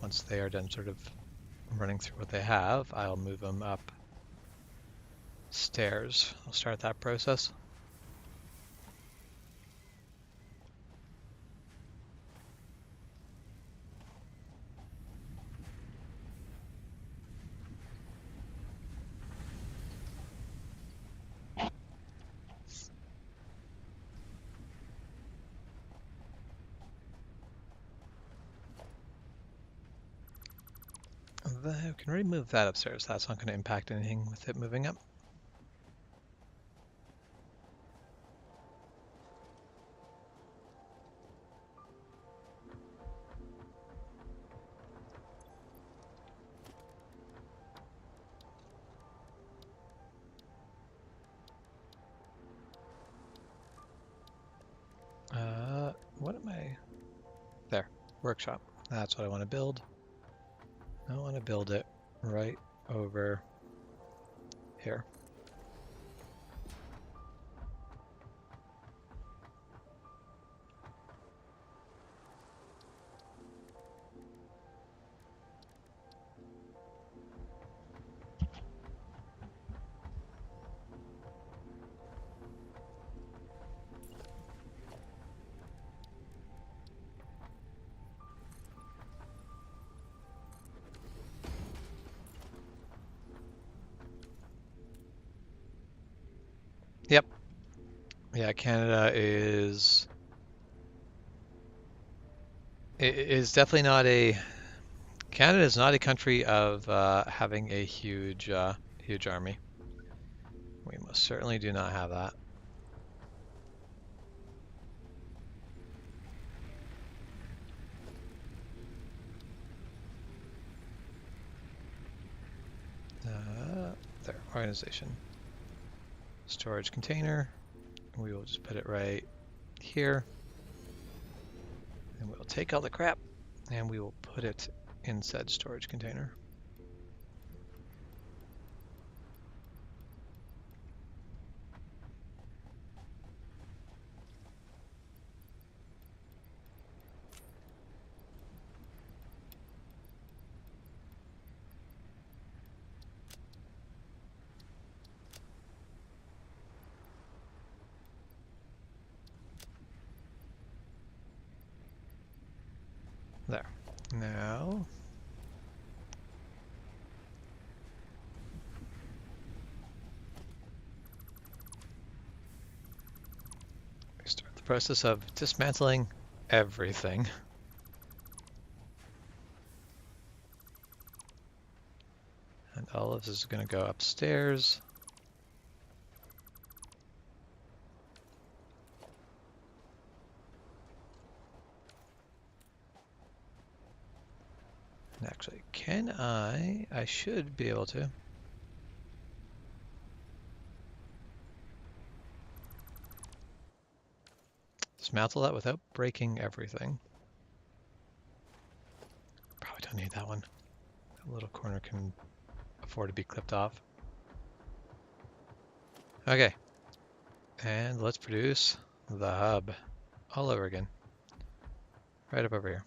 once they are done sort of running through what they have, I'll move them up stairs. I'll start that process. We can really move that upstairs. That's not going to impact anything with it moving up. What am I? There, workshop. That's what I want to build. I want to build it right over here. Yep. Yeah, Canada is definitely not a Canada is not a country of having a huge huge army. We most certainly do not have that. There, organization. Storage container. We will just put it right here. And we'll take all the crap and we will put it in said storage container. There. Now, we start the process of dismantling everything. And all of this is going to go upstairs. And actually, can I should be able to. Dismantle that without breaking everything. Probably don't need that one. That little corner can afford to be clipped off. Okay. And let's produce the hub all over again. Right up over here.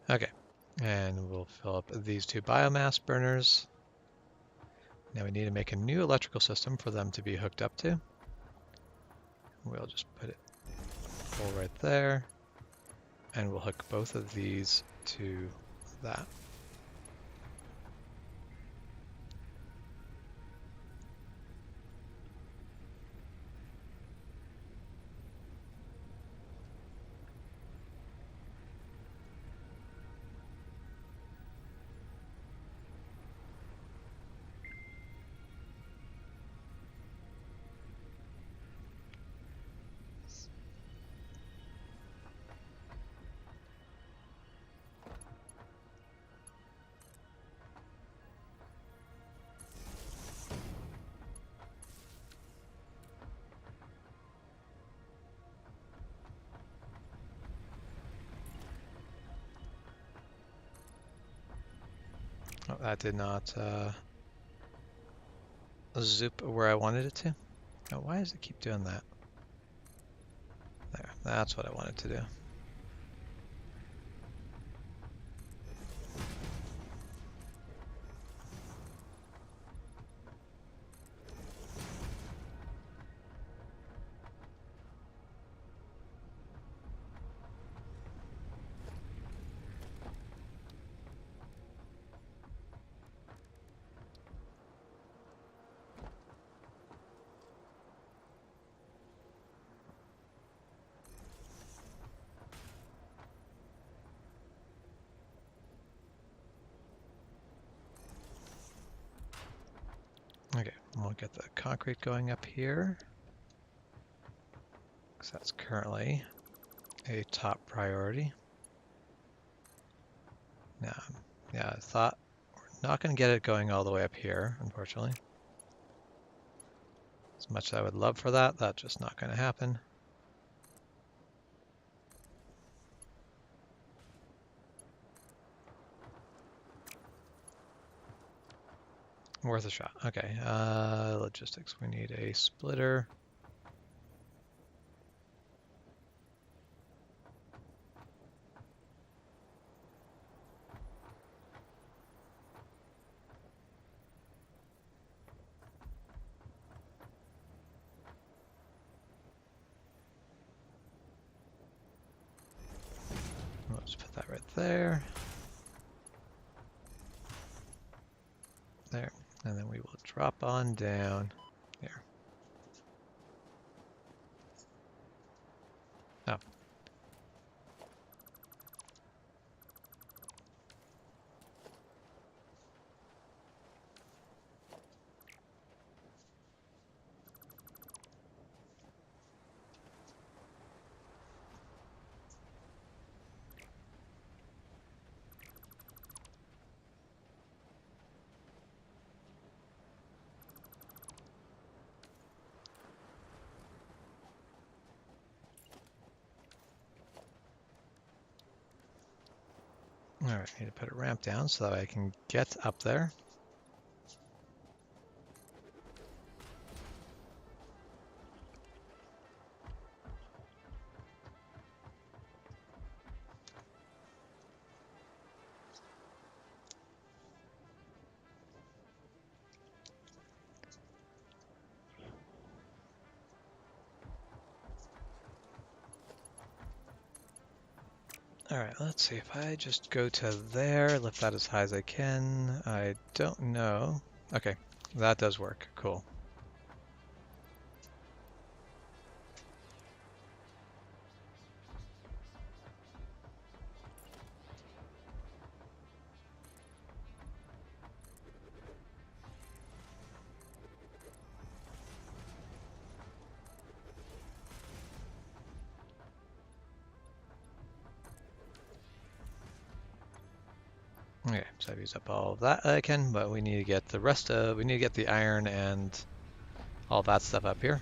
Okay. And we'll fill up these two biomass burners. Now we need to make a new electrical system for them to be hooked up to. We'll just put it full right there. And we'll hook both of these to that. Oh, that did not zoop where I wanted it to. Oh, why does it keep doing that? There, that's what I wanted to do. Okay, we'll get the concrete going up here, because that's currently a top priority. Now, yeah, I thought we're not going to get it going all the way up here, unfortunately. As much as I would love for that, that's just not going to happen. Worth a shot. Okay, logistics. We need a splitter. Let's put that right there. There. And then we will drop on down here. Oh. Alright, need to put a ramp down so that I can get up there. Alright, let's see. If I just go to there, lift that as high as I can. I don't know. Okay, that does work. Cool. Okay, so I've used up all of that I can, but we need to get the rest of, we need to get the iron and all that stuff up here.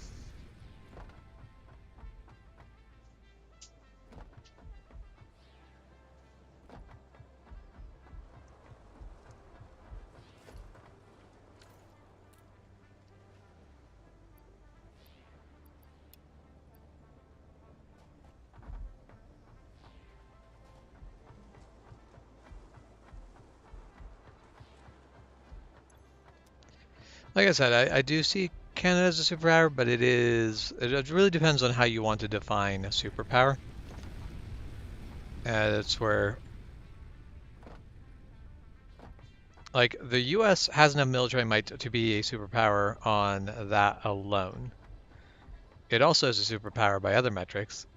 Like I said, I do see Canada as a superpower, but it really depends on how you want to define a superpower. It's where, like, the US has enough military might to be a superpower on that alone. It also is a superpower by other metrics,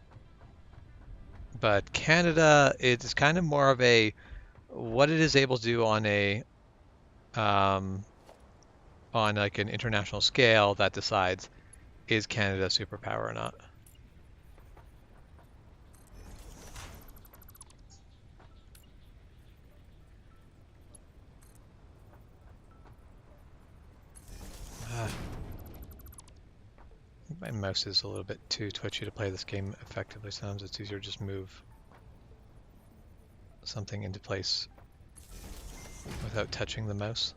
but Canada, it's kind of more of a what it is able to do um, on like an international scale that decides is Canada a superpower or not. Ah, my mouse is a little bit too twitchy to play this game effectively. Sometimes it's easier to just move something into place without touching the mouse.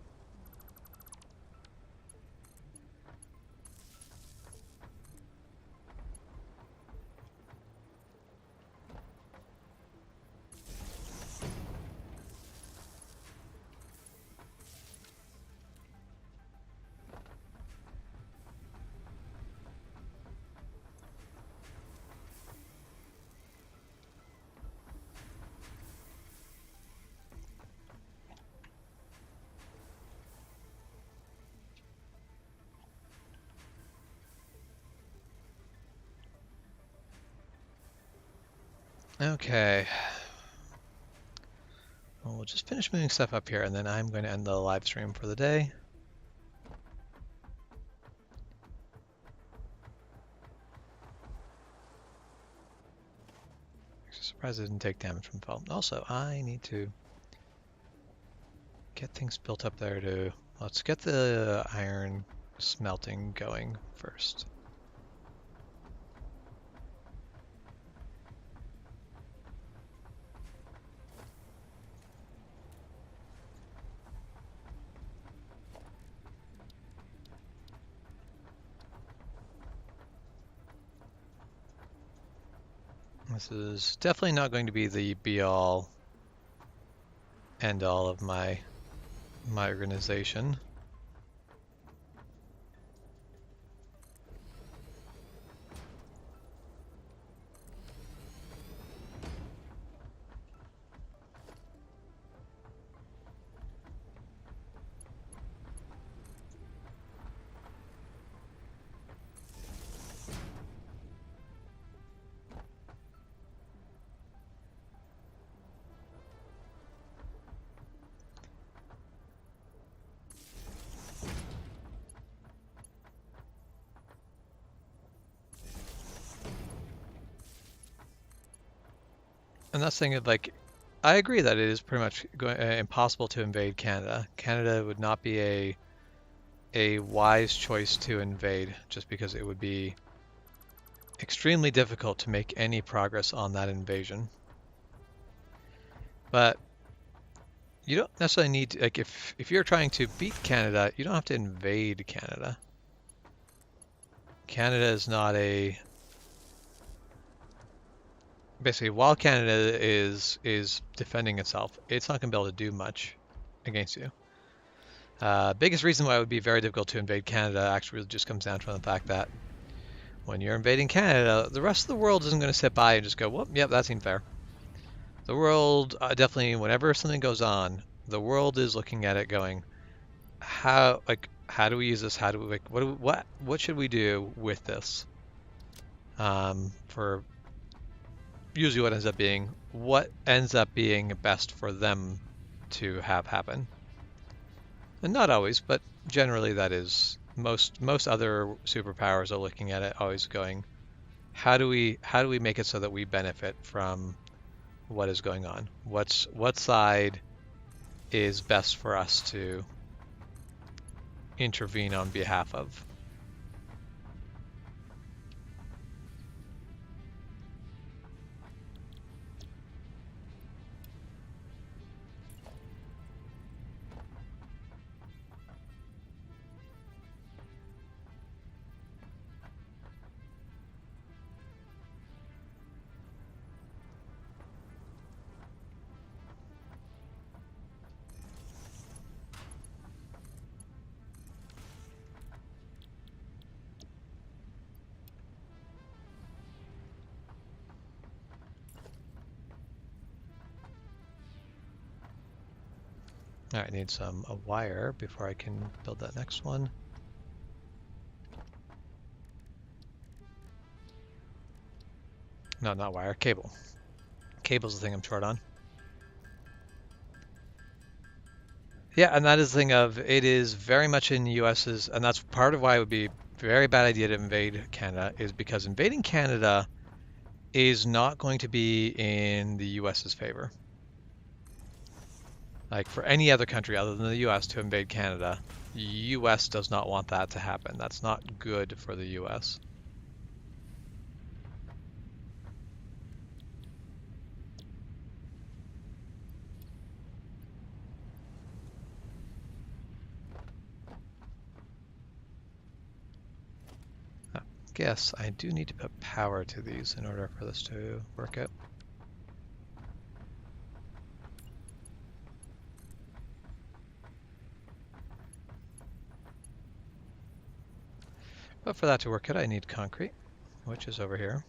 Okay. Well, we'll just finish moving stuff up here, and then I'm going to end the live stream for the day. Surprised I didn't take damage from fall. Also, I need to get things built up there to... Let's get the iron smelting going first. This is definitely not going to be the be-all, end-all of my organization. And that's the thing of like, I agree that it is pretty much impossible to invade Canada. Canada would not be a wise choice to invade just because it would be extremely difficult to make any progress on that invasion. But you don't necessarily need to, like if you're trying to beat Canada, you don't have to invade Canada. Canada is not a basically, while Canada is defending itself, it's not going to be able to do much against you. Biggest reason why it would be very difficult to invade Canada actually just comes down to the fact that when you're invading Canada, the rest of the world isn't going to sit by and just go, well, yep, that seemed fair. The world, definitely, whenever something goes on, the world is looking at it going, how do we use this? How do we what should we do with this? For usually what ends up being best for them to have happen. And not always, but generally that is most other superpowers are looking at it always going, how do we make it so that we benefit from what is going on? What side is best for us to intervene on behalf of? All right, I need a wire before I can build that next one. No, not wire, cable. Cable's the thing I'm short on. Yeah, and that is the thing of, it is very much in the US's, and that's part of why it would be a very bad idea to invade Canada, is because invading Canada is not going to be in the US's favor. Like for any other country other than the US to invade Canada, US does not want that to happen. That's not good for the US. I guess I do need to put power to these in order for this to work out. But for that to work out, I need concrete, which is over here.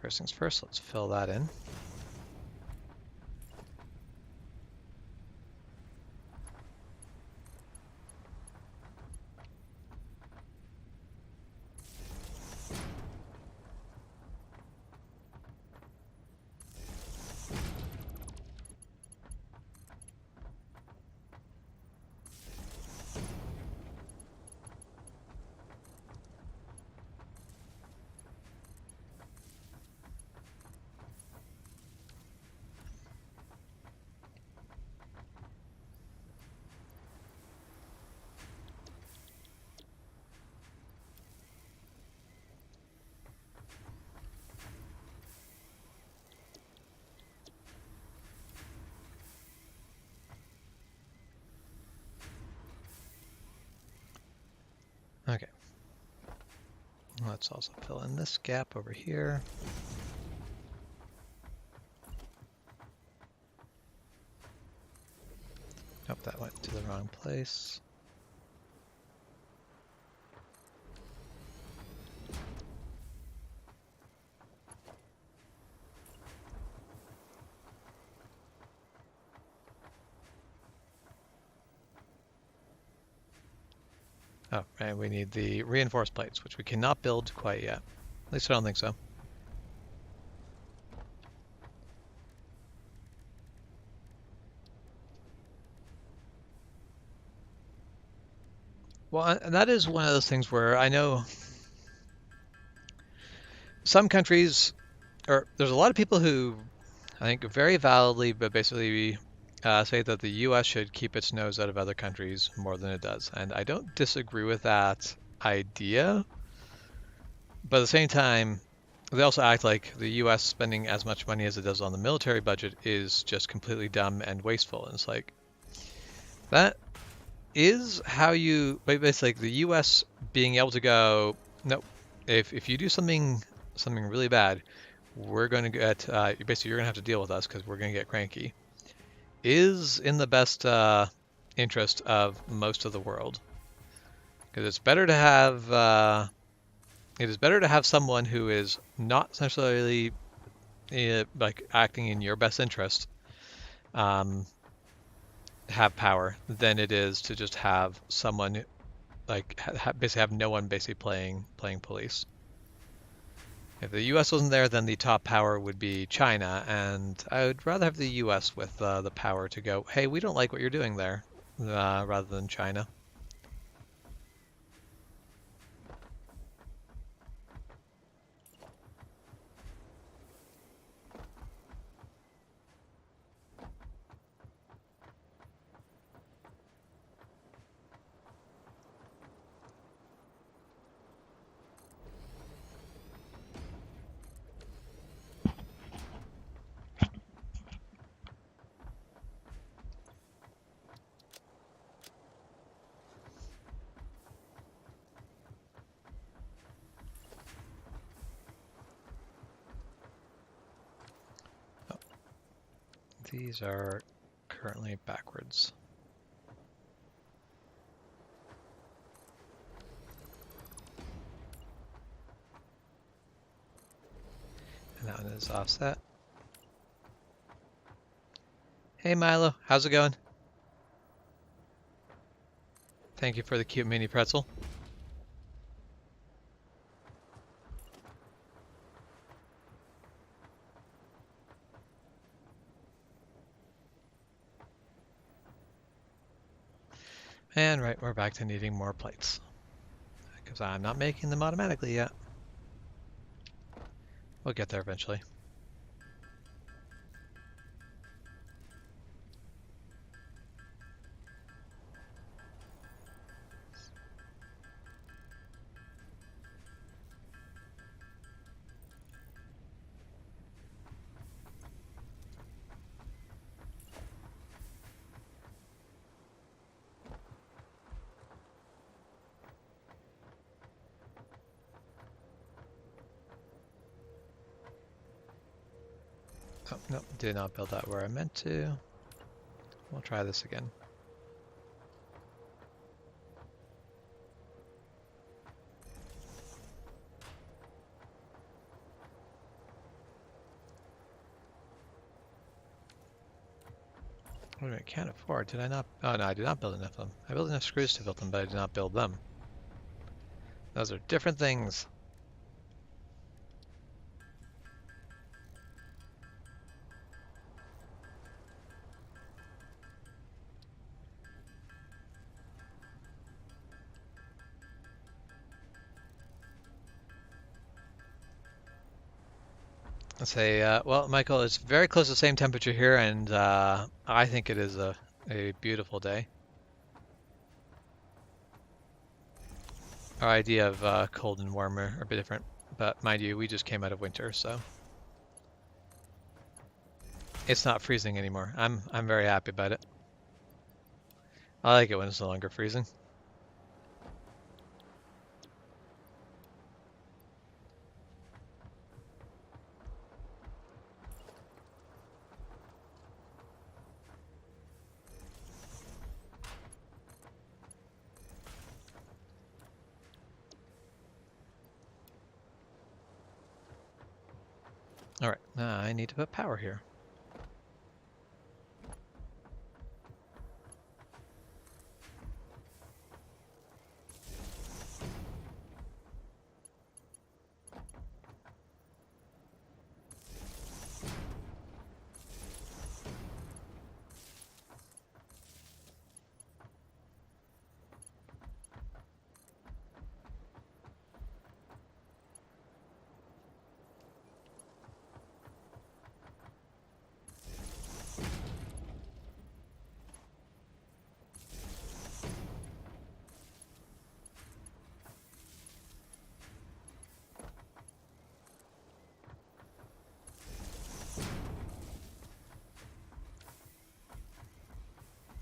First things first, let's fill that in. Okay. Let's also fill in this gap over here. Oh, that went to the wrong place. Oh, and we need the reinforced plates, which we cannot build quite yet. At least I don't think so. Well, and that is one of those things where I know some countries, or there's a lot of people who I think very validly, but basically say that the US should keep its nose out of other countries more than it does. And I don't disagree with that idea. But at the same time, they also act like the US spending as much money as it does on the military budget is just completely dumb and wasteful. And it's like, that is how you, basically the US being able to go, no, if you do something really bad, we're going to get, basically you're going to have to deal with us because we're going to get cranky, is in the best interest of most of the world. It is better to have someone who is not necessarily like acting in your best interest have power than it is to just have someone like basically have no one basically playing police. If the U.S. wasn't there, then the top power would be China, and I would rather have the U.S. with the power to go, hey, we don't like what you're doing there, rather than China. Oh, these are currently backwards. And that one is offset. Hey Milo, how's it going? Thank you for the cute mini pretzel. And right, we're back to needing more plates. Because I'm not making them automatically yet. We'll get there eventually. Oh, no, did not build that where I meant to. We'll try this again. What I can't afford. Did I not? Oh no, I did not build enough of them. I built enough screws to build them, but I did not build them. Those are different things. Let's say, well, Michael, it's very close to the same temperature here, and I think it is a beautiful day. Our idea of cold and warmer are a bit different, but mind you, we just came out of winter, so it's not freezing anymore. I'm very happy about it. I like it when it's no longer freezing. All right, now I need to put power here.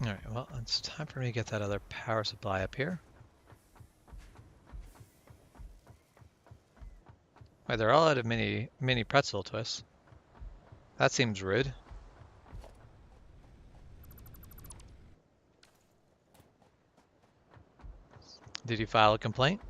All right, well, it's time for me to get that other power supply up here. Wait, they're all out of mini pretzel twists. That seems rude. Did you file a complaint?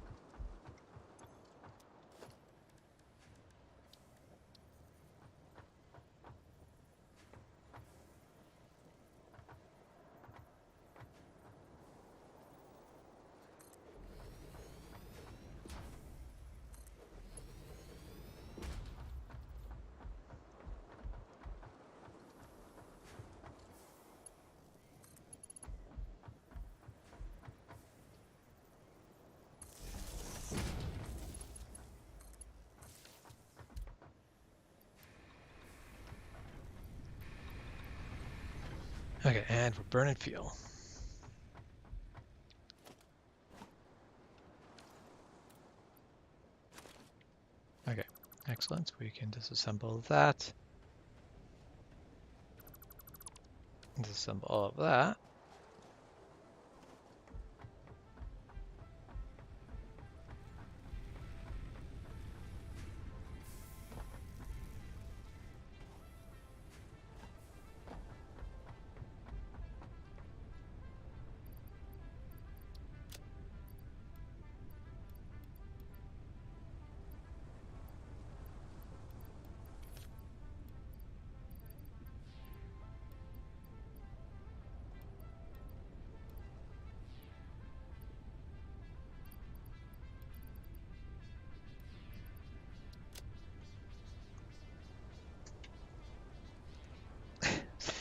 Okay, and we're burning fuel. Okay, excellent. We can disassemble that. Disassemble all of that.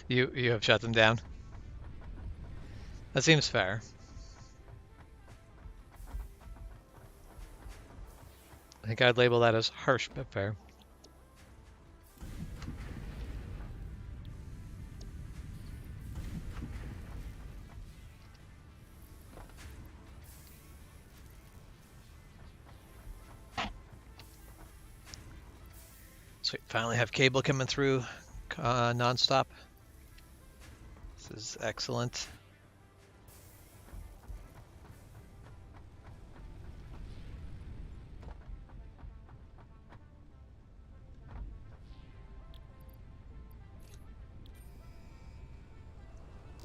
You have shut them down. That seems fair. I think I'd label that as harsh but fair. Sweet, finally have cable coming through non-stop. This is excellent.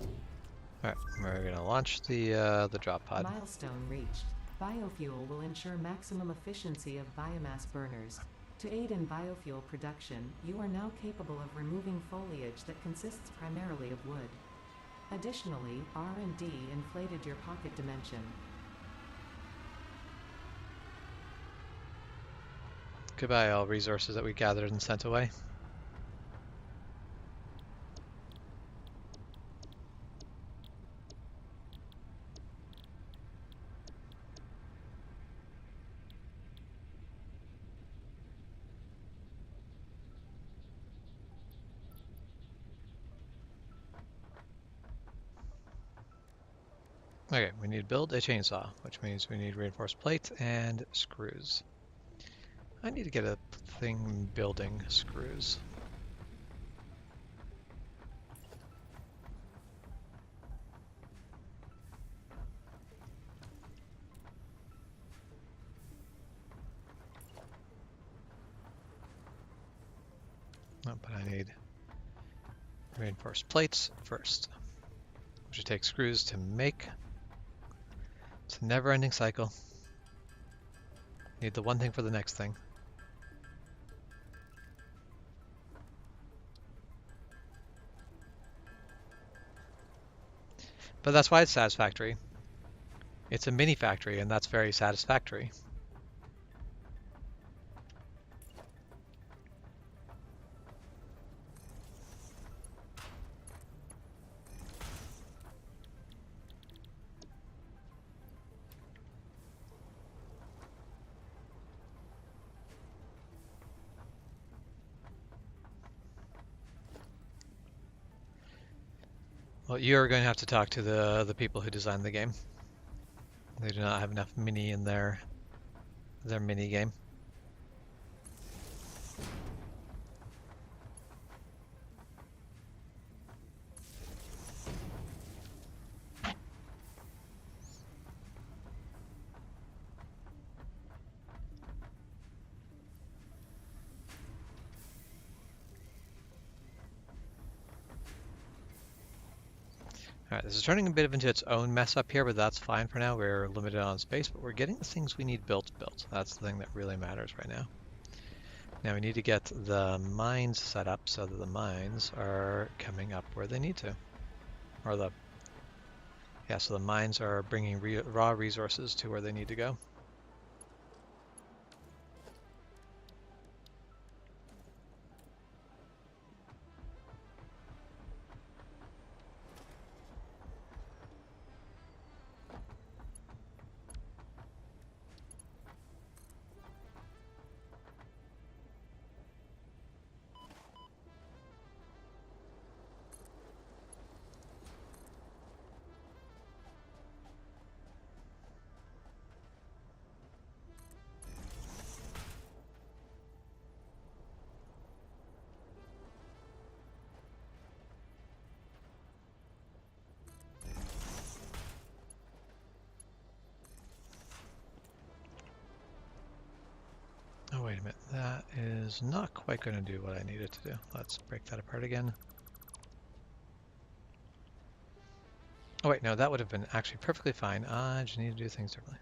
All right, we're gonna launch the drop pod. Milestone reached. Biofuel will ensure maximum efficiency of biomass burners. To aid in biofuel production, you are now capable of removing foliage that consists primarily of wood. Additionally, R&D inflated your pocket dimension. Goodbye, all resources that we gathered and sent away. Okay, we need to build a chainsaw, which means we need reinforced plates and screws. I need to get a thing building screws. Oh, but I need reinforced plates first, which would take screws to make. It's a never-ending cycle. Need the one thing for the next thing. But that's why it's satisfactory. It's a mini factory, and that's very satisfactory. Well, you're going to have to talk to the people who designed the game. They do not have enough mini in their mini game. Alright, this is turning a bit into its own mess up here, but that's fine for now. We're limited on space, but we're getting the things we need built. That's the thing that really matters right now. Now we need to get the mines set up so that the mines are coming up where they need to. So the mines are bringing raw resources to where they need to go. Oh, wait a minute. That is not quite going to do what I need it to do. Let's break that apart again. Oh, wait, no, that would have been actually perfectly fine. I just need to do things differently.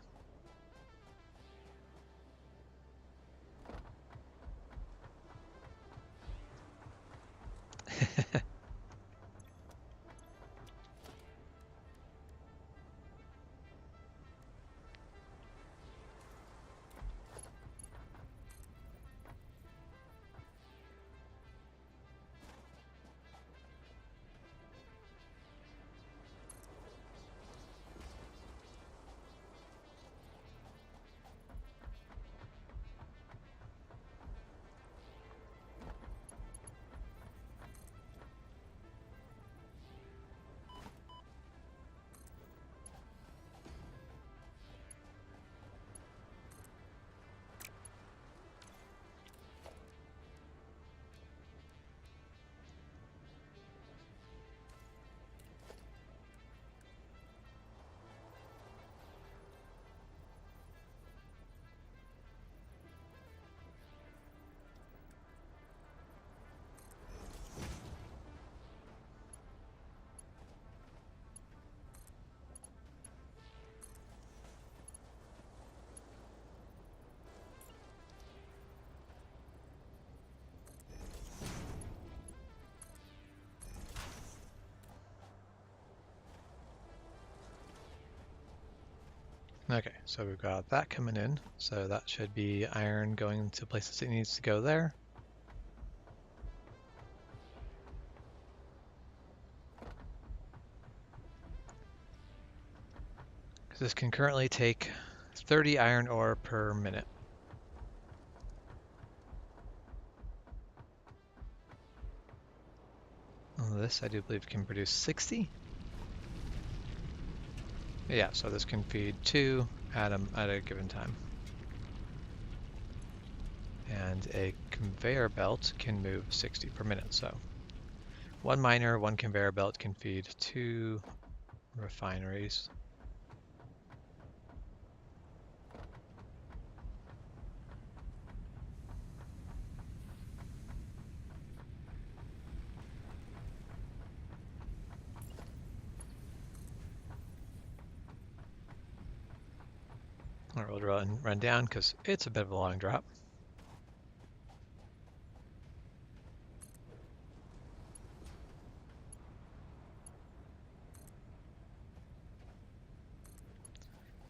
Okay, so we've got that coming in. So that should be iron going to places it needs to go there. Because this can currently take 30 iron ore per minute. This, I do believe, can produce 60. Yeah, so this can feed 2 at a given time. And a conveyor belt can move 60 per minute. So 1 miner, 1 conveyor belt can feed 2 refineries. Alright, we'll run down because it's a bit of a long drop.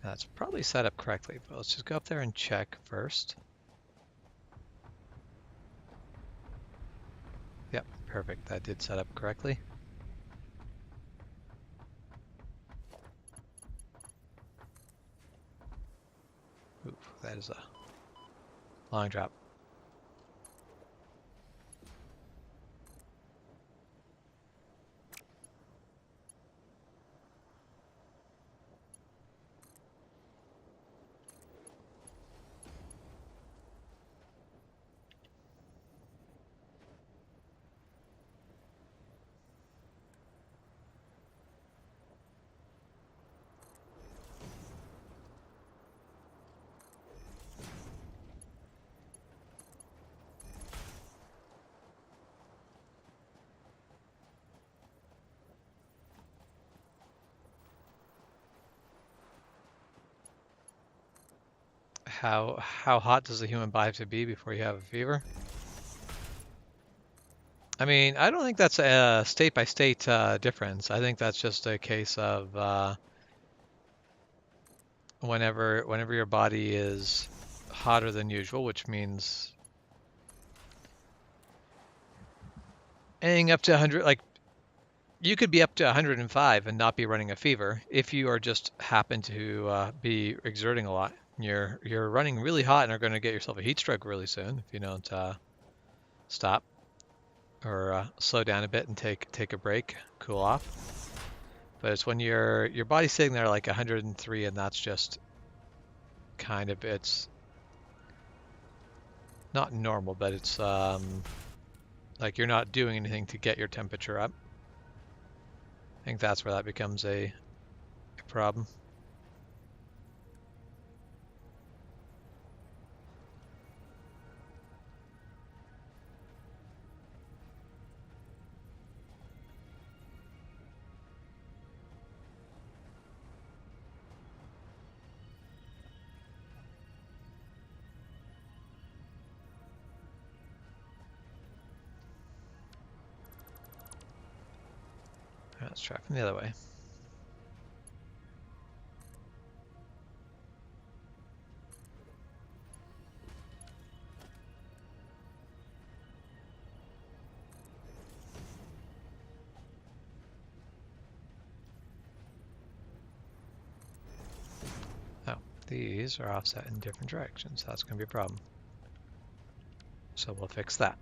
That's probably set up correctly, but let's just go up there and check first. Yep, perfect. That did set up correctly. Ooh, that is a long drop. how hot does the human body have to be before you have a fever? I mean, I don't think that's a state by state difference. I think that's just a case of whenever your body is hotter than usual, which means anything up to 100, like you could be up to 105 and not be running a fever if you are just happen to be exerting a lot. You're running really hot and are going to get yourself a heat stroke really soon if you don't stop or slow down a bit and take a break, cool off. But it's when your body's sitting there like 103 and that's just kind of it's not normal, but it's like you're not doing anything to get your temperature up. I think that's where that becomes a problem. Let's try from the other way. Oh, these are offset in different directions. That's going to be a problem. So we'll fix that.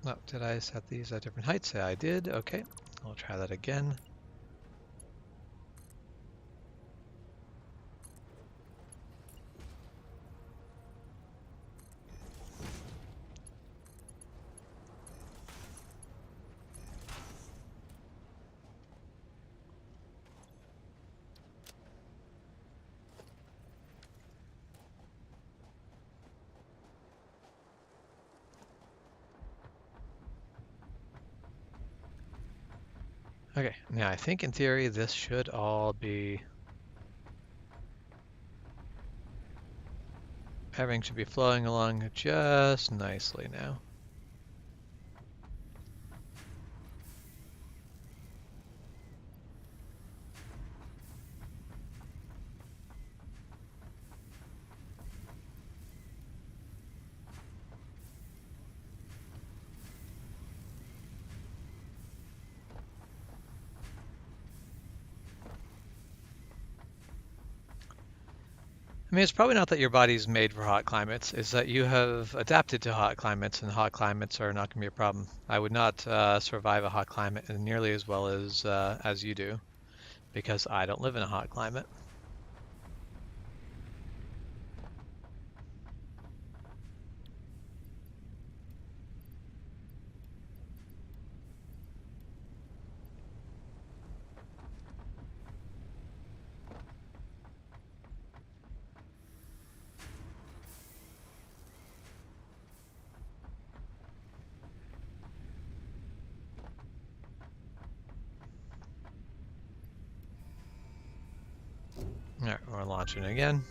Oh, did I set these at different heights? Yeah, I did. Okay, I'll try that again. Okay, now I think in theory this should all be everything should be flowing along just nicely now. I mean, it's probably not that your body's made for hot climates, it's that you have adapted to hot climates, and hot climates are not going to be a problem. I would not survive a hot climate nearly as well as you do, because I don't live in a hot climate. All right, we're launching again.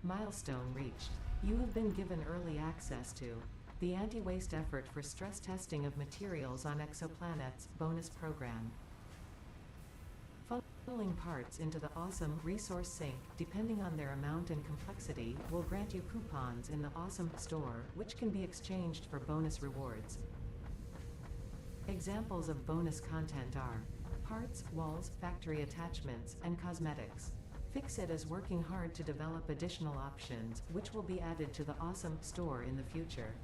Milestone reached. You have been given early access to the Anti-Waste Effort for Stress Testing of Materials on Exoplanets bonus program. Funneling parts into the Awesome Resource Sink, depending on their amount and complexity, will grant you coupons in the Awesome store, which can be exchanged for bonus rewards. Examples of bonus content are parts, walls, factory attachments, and cosmetics. Fixit is working hard to develop additional options, which will be added to the Awesome store in the future.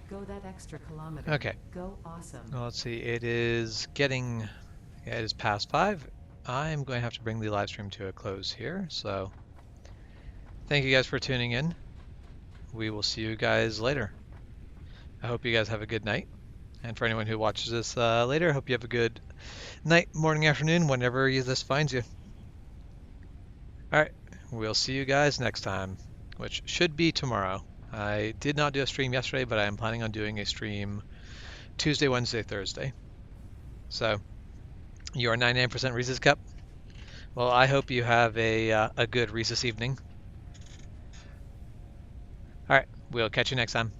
Go that extra kilometer. Okay. Go awesome. Well, let's see. It is getting, yeah, it is past 5. I'm going to have to bring the live stream to a close here. So thank you guys for tuning in. We will see you guys later. I hope you guys have a good night. And for anyone who watches this later, I hope you have a good night, morning, afternoon, whenever this finds you. All right, we'll see you guys next time, which should be tomorrow. I did not do a stream yesterday, but I am planning on doing a stream Tuesday, Wednesday, Thursday. So your 99% Reese's Cup. Well, I hope you have a good Reese's evening. All right, we'll catch you next time.